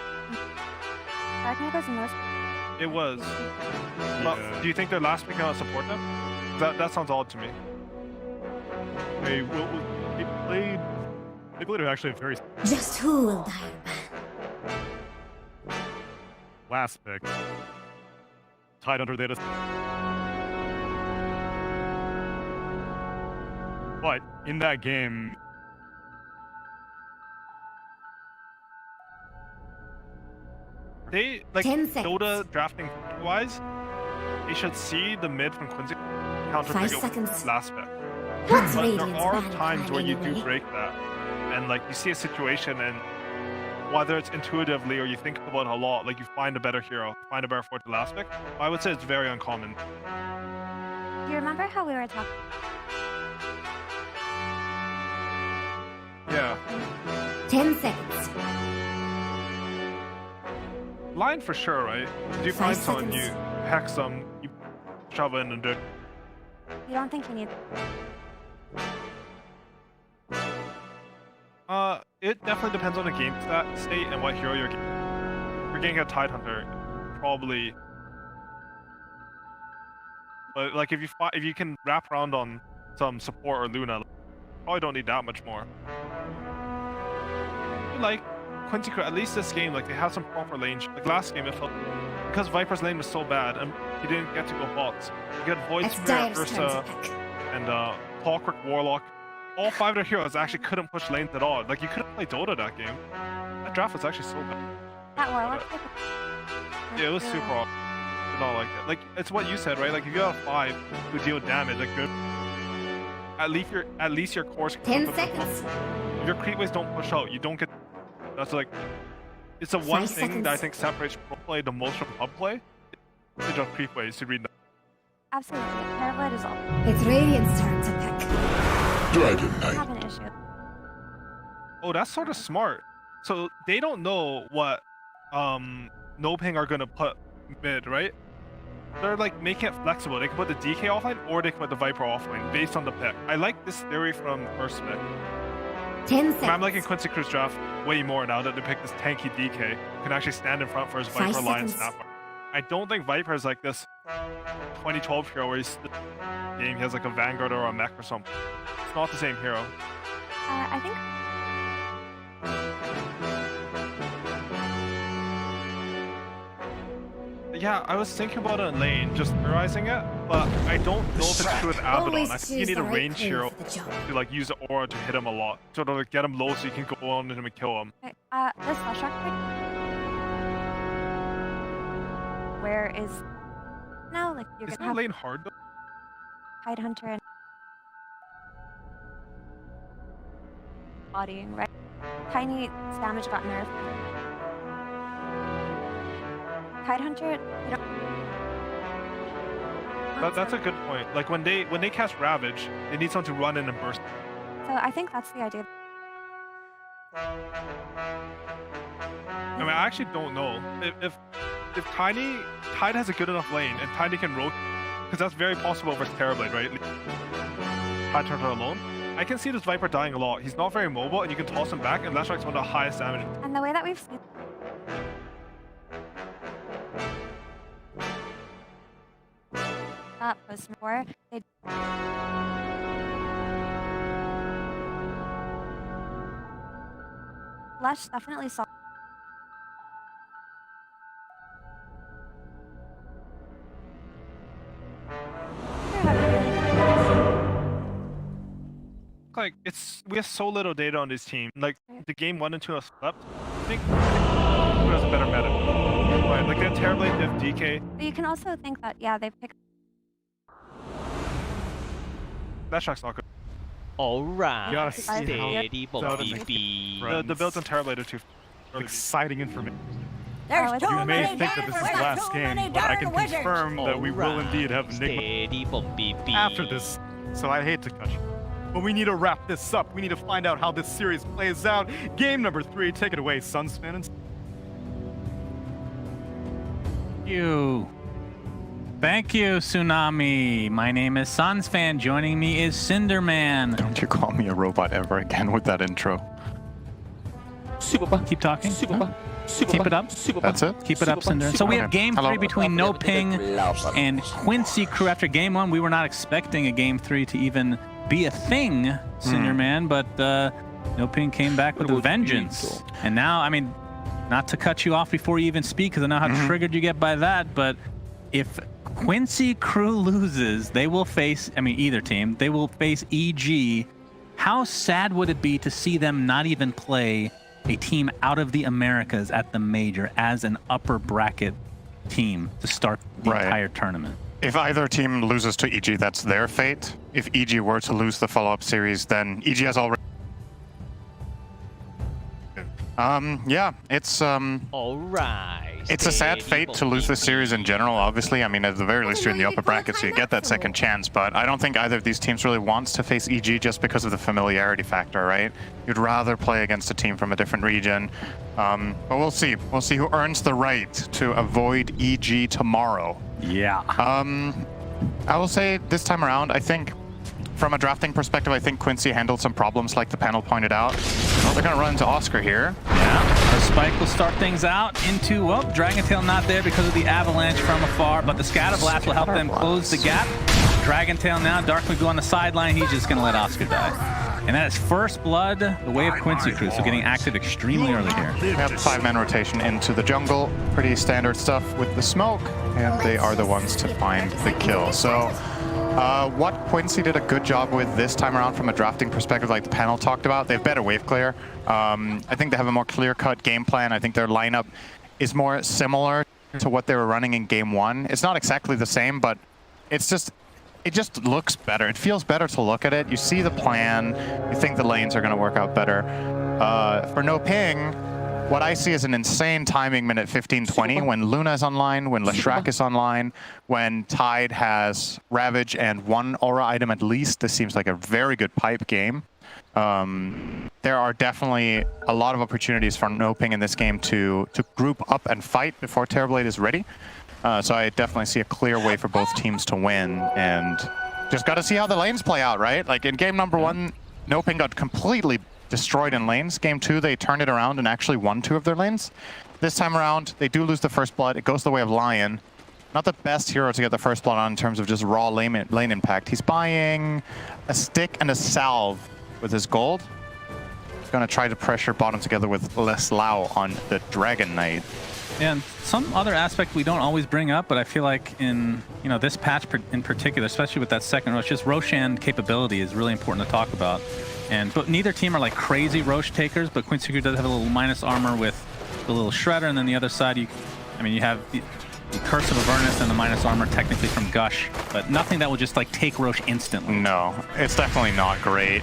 Knight is most It was. But do you think their last pick gonna support them? That sounds odd to me. They played actually a very Just who will die? last pick. Tidehunter data. But in that game, they like 10 seconds. Dota drafting wise, they should see the mid from Quincy counter 5 pick seconds. last pick. What's But there Radiant's are battle times plan where you do anyway? break that, and like you see a situation, and whether it's intuitively or you think about it a lot, like you find a better hero, find a better forward to last pick. I would say it's very uncommon. Do you remember how we were talking? Yeah, 10 seconds. line for sure, right? You 5 find someone, you seconds. hex them, you shove in and do it. You don't think you need? It definitely depends on the game state and what hero you're getting. If you're getting a Tidehunter, probably. But like if you can wrap around on some support or Luna, probably don't need that much more. Like Quincy, at least this game, like they have some proper lane. Like last game, it felt because Viper's lane was so bad and he didn't get to go bots. You had Void It's Sphere, Dire's turn to Ursa, pick. and Clockwork Warlock. All 5 of their heroes actually couldn't push lanes at all. Like you couldn't play Dota that game. That draft was actually so bad. That warlock. Yeah, it was super off. Did not like it. Like it's what you said, right? Like if you have 5 who deal damage, like good. At least your cores. 10 seconds. If your creepways don't push out, you don't get. That's like. It's the one 5 thing that I seconds. think separates pro play the most from pub play. Is just creepways to read. Absolutely. Parablade is all. It's Radiant's turn to pick. Dragon I have Knight. an issue. Oh, that's sort of smart. So they don't know what no ping are gonna put mid, right? They're like making it flexible. They can put the DK offline or they can put the Viper offline based on the pick. I like this theory from first pick. 10 seconds. I'm liking Quincy Cruz draft way more now that they pick this tanky DK who can actually stand in front for his 5 Viper line seconds. snapper. I don't think Viper is like this 2012 hero where he's game he has like a Vanguard or a mech or something. It's not the same hero. I think Yeah, I was thinking about it in lane, just theorizing it, but I don't know if it's true with Abaddon. Always I think you choose need the a right range clue hero for the job. to like use the aura to hit him a lot, sort of like get him low so you can go on him and kill him. okay, this flash rock pick. Where is now? Like you're Isn't gonna that have lane hard though? Tidehunter and bodying, right? Tiny damage got nerfed. Tidehunter, you don't. That's a good point. Like when they cast Ravage, they need someone to run in and burst. So I think that's the idea. I mean, I actually don't know if Tide has a good enough lane and Tiny can rotate, because that's very possible versus Terrorblade, right? Tide turns her alone. I can see this Viper dying a lot. He's not very mobile, and you can toss him back, and that's like one of the highest damage. And the way that we've seen that was before, they Lush definitely saw. Like we have so little data on this team. Like the game 1 and 2 are swept. I think who has a better meta? Right, like they have Terrorblade, they have DK. But you can also think that they picked. That shot's not good. Alright, You gotta see how steady, Dota Bobby. makes The builds on Terrorblade are too exciting information. There's You may think that this is the last game, but I can confirm that we will indeed have Nigma Steady, Bobby. after this. So I hate to cut you. But we need to wrap this up. We need to find out how this series plays out. Game number 3, take it away, Sunsfan. Thank you, Tsunami. My name is Sunsfan. Joining me is Cinderman. Don't you call me a robot ever again with that intro. Super. Keep talking. Super. Keep it up. That's it. Keep it up, Cinder. So we have game 3 Hello. between No Ping and Quincy Crew. After game 1, we were not expecting a game 3 to even be a thing, Cinder Man, but No Ping came back with a vengeance. And now, I mean, not to cut you off before you even speak, because I know how triggered you get by that, but if Quincy Crew loses, they will face, I mean, either team, they will face EG. How sad would it be to see them not even play a team out of the Americas at the major as an upper bracket team to start the entire tournament? If either team loses to EG, that's their fate. If EG were to lose the follow-up series, then EG has already... yeah, it's it's a sad fate to lose this series in general, obviously. I mean, at the very least, you're in the upper bracket, so you get that second chance, but I don't think either of these teams really wants to face EG just because of the familiarity factor, right? You'd rather play against a team from a different region. But we'll see. We'll see who earns the right to avoid EG tomorrow. Yeah. I will say this time around, I think from a drafting perspective, I think Quincy handled some problems like the panel pointed out. Well, they're going to run into Oscar here. Yeah, the spike will start things out into, well, Dragontail not there because of the avalanche from afar, but the scatter blast will help them close the gap. Dragontail now, Dark Magoo on the sideline, he's just going to let Oscar die. And that is first blood, the way of Quincy Crew, so getting active extremely early here. We have 5-man rotation into the jungle, pretty standard stuff with the smoke, and they are the ones to find the kill. So what Quincy did a good job with this time around from a drafting perspective, like the panel talked about, they have better wave clear. I think they have a more clear-cut game plan. I think their lineup is more similar to what they were running in game 1. It's not exactly the same, but it's just, it just looks better. It feels better to look at it. You see the plan. You think the lanes are going to work out better. For No Ping, what I see is an insane timing minute 15-20 when Luna is online, when Leshrac is online, when Tide has Ravage and 1 aura item at least. This seems like a very good pipe game. There are definitely a lot of opportunities for No Ping in this game to group up and fight before Terrorblade is ready. So I definitely see a clear way for both teams to win, and just got to see how the lanes play out, right? Like in game number 1, No Ping got completely destroyed in lanes. Game 2, they turned it around and actually won 2 of their lanes. This time around, they do lose the first blood. It goes the way of Lion. Not the best hero to get the first blood on in terms of just raw lane impact. He's buying a stick and a salve with his gold. He's going to try to pressure bottom together with Leslau on the Dragon Knight. And some other aspect we don't always bring up, but I feel like in this patch in particular, especially with that second Rosh, just Roshan capability is really important to talk about. But neither team are like crazy Rosh takers, but Quincy Crew does have a little minus armor with the little Shredder, and then the other side, you have the Curse of Avernus and the minus armor technically from Gush, but nothing that will just like take Rosh instantly. No, it's definitely not great.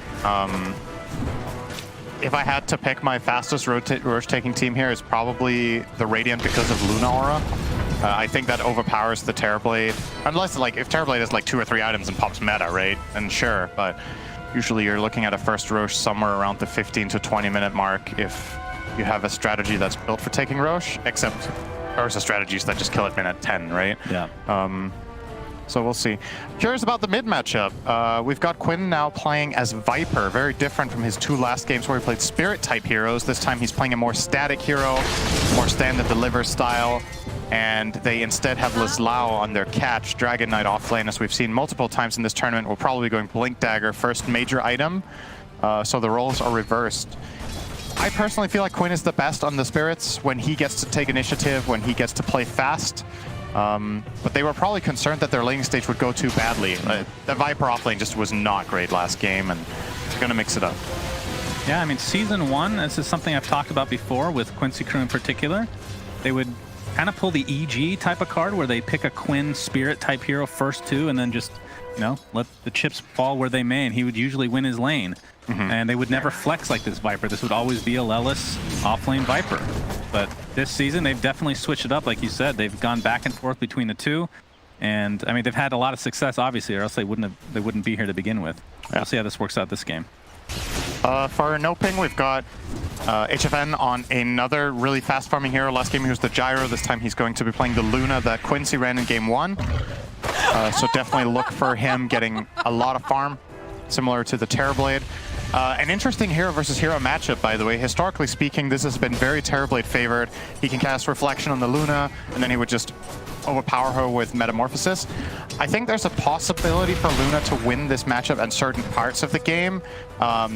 If I had to pick my fastest Rosh taking team here, is probably the Radiant because of Luna Aura. I think that overpowers the Terrorblade. Unless, like, if Terrorblade has like 2 or 3 items and pops meta, right? Then sure, but usually you're looking at a first Rosh somewhere around the 15 to 20 minute mark if you have a strategy that's built for taking Rosh, except there's strategies that just kill it minute 10, right? Yeah. So we'll see. Curious about the mid matchup. We've got Quinn now playing as Viper, very different from his 2 last games where he played Spirit type heroes. This time he's playing a more static hero, more standard deliver style, and they instead have Leslau on their catch, Dragon Knight offlane, as we've seen multiple times in this tournament. We're probably going Blink Dagger, first major item, so the roles are reversed. I personally feel like Quinn is the best on the Spirits when he gets to take initiative, when he gets to play fast. But they were probably concerned that their laning stage would go too badly. The Viper offlane just was not great last game, and they're going to mix it up. Yeah, I mean, Season 1, this is something I've talked about before with Quincy Crew in particular. They would kind of pull the EG type of card where they pick a Quinn Spirit type hero first 2 and then just, let the chips fall where they may, and he would usually win his lane. And they would never flex like this Viper. This would always be a Lelis offlane Viper. But this season, they've definitely switched it up, like you said. They've gone back and forth between the 2. And, I mean, they've had a lot of success, obviously, or else they wouldn't be here to begin with. Yeah. We'll see how this works out this game. For No Ping, we've got HFN on another really fast farming hero. Last game he was the Gyro. This time he's going to be playing the Luna that Quincy ran in game 1. So definitely look for him getting a lot of farm, similar to the Terrorblade. An interesting hero versus hero matchup, by the way. Historically speaking, this has been very Terrorblade favored. He can cast Reflection on the Luna, and then he would just overpower her with Metamorphosis. I think there's a possibility for Luna to win this matchup in certain parts of the game. I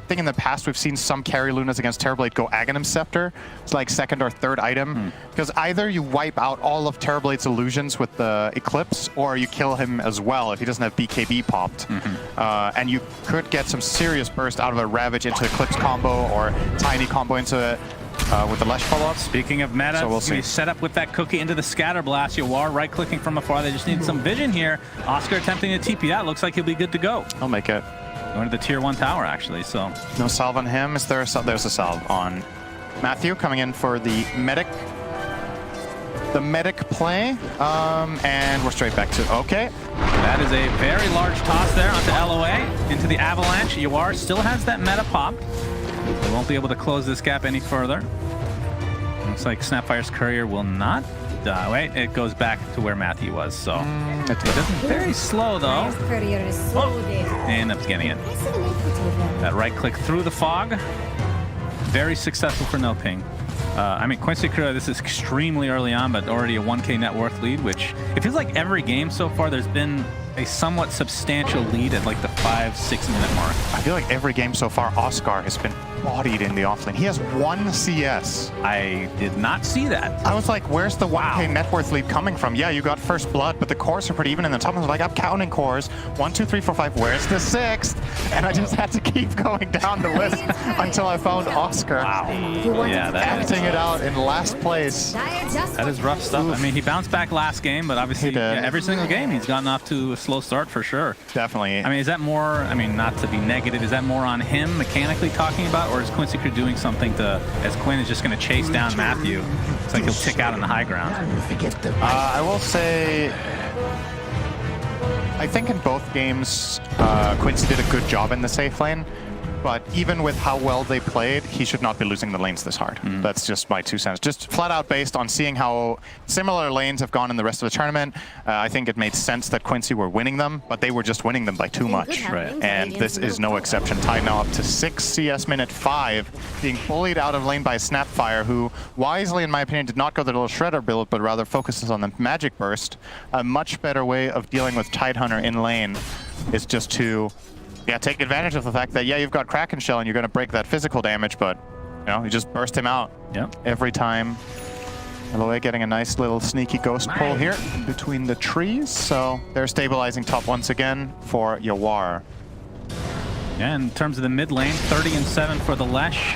think in the past we've seen some carry Lunas against Terrorblade go Aghanim Scepter. It's like second or third item. Because either you wipe out all of Terrorblade's illusions with the Eclipse, or you kill him as well if he doesn't have BKB popped. And you could get some serious burst out of a Ravage into Eclipse combo, or Tiny combo into it. With the Lesh follow-up. Speaking of meta, so we'll see. Set up with that cookie into the Scatter Blast. Yawar right-clicking from afar. They just need some vision here. Oscar attempting to TP out. Looks like he'll be good to go. I'll make it. Going to the tier 1 tower, actually, so. No salve on him. Is there a salve? There's a salve on Matthew coming in for the medic. The medic play. And we're straight back to, okay. That is a very large toss there onto LOA, into the Avalanche. Yawar still has that meta pop. They won't be able to close this gap any further. Looks like Snapfire's Courier will not die. Wait, it goes back to where Matthew was, so. It doesn't, very slow, though. He ends up getting it. That right click through the fog. Very successful for no ping. I mean, Quincy Crew, this is extremely early on, but already a 1K net worth lead, which it feels like every game so far there's been a somewhat substantial lead at like the 5-6 minute mark. I feel like every game so far, Oscar has been bodied in the offlane. He has 1 CS. I did not see that. I was like, where's the 1K net worth lead coming from? Yeah, you got first blood, but the cores are pretty even in the top. I was like, I'm counting cores. 1, 2, 3, 4, 5. Where's the 6th? And I just had to keep going down the list until I found Oscar. Wow. Yeah, acting it out in last place. That is rough stuff. I mean, he bounced back last game, but obviously every single game he's gotten off to a slow start for sure. Definitely. I mean, is that more, I mean, not to be negative, is that more on him mechanically talking about, or is Quincy Crew doing something to, as Quinn is just going to chase down Matthew? It's like he'll tick out on the high ground. I will say, I think in both games, Quincy did a good job in the safe lane. But even with how well they played, he should not be losing the lanes this hard. That's just my 2 cents. Just flat out based on seeing how similar lanes have gone in the rest of the tournament, I think it made sense that Quincy were winning them, but they were just winning them by too much. And this is no exception. Tied now up to 6 CS minute 5, being bullied out of lane by Snapfire, who wisely, in my opinion, did not go the little Shredder build, but rather focuses on the Magic Burst. A much better way of dealing with Tidehunter in lane is just to take advantage of the fact that, you've got Kraken Shell and you're going to break that physical damage, but, you just burst him out every time. LOA getting a nice little sneaky ghost pull here between the trees, so they're stabilizing top once again for Yawar. Yeah, in terms of the mid lane, 30-7 for the Lesh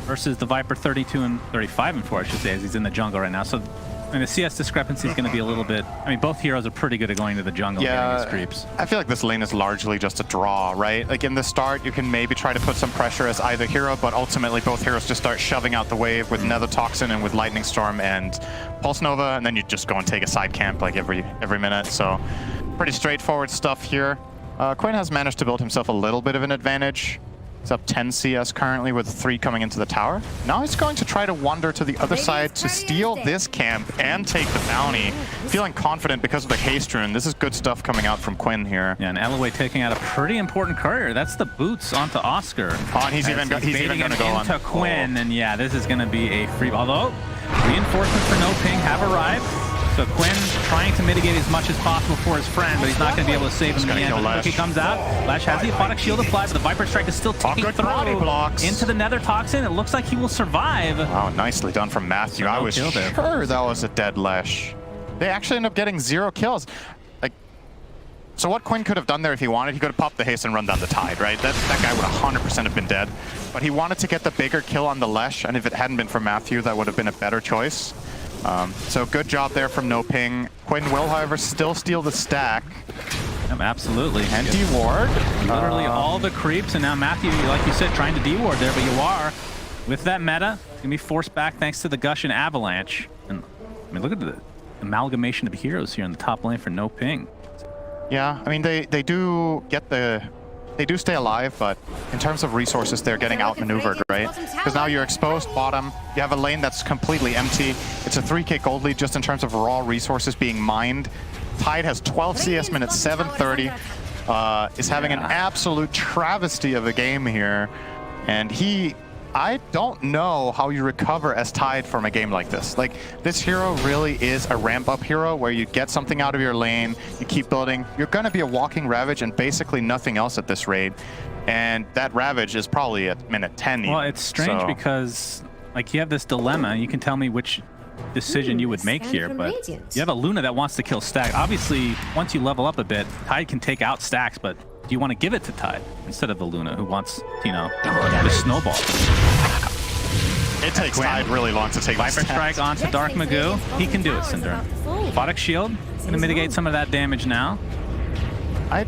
versus the Viper 32-35-4, I should say, as he's in the jungle right now. So, I mean, the CS discrepancy is going to be a little bit... I mean, both heroes are pretty good at going to the jungle and getting these creeps. I feel like this lane is largely just a draw, right? Like, in the start, you can maybe try to put some pressure as either hero, but ultimately both heroes just start shoving out the wave with Nether Toxin and with Lightning Storm and Pulse Nova, and then you just go and take a side camp like every minute. So, pretty straightforward stuff here. Quinn has managed to build himself a little bit of an advantage. He's up 10 CS currently with 3 coming into the tower. Now he's going to try to wander to the other side to steal this camp and take the bounty. Feeling confident because of the haste rune. This is good stuff coming out from Quinn here. Yeah, and LOA taking out a pretty important courier. That's the boots onto Oscar. Oh, and he's even going to go on. Into Quinn, and yeah, this is going to be a free... Although, reinforcements for no ping have arrived. So Quinn trying to mitigate as much as possible for his friend, but he's not going to be able to save him in the end. The cookie comes out. Lash has the Aphotic Shield applied, but the Viper Strike is still ticking through into the Nether Toxin. It looks like he will survive. Wow, nicely done from Matthew. I was sure that was a dead Lash. They actually end up getting 0 kills. Like, so what Quinn could have done there if he wanted, he could have popped the haste and run down the Tide, right? That guy would 100% have been dead. But he wanted to get the bigger kill on the Lash, and if it hadn't been for Matthew, that would have been a better choice. So good job there from No Ping. Quinn will, however, still steal the stack. Absolutely. And deward. Literally all the creeps, and now Matthew, like you said, trying to deward there, but you are, with that meta, going to be forced back thanks to the Gush and Avalanche. And, I mean, look at the amalgamation of heroes here in the top lane for No Ping. Yeah, I mean, they do get the... They do stay alive, but in terms of resources, they're getting outmaneuvered, right? Because now you're exposed bottom. You have a lane that's completely empty. It's a 3K gold lead just in terms of raw resources being mined. Tide has 12 CS minutes, 7:30. is having an absolute travesty of a game here. And I don't know how you recover as Tide from a game like this. Like, this hero really is a ramp-up hero where you get something out of your lane, you keep building. You're going to be a walking Ravage and basically nothing else at this raid. And that Ravage is probably at minute 10 even. Well, it's strange because, like, you have this dilemma. You can tell me which decision you would make here, but you have a Luna that wants to kill Stack. Obviously, once you level up a bit, Tide can take out Stacks, but do you want to give it to Tide instead of the Luna who wants, you know, the snowball? It takes Tide really long to take Viper Strike onto Dark Magoo. He can do it, Cinder. Photic Shield, gonna mitigate some of that damage now. I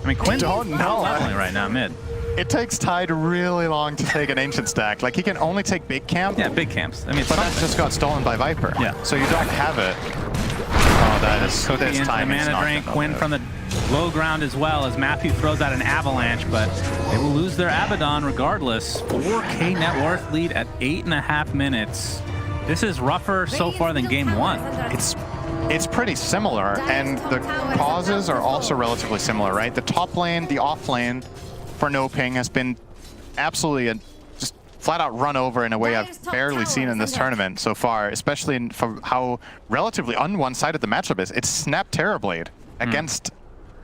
mean, Quinn's don't know. Leveling right now, mid. It takes Tide really long to take an Ancient Stack. Like, he can only take big camp. Yeah, big camps. I mean, but that just got stolen by Viper. Yeah. So you don't have it. Oh, that is Cookie into the mana drain. Quinn from the low ground as well as Matthew throws out an avalanche, but they will lose their Abaddon regardless. 4K net worth lead at 8.5 minutes. This is rougher so far than game one. It's pretty similar, and the causes are also relatively similar, right? The top lane, the off lane for no ping has been absolutely just flat out run over in a way I've barely seen in this tournament so far, especially for how relatively un-one-sided the matchup is. It's Snap Terrorblade against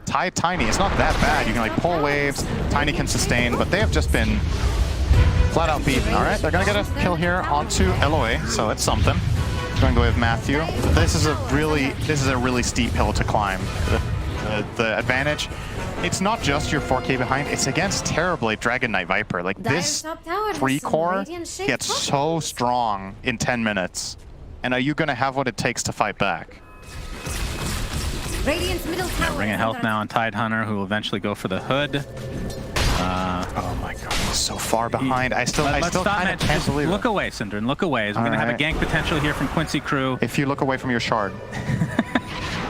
Tiny. It's not that bad. You can like pull waves, Tiny can sustain, but they have just been flat out beaten. All right, they're gonna get a kill here onto LOA, so it's something. Going to go with Matthew. This is a really steep hill to climb. The advantage, it's not just your 4K behind, it's against Terrorblade Dragon Knight Viper. Like, this free core gets so strong in 10 minutes. And are you going to have what it takes to fight back? Ring of Health now on Tidehunter, who will eventually go for the hood. Oh my god, he's so far behind. I still kind of can't believe it. Look away, Synderen, look away. We're going to have a gank potential here from Quincy Crew. If you look away from your shard.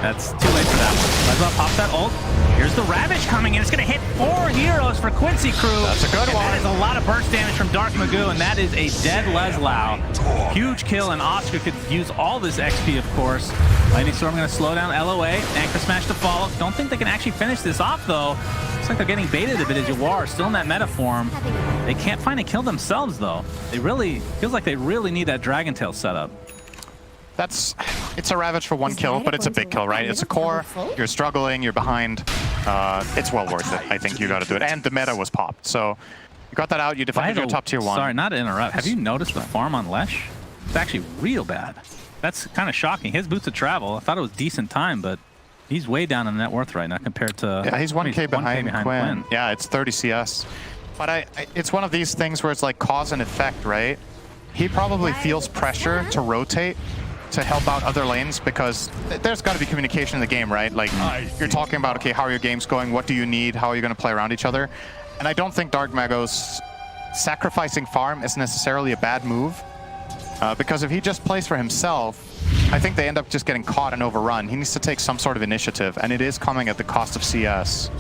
That's too late for that one. Leslau pops that ult. Here's the Ravage coming in. It's going to hit 4 heroes for Quincy Crew. That's a good one. That is a lot of burst damage from Dark Magoo, and that is a dead Leslau. Huge kill, and Oscar could use all this XP, of course. Lightning Storm going to slow down LOA. Anchor Smash to follow. Don't think they can actually finish this off, though. Looks like they're getting baited a bit as Yawar still in that meta form. They can't find a kill themselves, though. Feels like they really need that Dragon Tail setup. It's a Ravage for 1 kill, but it's a big kill, right? It's a core, you're struggling, you're behind. It's well worth it. I think you got to do it. And the meta was popped, so you got that out, you defended your top tier 1. Sorry, not to interrupt. Have you noticed the farm on Lesh? It's actually real bad. That's kind of shocking. His Boots of Travel, I thought it was decent time, but he's way down in net worth right now compared to... Yeah, he's 1K behind Quinn. Yeah, it's 30 CS. But it's one of these things where it's like cause and effect, right? He probably feels pressure to rotate to help out other lanes because there's got to be communication in the game, right? Like, you're talking about, okay, how are your games going? What do you need? How are you going to play around each other? And I don't think Dark Magoo's sacrificing farm is necessarily a bad move because if he just plays for himself, I think they end up just getting caught and overrun. He needs to take some sort of initiative, and it is coming at the cost of CS.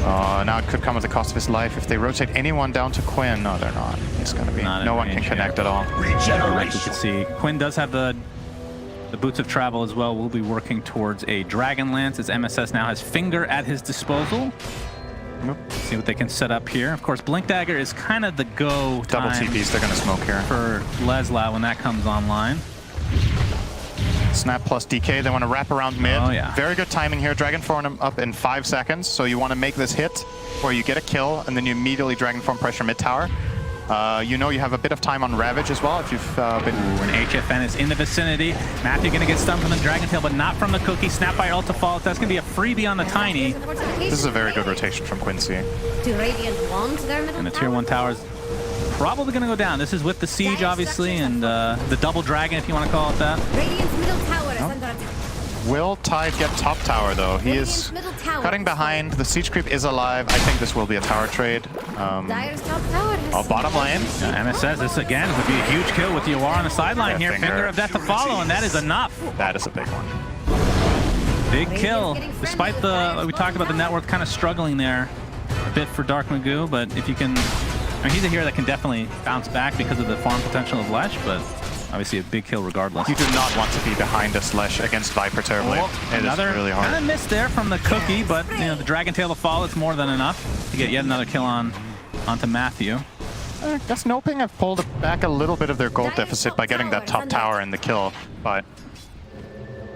Now it could come at the cost of his life. If they rotate anyone down to Quinn, no, they're not. It's going to be, no one can connect at all. Like you can see, Quinn does have the Boots of Travel as well. Will be working towards a Dragon Lance as MSS now has Finger at his disposal. See what they can set up here. Of course, Blink Dagger is kind of the go Double TPs, they're going to smoke here. For Leslau when that comes online. Snap plus DK, they want to wrap around mid. Oh, yeah. Very good timing here. Dragon Form up in 5 seconds, so you want to make this hit where you get a kill, and then you immediately Dragon Form pressure mid tower. You know you have a bit of time on Ravage as well if you've been... Ooh, and HFN is in the vicinity. Matthew going to get stunned from the Dragon Tail, but not from the Cookie. Snap by ult to fall. That's going to be a freebie on the Tiny. This is a very good rotation from Quincy. And the tier 1 tower's probably going to go down. This is with the Siege, obviously, and the Double Dragon, if you want to call it that. Will Tide get top tower, though? He is cutting behind. The Siege creep is alive. I think this will be a tower trade. Bottom lane. Yeah, MSS, this again would be a huge kill with Yawar on the sideline here. Finger of Death to follow, and that is enough. That is a big one. Big kill. Despite the, we talked about the net worth kind of struggling there a bit for Dark Magoo, but if you can, I mean, he's a hero that can definitely bounce back because of the farm potential of Lesh, but obviously a big kill regardless. You do not want to be behind a Slash against Viper terribly. It is really hard. Kind of missed there from the cookie, but you know the Dragon Tail to fall is more than enough to get yet another kill onto Matthew. I guess Noping have pulled back a little bit of their gold deficit by getting that top tower and the kill, but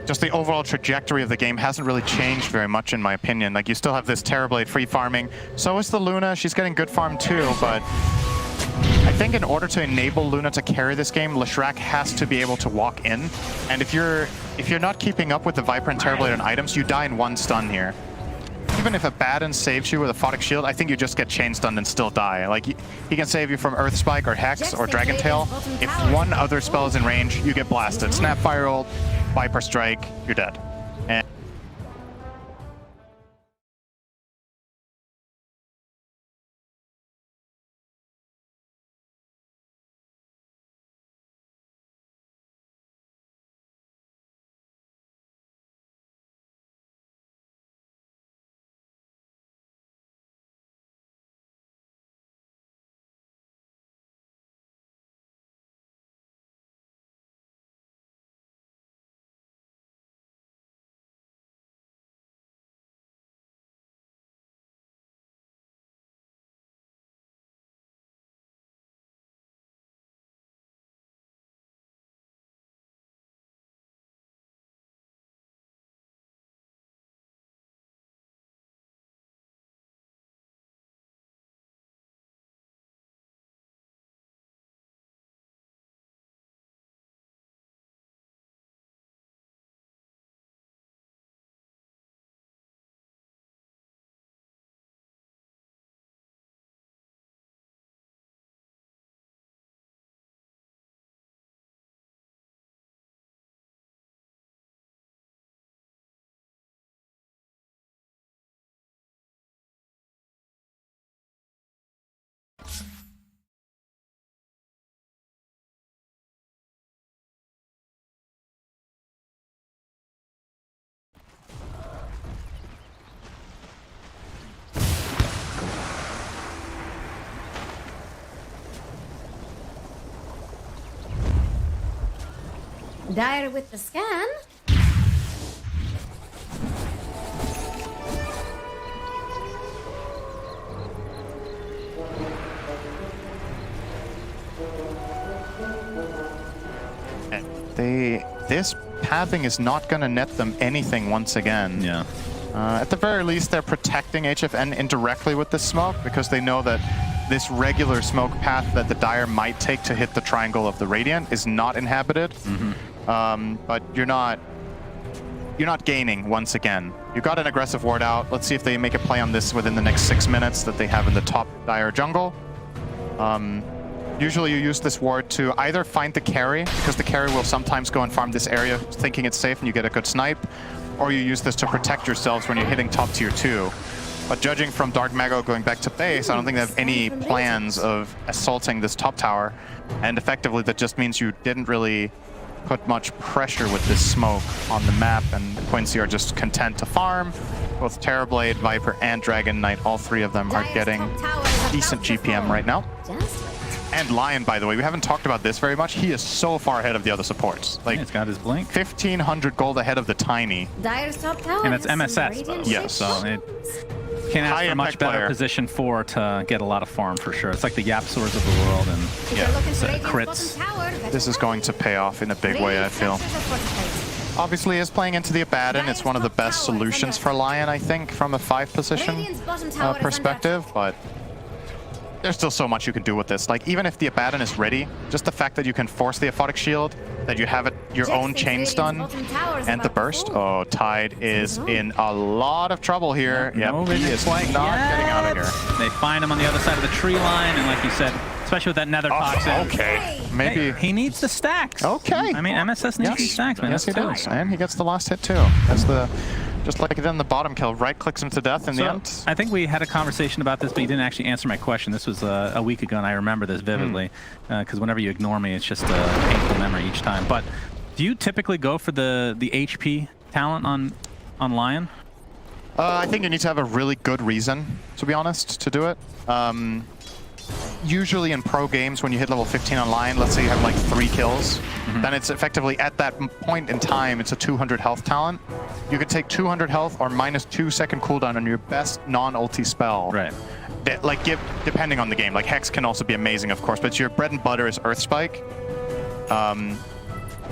just the overall trajectory of the game hasn't really changed very much in my opinion. Like, you still have this Terrorblade free farming. So is the Luna. She's getting good farm too, but I think in order to enable Luna to carry this game, Leshrac has to be able to walk in. And if you're not keeping up with the Viper and Terrorblade and items, you die in one stun here. Even if Abaddon saves you with a Photic Shield, I think you just get chain stunned and still die. Like, he can save you from Earth Spike or Hex or Dragon Tail. If one other spell is in range, you get blasted. Snapfire ult, Viper Strike, you're dead. And Dire with the scan. This pathing is not going to net them anything once again. Yeah. At the very least, they're protecting HFN indirectly with this smoke because they know that this regular smoke path that the Dire might take to hit the triangle of the Radiant is not inhabited. But you're not gaining once again. You got an aggressive ward out. Let's see if they make a play on this within the next 6 minutes that they have in the top Dire jungle. Usually you use this ward to either find the carry, because the carry will sometimes go and farm this area thinking it's safe and you get a good snipe, or you use this to protect yourselves when you're hitting top tier 2. But judging from Dark Mago going back to base, I don't think they have any plans of assaulting this top tower. And effectively that just means you didn't really put much pressure with this smoke on the map, and Quincy are just content to farm. Both Terrorblade, Viper, and Dragon Knight, all three of them are getting decent GPM right now. And Lion, by the way, we haven't talked about this very much. He is so far ahead of the other supports. Like, he's got his blink. 1,500 gold ahead of the Tiny. Dire's top tower. And it's MSS, though. Yes. So it can't ask for a much better position 4 to get a lot of farm for sure. It's like the Yap Swords of the world, and crits. This is going to pay off in a big way, I feel. Obviously, is playing into the Abaddon. It's one of the best solutions for Lion, I think, from a 5 position perspective, but there's still so much you can do with this. Like, even if the Abaddon is ready, just the fact that you can force the Aphotic Shield, that you have your own chain stun, and the burst. Oh, Tide is in a lot of trouble here. Yep, he is not getting out of here. They find him on the other side of the tree line, and like you said, especially with that Nether Toxin. Okay, maybe. Hey, he needs the stacks. Okay. I mean, MSS needs the stacks, man. Yes, he does. And he gets the last hit, too. That's the... Just like then the bottom kill, right-clicks him to death in the end. I think we had a conversation about this, but you didn't actually answer my question. This was a week ago, and I remember this vividly, because whenever you ignore me, it's just a painful memory each time. But do you typically go for the HP talent on Lion? I think you need to have a really good reason, to be honest, to do it. usually in pro games when you hit level 15 online, let's say you have like 3 kills, then it's effectively at that point in time, it's a 200 health talent. You could take 200 health or minus 2 second cooldown on your best non-ulti spell. Right. Like, depending on the game. Like, Hex can also be amazing, of course, but your bread and butter is Earth Spike.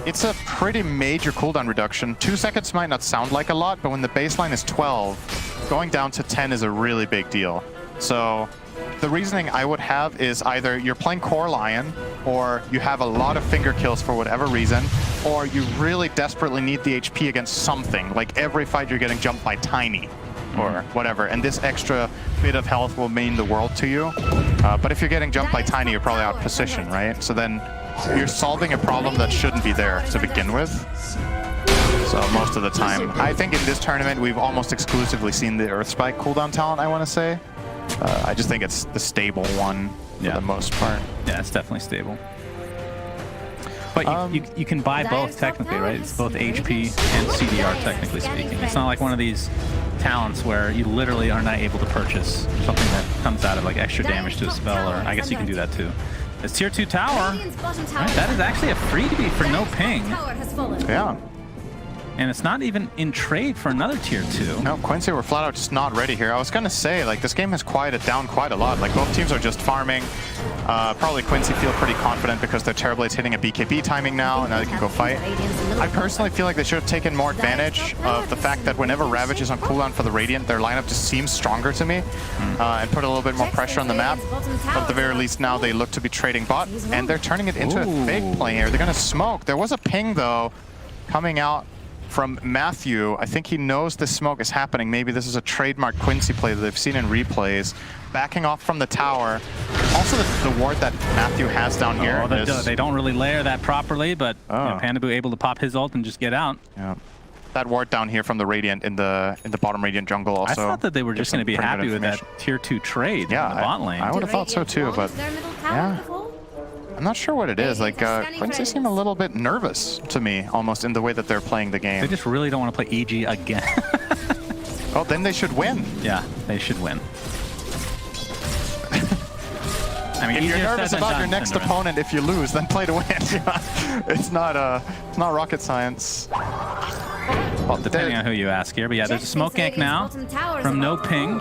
It's a pretty major cooldown reduction. 2 seconds might not sound like a lot, but when the baseline is 12, going down to 10 is a really big deal. So the reasoning I would have is either you're playing Core Lion, or you have a lot of finger kills for whatever reason, or you really desperately need the HP against something. Like every fight you're getting jumped by Tiny or whatever, and this extra bit of health will mean the world to you. But if you're getting jumped by Tiny, you're probably out of position, right? So then you're solving a problem that shouldn't be there to begin with. So most of the time, I think in this tournament, we've almost exclusively seen the Earth Spike cooldown talent, I want to say. I just think it's the stable one for the most part. Yeah, it's definitely stable. But you can buy both technically, right? It's both HP and CDR technically speaking. It's not like one of these talents where you literally are not able to purchase something that comes out of like extra damage to a spell, or I guess you can do that too. It's tier 2 tower. Right, that is actually a freebie for no ping. Yeah. And it's not even in trade for another tier 2. No, Quincy, we're flat out just not ready here. I was gonna say, like, this game has quieted down quite a lot. Like, both teams are just farming. Probably Quincy feel pretty confident because their Terrorblade's hitting a BKB timing now, and now they can go fight. I personally feel like they should have taken more advantage of the fact that whenever Ravage is on cooldown for the Radiant, their lineup just seems stronger to me, and put a little bit more pressure on the map. But at the very least now they look to be trading bot, and they're turning it into a big play here. They're gonna smoke. There was a ping, though, coming out from Matthew. I think he knows this smoke is happening. Maybe this is a trademark Quincy play that they've seen in replays. Backing off from the tower. Also, the ward that Matthew has down here. They don't really layer that properly, but you know, Pandabu able to pop his ult and just get out. Yeah. That ward down here from the Radiant in the bottom Radiant jungle also. I thought that they were just going to be happy with that tier 2 trade in the bot lane. I would have thought so too, but yeah. I'm not sure what it is. Like, Quincy seemed a little bit nervous to me, almost in the way that they're playing the game. They just really don't want to play EG again. Well, then they should win. Yeah, they should win. I mean, if you're nervous about your next opponent, if you lose, then play to win. It's not rocket science. Well, depending on who you ask here, but yeah, there's a smoke gank now from No Ping.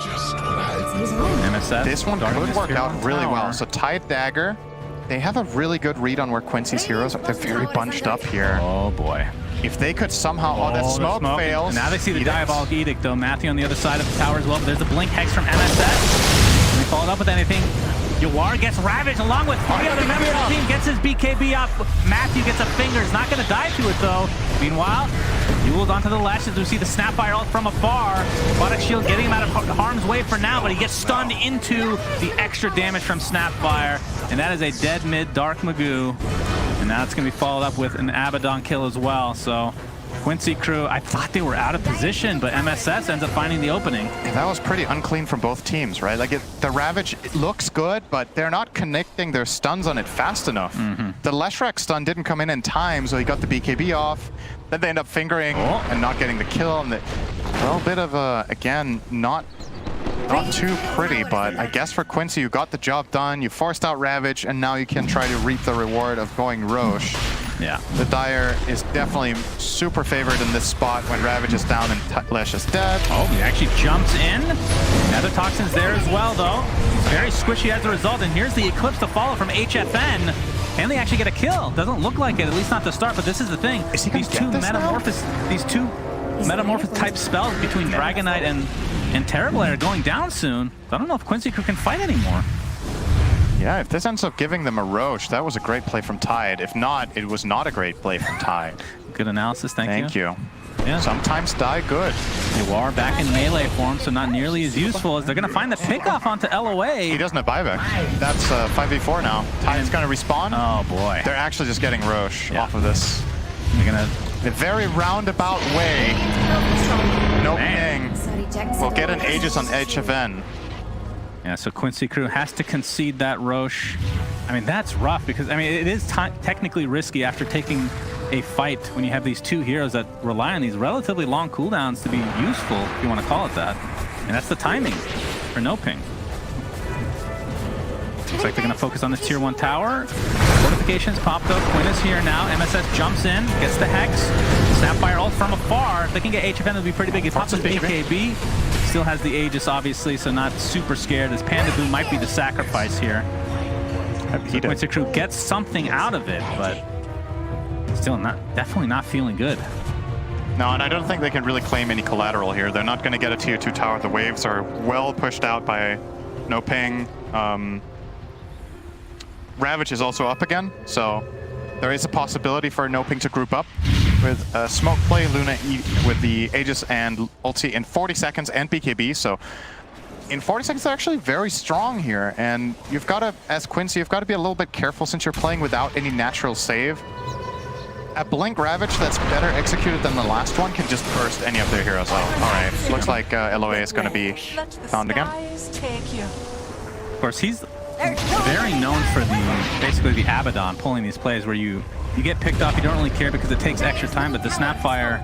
MSS. This one could work out really well. So Tide Dagger. They have a really good read on where Quincy's heroes are. They're very bunched up here. Oh boy. If they could somehow... Oh, that smoke fails. And now they see the Diabolic Edict, though. Matthew on the other side of the tower as well. But there's a Blink Hex from MSS. They followed up with anything. Yawar gets ravaged along with 3 other members of the team. Gets his BKB up. Matthew gets a finger. He's not going to die to it, though. Meanwhile, Yule's onto the lashes. We see the Snapfire ult from afar. Robotic Shield getting him out of harm's way for now, but he gets stunned into the extra damage from Snapfire. And that is a dead mid Dark Magoo. And now it's going to be followed up with an Abaddon kill as well. So Quincy crew, I thought they were out of position, but MSS ends up finding the opening. And that was pretty unclean from both teams, right? Like, the Ravage looks good, but they're not connecting their stuns on it fast enough. The Leshrac stun didn't come in time, so he got the BKB off. Then they end up fingering and not getting the kill. And a little bit of a, again, not too pretty, but I guess for Quincy, you got the job done. You forced out Ravage, and now you can try to reap the reward of going Roche. Yeah. The Dire is definitely super favored in this spot when Ravage is down and Lesh is dead. Oh, he actually jumps in. Nether Toxin's there as well, though. He's very squishy as a result, and here's the Eclipse to follow from HFN. Can they actually get a kill? Doesn't look like it, at least not to start, but this is the thing. These two metamorphosis type spells between Dragon Knight and Terrorblade are going down soon. I don't know if Quincy Crew can fight anymore. Yeah, if this ends up giving them a Roche, that was a great play from Tide. If not, it was not a great play from Tide. Good analysis, thank you. Yeah. Sometimes die good. You are back in melee form, so not nearly as useful as they're going to find the pickoff onto LOA. He doesn't have buyback. That's 5v4 now. Tide's going to respawn. Oh boy. They're actually just getting Roche off of this. They're going to... The very roundabout way. No ping. We'll get an Aegis on HFN. Yeah, so Quincy Crew has to concede that Roche. I mean, that's rough because, I mean, it is technically risky after taking a fight when you have these two heroes that rely on these relatively long cooldowns to be useful, if you want to call it that. And that's the timing for No Ping. Looks like they're going to focus on this tier 1 tower. Fortifications popped up. Quinn is here now. MSS jumps in, gets the Hex. Snapfire ult from afar. If they can get HFN, it'll be pretty big. He pops his BKB. Still has the Aegis, obviously, so not super scared. As Panda Boo might be the sacrifice here. So Quincy Crew gets something out of it, but still definitely not feeling good. No, and I don't think they can really claim any collateral here. They're not going to get a tier 2 tower. The waves are well pushed out by no ping. Ravage is also up again, so there is a possibility for no ping to group up with smoke play, Luna with the Aegis and ulti in 40 seconds and BKB. So in 40 seconds, they're actually very strong here. And you've got to, as Quincy, you've got to be a little bit careful since you're playing without any natural save. A Blink Ravage that's better executed than the last one can just burst any of their heroes out. All right, looks like LOA is going to be found again. Of course, he's very known for basically the Abaddon, pulling these plays where you get picked off, you don't really care because it takes extra time, but the Snapfire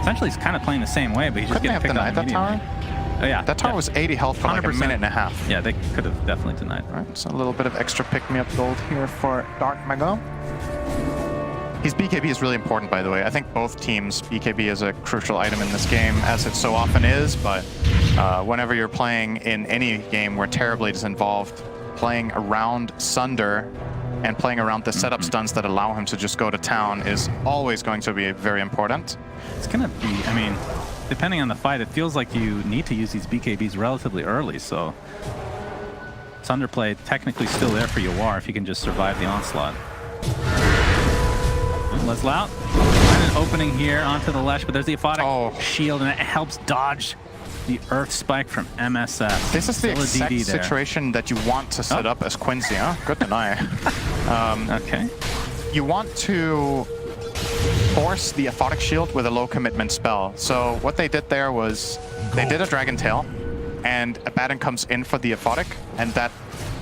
essentially is kind of playing the same way, but he just gets picked off immediately. That tower? Oh, yeah. That tower was 80 health for like a minute and a half. Yeah, they could have definitely denied. All right, so a little bit of extra pick-me-up gold here for Dark Mago. His BKB is really important, by the way. I think both teams' BKB is a crucial item in this game, as it so often is, but whenever you're playing in any game where Terrorblade is involved, playing around Sunder and playing around the setup stuns that allow him to just go to town is always going to be very important. It's going to be, I mean, depending on the fight, it feels like you need to use these BKBs relatively early, so Sunder play technically still there for Yawar if you can just survive the onslaught. Leslout, find an opening here onto the Lesh, but there's the Aphotic shield, and it helps dodge the Earth Spike from MSS. This is the exact situation that you want to set up as Quincy, huh? Good to know. Okay. You want to force the Aphotic shield with a low commitment spell. So what they did there was they did a Dragon Tail, and Abaddon comes in for the Aphotic, and that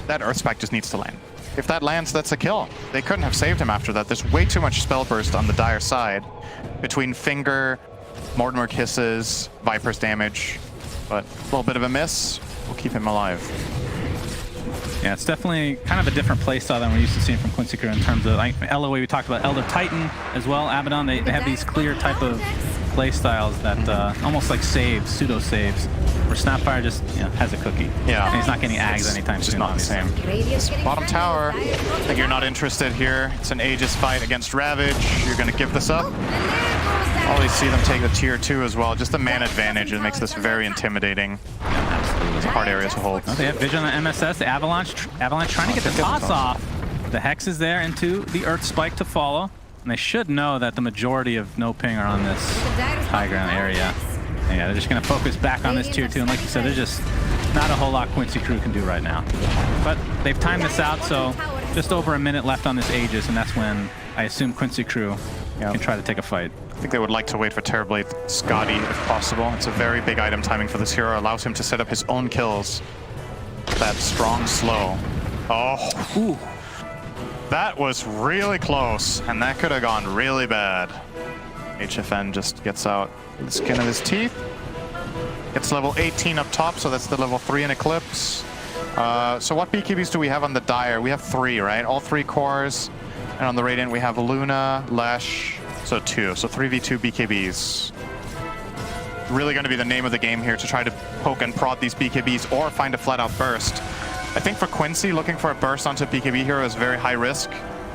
Earth Spike just needs to land. If that lands, that's a kill. They couldn't have saved him after that. There's way too much spell burst on the Dire side between Finger, Mortimer Kisses, Viper's damage, but a little bit of a miss. We'll keep him alive. Yeah, it's definitely kind of a different playstyle than we're used to seeing from Quincy Crew in terms of LOA. We talked about Elder Titan as well. Abaddon, they have these clear type of playstyles that almost like saves, pseudo saves, where Snapfire just has a cookie. Yeah, and he's not getting ags anytime soon. It's not the same. Bottom tower, I think you're not interested here. It's an Aegis fight against Ravage. You're going to give this up. Always see them take the tier 2 as well. Just the man advantage. It makes this very intimidating. It's a hard area to hold. They have vision on MSS. The Avalanche trying to get the toss off. The Hex is there into the Earth Spike to follow. And they should know that the majority of no ping are on this high ground area. And yeah, they're just going to focus back on this tier 2. And like you said, there's just not a whole lot Quincy Crew can do right now. But they've timed this out, so just over a minute left on this Aegis, and that's when I assume Quincy Crew can try to take a fight. I think they would like to wait for Terrorblade Scotty if possible. It's a very big item timing for this hero. Allows him to set up his own kills. That strong slow. Oh, ooh. That was really close, and that could have gone really bad. HFN just gets out the skin of his teeth. It's level 18 up top, so that's the level 3 in Eclipse. So what BKBs do we have on the Dire? We have 3, right? All 3 cores. And on the Radiant, we have Luna, Lesh, so 2. So 3v2 BKBs. Really going to be the name of the game here to try to poke and prod these BKBs or find a flat-out burst. I think for Quincy, looking for a burst onto a BKB hero is very high risk.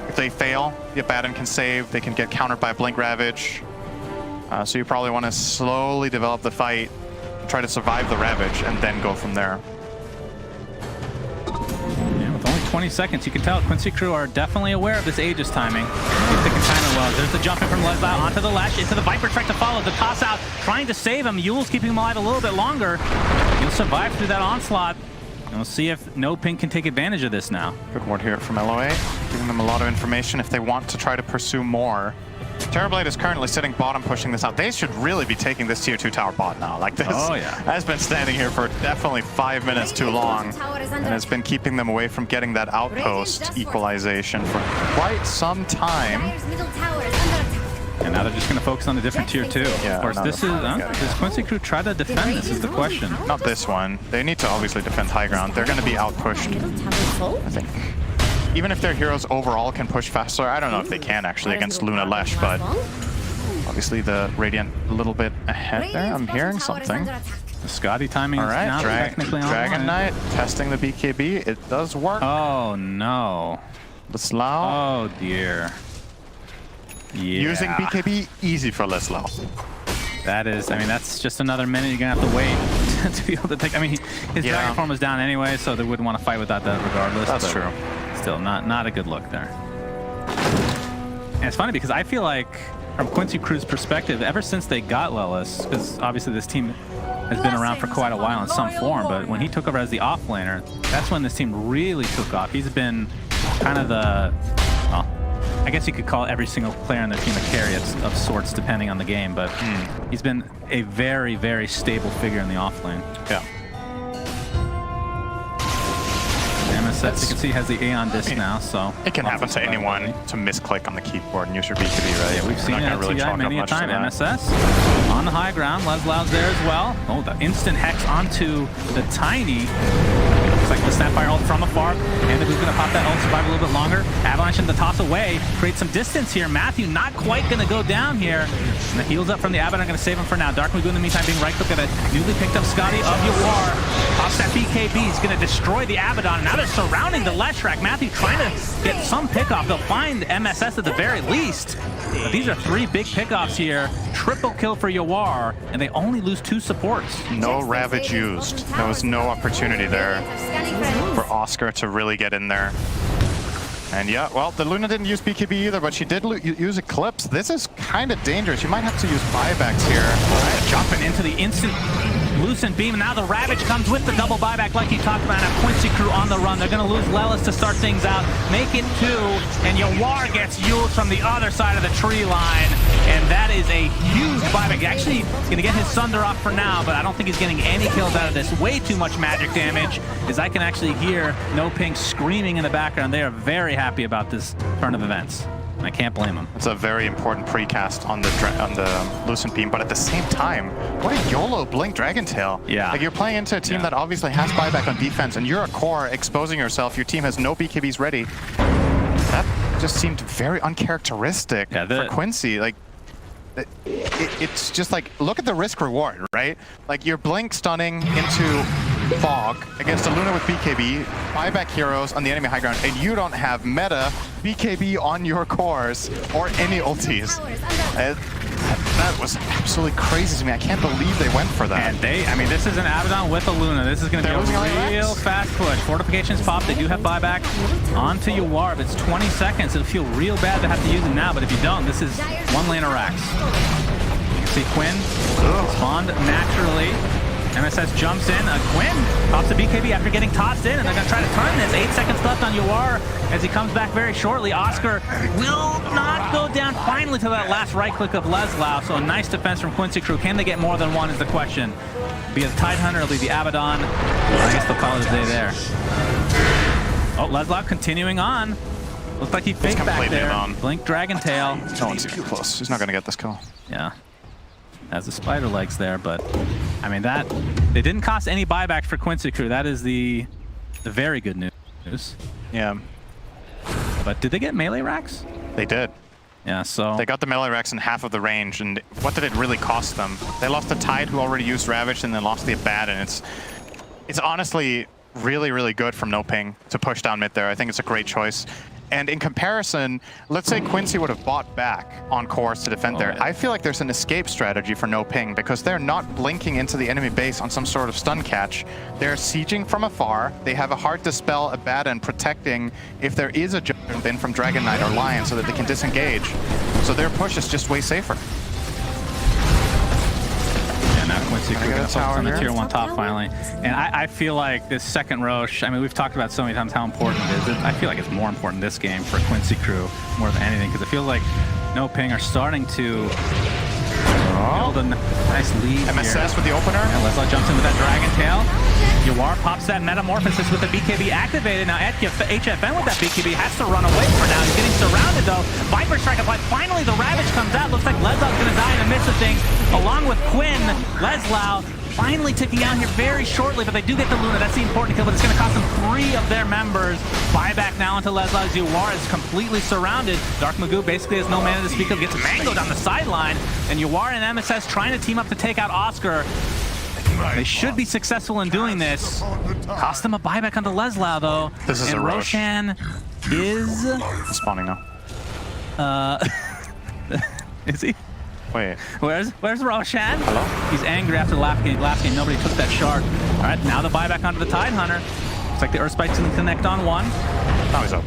If they fail, the Abaddon can save. They can get countered by a Blink Ravage. So you probably want to slowly develop the fight, try to survive the Ravage, and then go from there. Yeah, with only 20 seconds, you can tell Quincy Crew are definitely aware of this Aegis timing. If they can time it well. There's the jump in from Leslout onto the Lash, into the Viper, trying to follow. The toss out, trying to save him. Yule's keeping him alive a little bit longer. He'll survive through that onslaught. And we'll see if No Ping can take advantage of this now. Good word here from LOA, giving them a lot of information if they want to try to pursue more. Terrorblade is currently sitting bottom, pushing this out. They should really be taking this tier 2 tower bot now. Like this has been standing here for definitely 5 minutes too long, and has been keeping them away from getting that outpost equalization for quite some time. And now they're just going to focus on a different tier 2. Yeah, of course, this is... does Quincy Crew try to defend? This is the question. Not this one. They need to obviously defend high ground. They're going to be out-pushed, I think. Even if their heroes overall can push faster, I don't know if they can actually against Luna Lesh, but obviously the Radiant a little bit ahead there. I'm hearing something. The Scotty timing is now technically on. Dragon Knight testing the BKB. It does work. Oh, no. Leslau. Oh, dear. Yeah. Using BKB, easy for Leslau. That is, I mean, that's just another minute you're going to have to wait to be able to take. I mean, his dragon form was down anyway, so they wouldn't want to fight without that regardless. That's true. Still, not a good look there. And it's funny because I feel like, from Quincy Crew's perspective, ever since they got Lelis, because obviously this team has been around for quite a while in some form, but when he took over as the offlaner, that's when this team really took off. He's been kind of the, well, I guess you could call every single player on their team a carry of sorts, depending on the game, but he's been a very, very stable figure in the offlane. Yeah. MSS, you can see, has the Aeon disc now, so... It can happen to anyone to misclick on the keyboard and use your BKB, right? Yeah, we've seen it at TI many a time. MSS on the high ground. Leslau's there as well. Oh, the instant hex onto the Tiny. Looks like the Snapfire ult from afar. And who's going to pop that ult, survive a little bit longer. Avalanche in the toss away. Create some distance here. Matthew not quite going to go down here. And the heals up from the Abaddon are going to save him for now. Dark Magoo in the meantime being right-click at a newly picked up Scotty of Yawar. Pops that BKB. He's going to destroy the Abaddon. Now they're surrounding the Leshrac. Matthew trying to get some pickoff. They'll find MSS at the very least. But these are 3 big pickoffs here. Triple kill for Yawar, and they only lose 2 supports. No Ravage used. There was no opportunity there for Oscar to really get in there. And yeah, well, the Luna didn't use BKB either, but she did use Eclipse. This is kind of dangerous. You might have to use buybacks here. Right, jumping into the instant Lucent Beam. Now the Ravage comes with the double buyback like you talked about. Now Quincy Crew on the run. They're going to lose Lelis to start things out. Make it 2, and Yawar gets used from the other side of the tree line. And that is a huge buyback. Actually, he's going to get his Sunder off for now, but I don't think he's getting any kills out of this. Way too much magic damage, as I can actually hear No Ping screaming in the background. They are very happy about this turn of events. I can't blame him. It's a very important precast on the Lucent Beam, but at the same time, what a YOLO Blink Dragon Tail. Yeah. Like, you're playing into a team that obviously has buyback on defense, and you're a core exposing yourself. Your team has no BKBs ready. That just seemed very uncharacteristic for Quincy. Like, it's just like, look at the risk reward, right? Like, you're Blink stunning into Fog against a Luna with BKB, buyback heroes on the enemy high ground, and you don't have meta BKB on your cores or any ultis. That was absolutely crazy to me. I can't believe they went for that. And I mean, this is an Abaddon with a Luna. This is going to be a real fast push. Fortifications pop. They do have buyback onto Yawar. If it's 20 seconds, it'll feel real bad to have to use it now, but if you don't, this is 1 lane of Rax. You can see Quinn spawned naturally. MSS jumps in. Quinn pops the BKB after getting tossed in, and they're going to try to turn this. 8 seconds left on Yawar as he comes back very shortly. Oscar will not go down finally to that last right click of Leslau. So a nice defense from Quincy Crew. Can they get more than 1 is the question. Be it the Tidehunter, it'll be the Abaddon. I guess they'll call it a day there. Oh, Leslau continuing on. Looks like he faked back there. Blink Dragon Tail. No one's even close. He's not going to get this kill. Yeah. Has the spider legs there, but I mean, that they didn't cost any buyback for Quincy Crew. That is the very good news. Yeah. But did they get melee racks? They did. Yeah, so they got the melee racks in half of the range, and what did it really cost them? They lost the Tide, who already used Ravage, and then lost the Abaddon. It's honestly really, really good from No Ping to push down mid there. I think it's a great choice. And in comparison, let's say Quincy would have bought back on cores to defend there. I feel like there's an escape strategy for No Ping because they're not blinking into the enemy base on some sort of stun catch. They're sieging from afar. They have a hard dispel Abaddon protecting if there is a jump in from Dragon Knight or Lion so that they can disengage. So their push is just way safer. Now Quincy Crew going to focus on the tier 1 top finally. And I feel like this second Roche, I mean, we've talked about so many times how important it is. I feel like it's more important this game for Quincy Crew more than anything because it feels like No Ping are starting to build a nice lead MSS here. with the opener. And Lesla jumps in with that Dragon Tail. Yawar pops that Metamorphosis with the BKB activated. Now HFN with that BKB has to run away for now. He's getting surrounded though. Viper Strike applied. Finally the Ravage comes out. Looks like Leslau's going to die in the midst of things. Along with Quinn, Leslau finally ticking out here very shortly, but they do get the Luna. That's the important kill, but it's going to cost them 3 of their members. Buyback now into Leslau. Yawar is completely surrounded. Dark Magoo basically has no mana to speak of. Gets Mango down the sideline, and Yawar and MSS trying to team up to take out Oscar. They should be successful in doing this. Cost them a buyback onto Leslau, though. This is and a rush. Roshan is... spawning now. Is he? Wait. Where's Roshan? Hello? He's angry after the last game. Nobody took that shard. All right, now the buyback onto the Tidehunter. Looks like the Earth Spike's going to connect on one. Now he's up.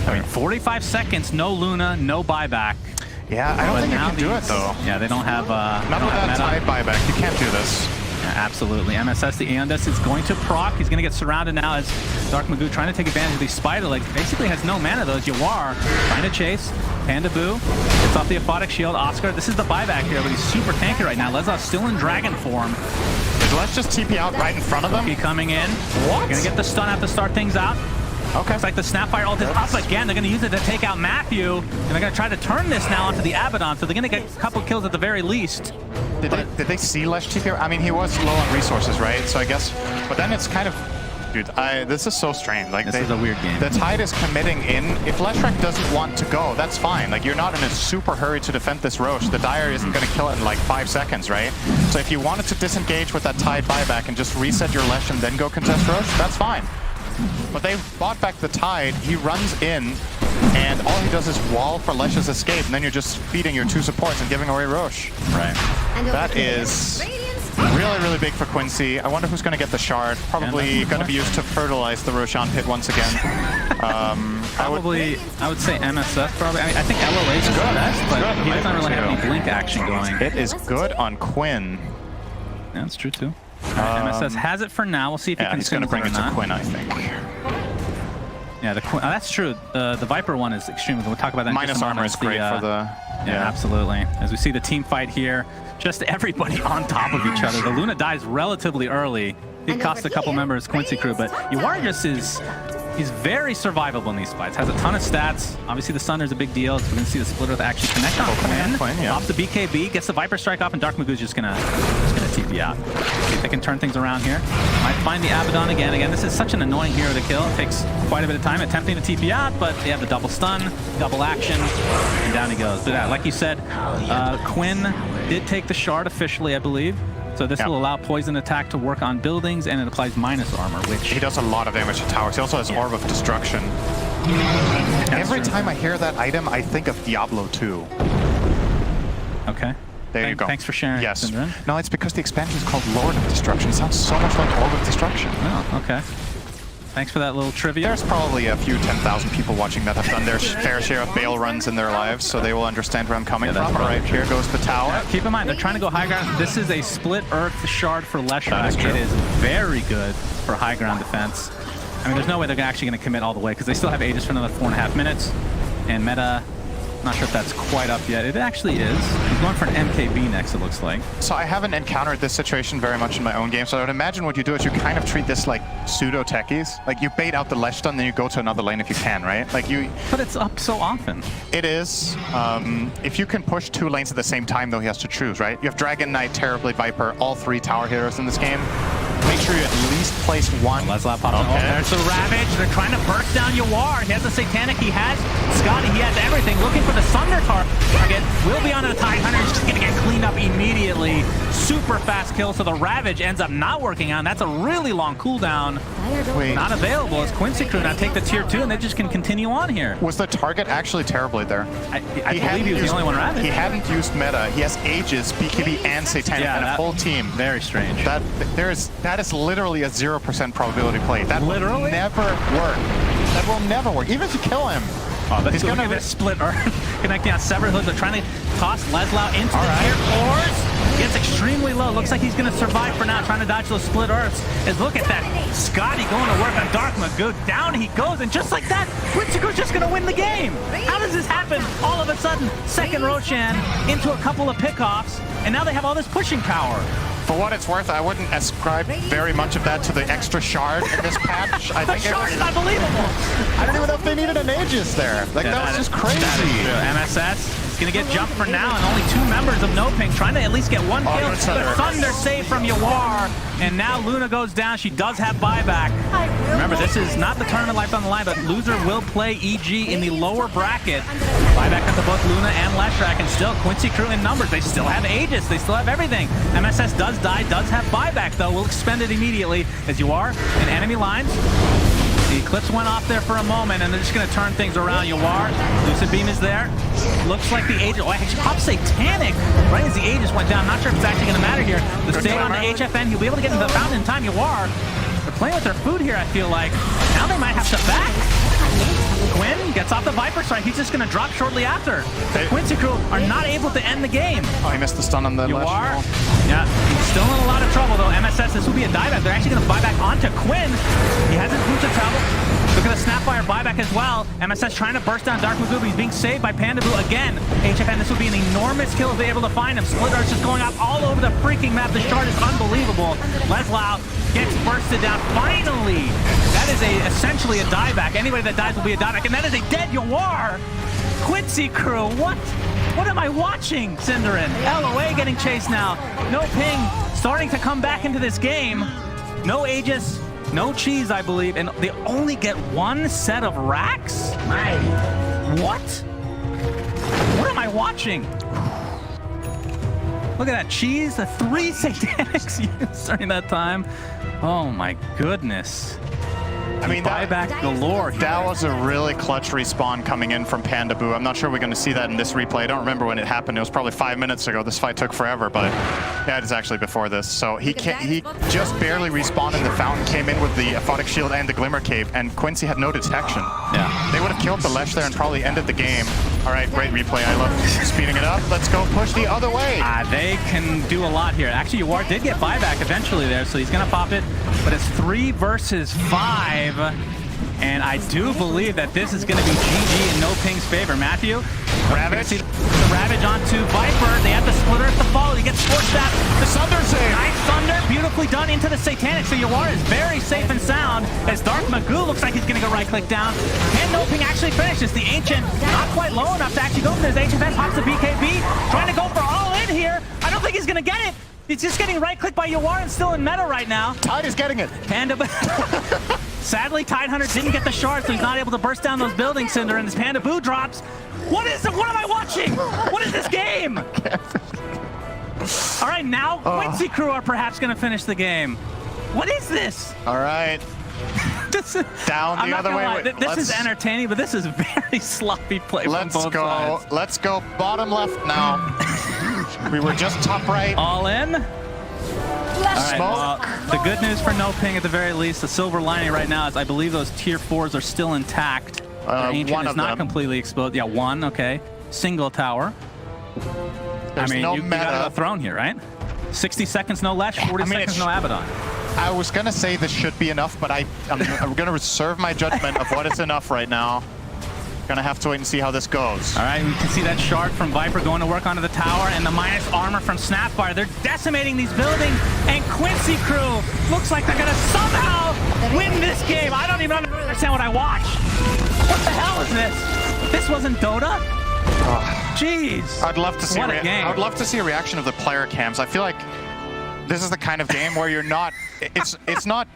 I mean, 45 seconds, no Luna, no buyback. Yeah, I don't think you can do it, though. Yeah, they don't have... Not with that Tide buyback. You can't do this. Yeah, absolutely. MSS, the Aeondus is going to proc. He's going to get surrounded now as Dark Magoo trying to take advantage of these spider legs. Basically has no mana, though. Yawar trying to chase. Panda Boo gets off the Aphotic Shield. Oscar, this is the buyback here, but he's super tanky right now. Leslau's still in dragon form. Let's just TP out right in front of them. He coming in. What? Gonna get the stun out to start things out. Okay. Looks like the Snapfire ult is up again. They're gonna use it to take out Matthew. And they're gonna try to turn this now onto the Abaddon, so they're gonna get a couple kills at the very least. Did they see Lesh TP? I mean, he was low on resources, right? So I guess, but then it's kind of, dude, this is so strange. Like, this is a weird game. The Tide is committing in. If Leshrac doesn't want to go, that's fine. Like, you're not in a super hurry to defend this Roche. The Dire isn't going to kill it in like 5 seconds, right? So if you wanted to disengage with that Tide buyback and just reset your Lesh and then go contest Roche, that's fine. But they bought back the Tide. He runs in, and all he does is wall for Lesh's escape, and then you're just feeding your 2 supports and giving away Roche. Right. That is really, really big for Quincy. I wonder who's going to get the shard. Probably going to be used to fertilize the Roshan pit once again. I would say MSF probably. I mean, I think LOA is the best, but he doesn't really have any blink action going. It is good on Quinn. Yeah, that's true too. MSS has it for now. We'll see if he can. He's going to bring it to Quinn, I think. Yeah, that's true. The Viper one is extremely good. We'll talk about that. Minus armor is great for the. Yeah, absolutely. As we see the team fight here, just everybody on top of each other. The Luna dies relatively early. It costs a couple members, Quincy crew, but Yawar just he's very survivable in these fights. Has a ton of stats. Obviously, the Sunder's a big deal. So we're going to see the Splitter with actually connect on Quinn. Yeah. Pops the BKB, gets the Viper Strike off, and Dark Magoo's just gonna TP out. See if they can turn things around here. Might find the Abaddon again. Again, this is such an annoying hero to kill. It takes quite a bit of time attempting to TP out, but they have the double stun, double action, and down he goes. But like you said, Quinn did take the shard officially, I believe. So this will allow poison attack to work on buildings, and it applies minus armor, which... He does a lot of damage to towers. He also has Orb of Destruction. Every time I hear that item, I think of Diablo 2. Okay. There you go. Thanks for sharing. Yes. No, it's because the expansion is called Lord of Destruction. It sounds so much like Orb of Destruction. Oh, okay. Thanks for that little trivia. There's probably a few 10,000 people watching that have done their fair share of Bale runs in their lives, so they will understand where I'm coming from. All right, here goes the tower. Yeah, keep in mind, they're trying to go high ground. This is a split Earth shard for Leshrac. It is very good for high ground defense. I mean, there's no way they're actually going to commit all the way, because they still have Aegis for another 4.5 minutes. And meta, not sure if that's quite up yet. It actually is. He's going for an MKB next, it looks like. So I haven't encountered this situation very much in my own game, so I would imagine what you do is you kind of treat this like pseudo-techies. Like, you bait out the Lesh stun, then you go to another lane if you can, right? Like you. But it's up so often. It is. If you can push 2 lanes at the same time, though, he has to choose, right? You have Dragon Knight, Terribly Viper, all 3 tower heroes in this game. Make sure you at least place 1. Leslau pops up. There's the Ravage. They're trying to burst down Yawar. He has the Satanic. He has Scotty. He has everything. Looking for the Sunder target. Will be onto the Tidehunter. He's just going to get cleaned up immediately. Super fast kill. So the Ravage ends up not working out. That's a really long cooldown. Wait. Not available as Quincy crew now take the tier 2, and they just can continue on here. Was the target actually Terribly there? I believe he was the only one Ravage. He hadn't used meta. He has Aegis, BKB, and Satanic, and a full team. Very strange. That is literally a 0% probability play. That will never work. That will never work. Even if you kill him. Oh, he's going to split Earth. Connecting on severed hoods. They're trying to toss Leslau into the tier 4s. Gets extremely low. Looks like he's going to survive for now, trying to dodge those split earths. And look at that. Scotty going to work on Dark Magoo. Down he goes, and just like that, Quincy just going to win the game. How does this happen? All of a sudden, second Roshan into a couple of pickoffs, and now they have all this pushing power. For what it's worth, I wouldn't ascribe very much of that to the extra shard in this patch. I think shard is unbelievable. I don't even know if they needed an Aegis there. Like, that was just crazy. MSS is going to get jumped for now, and only 2 members of No Ping trying to at least get 1 kill. The Thunder save from Yawar, and now Luna goes down. She does have buyback. Remember, this is not the tournament life on the line, but loser will play EG in the lower bracket. Buyback up to both Luna and Leshrac, and still Quincy Crew in numbers. They still have Aegis. They still have everything. MSS does die, does have buyback, though. We'll expend it immediately as Yawar in enemy lines. The Eclipse went off there for a moment, and they're just going to turn things around. Yawar, Lucid Beam is there. Looks like the Aegis, oh, actually popped Satanic right as the Aegis went down. Not sure if it's actually going to matter here. The save on the HFN, he'll be able to get into the fountain in time. Yawar, they're playing with their food here, I feel like. Now they might have to back. Quinn gets off the Viper strike. He's just going to drop shortly after. The Quincy Crew are not able to end the game. Oh, he missed the stun on the Yawar, yeah, he's still in a lot of trouble, though. MSS, this will be a dieback. They're actually going to buy back onto Quinn. He has his boots of travel. Look at the Snapfire buyback as well. MSS trying to burst down Dark Magoo, but he's being saved by Pandaboo again. HFN, this would be an enormous kill if they're able to find him. Split Earth's just going off all over the freaking map. The shard is unbelievable. Leslau gets bursted down. Finally! That is essentially a dieback. Anybody that dies will be a dieback, and that is a dead Yawar! Quincy Crew, what? What am I watching, Cinderin? LOA getting chased now. No Ping starting to come back into this game. No Aegis, no cheese, I believe, and they only get 1 set of racks? What? What am I watching? Look at that cheese, the 3 Satanics used during that time. Oh my goodness. I mean, buyback galore. That was a really clutch respawn coming in from Pandaboo. I'm not sure we're going to see that in this replay. I don't remember when it happened. It was probably 5 minutes ago. This fight took forever, but yeah, it is actually before this. So he just barely respawned in the fountain, came in with the Aphotic Shield and the Glimmer Cave, and Quincy had no detection. Yeah. They would have killed the Lesh there and probably ended the game. All right, great replay. I love speeding it up. Let's go push the other way. They can do a lot here. Actually, Yawar did get buyback eventually there, so he's going to pop it. But it's 3 versus 5. And I do believe that this is going to be GG in No Ping's favor. Matthew? Ravage. The Ravage onto Viper. They have the Split Earth to follow. He gets forced out. The Thunder save. Nice Thunder. Beautifully done into the Satanic. So Yawar is very safe and sound as Dark Magoo looks like he's going to go right-click down. And No Ping actually finishes. The Ancient not quite low enough to actually go for this. HFN pops the BKB. Trying to go for all in here. I don't think he's going to get it. He's just getting right-clicked by Yawar and still in meta right now. Tide is getting it. Sadly, Tidehunter didn't get the shard, so he's not able to burst down those buildings, Cinder, and this Pandaboo drops. What is it? What am I watching? What is this game? All right, now Quincy Crew are perhaps going to finish the game. What is this? All right. Down the other way. This is entertaining, but this is very sloppy play from both sides. Let's go bottom left now. We were just top right. All in. All right, well, the good news for No Ping at the very least, the silver lining right now is I believe those tier 4s are still intact. Ancient is not completely exposed. Yeah, 1, okay. Single tower. There's no you got a throne here, right? 60 seconds no Lesh, 40 seconds no Abaddon. I was going to say this should be enough, but I'm going to reserve my judgment of what is enough right now. Gonna have to wait and see how this goes. All right, we can see that shard from Viper going to work onto the tower and the minus armor from Snapfire. They're decimating these buildings, and Quincy Crew looks like they're gonna somehow win this game. I don't even understand what I watch. What the hell is this? This wasn't Dota? Jeez. I'd love to see what a game. I'd love to see a reaction of the player cams. I feel like this is the kind of game where you're not. It's not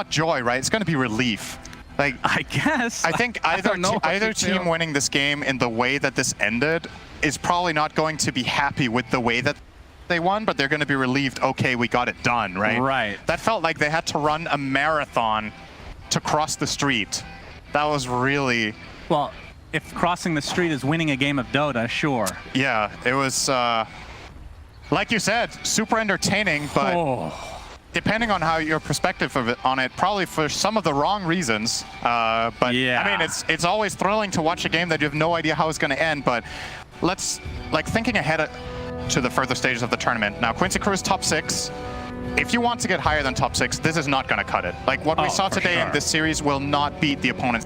joy, right? It's gonna be relief. Like, I guess. I think either team winning this game in the way that this ended is probably not going to be happy with the way that they won, but they're going to be relieved, okay, we got it done, right? Right. That felt like they had to run a marathon to cross the street. That was really... Well, if crossing the street is winning a game of Dota, sure. Yeah, it was, like you said, super entertaining, but... Depending on how your perspective of it on it, probably for some of the wrong reasons. But yeah. I mean, it's always thrilling to watch a game that you have no idea how it's going to end. But let's thinking ahead to the further stages of the tournament. Now, Quincy Crew is top 6. If you want to get higher than top 6, this is not going to cut it. Like, what we saw today in this series will not beat the opponents.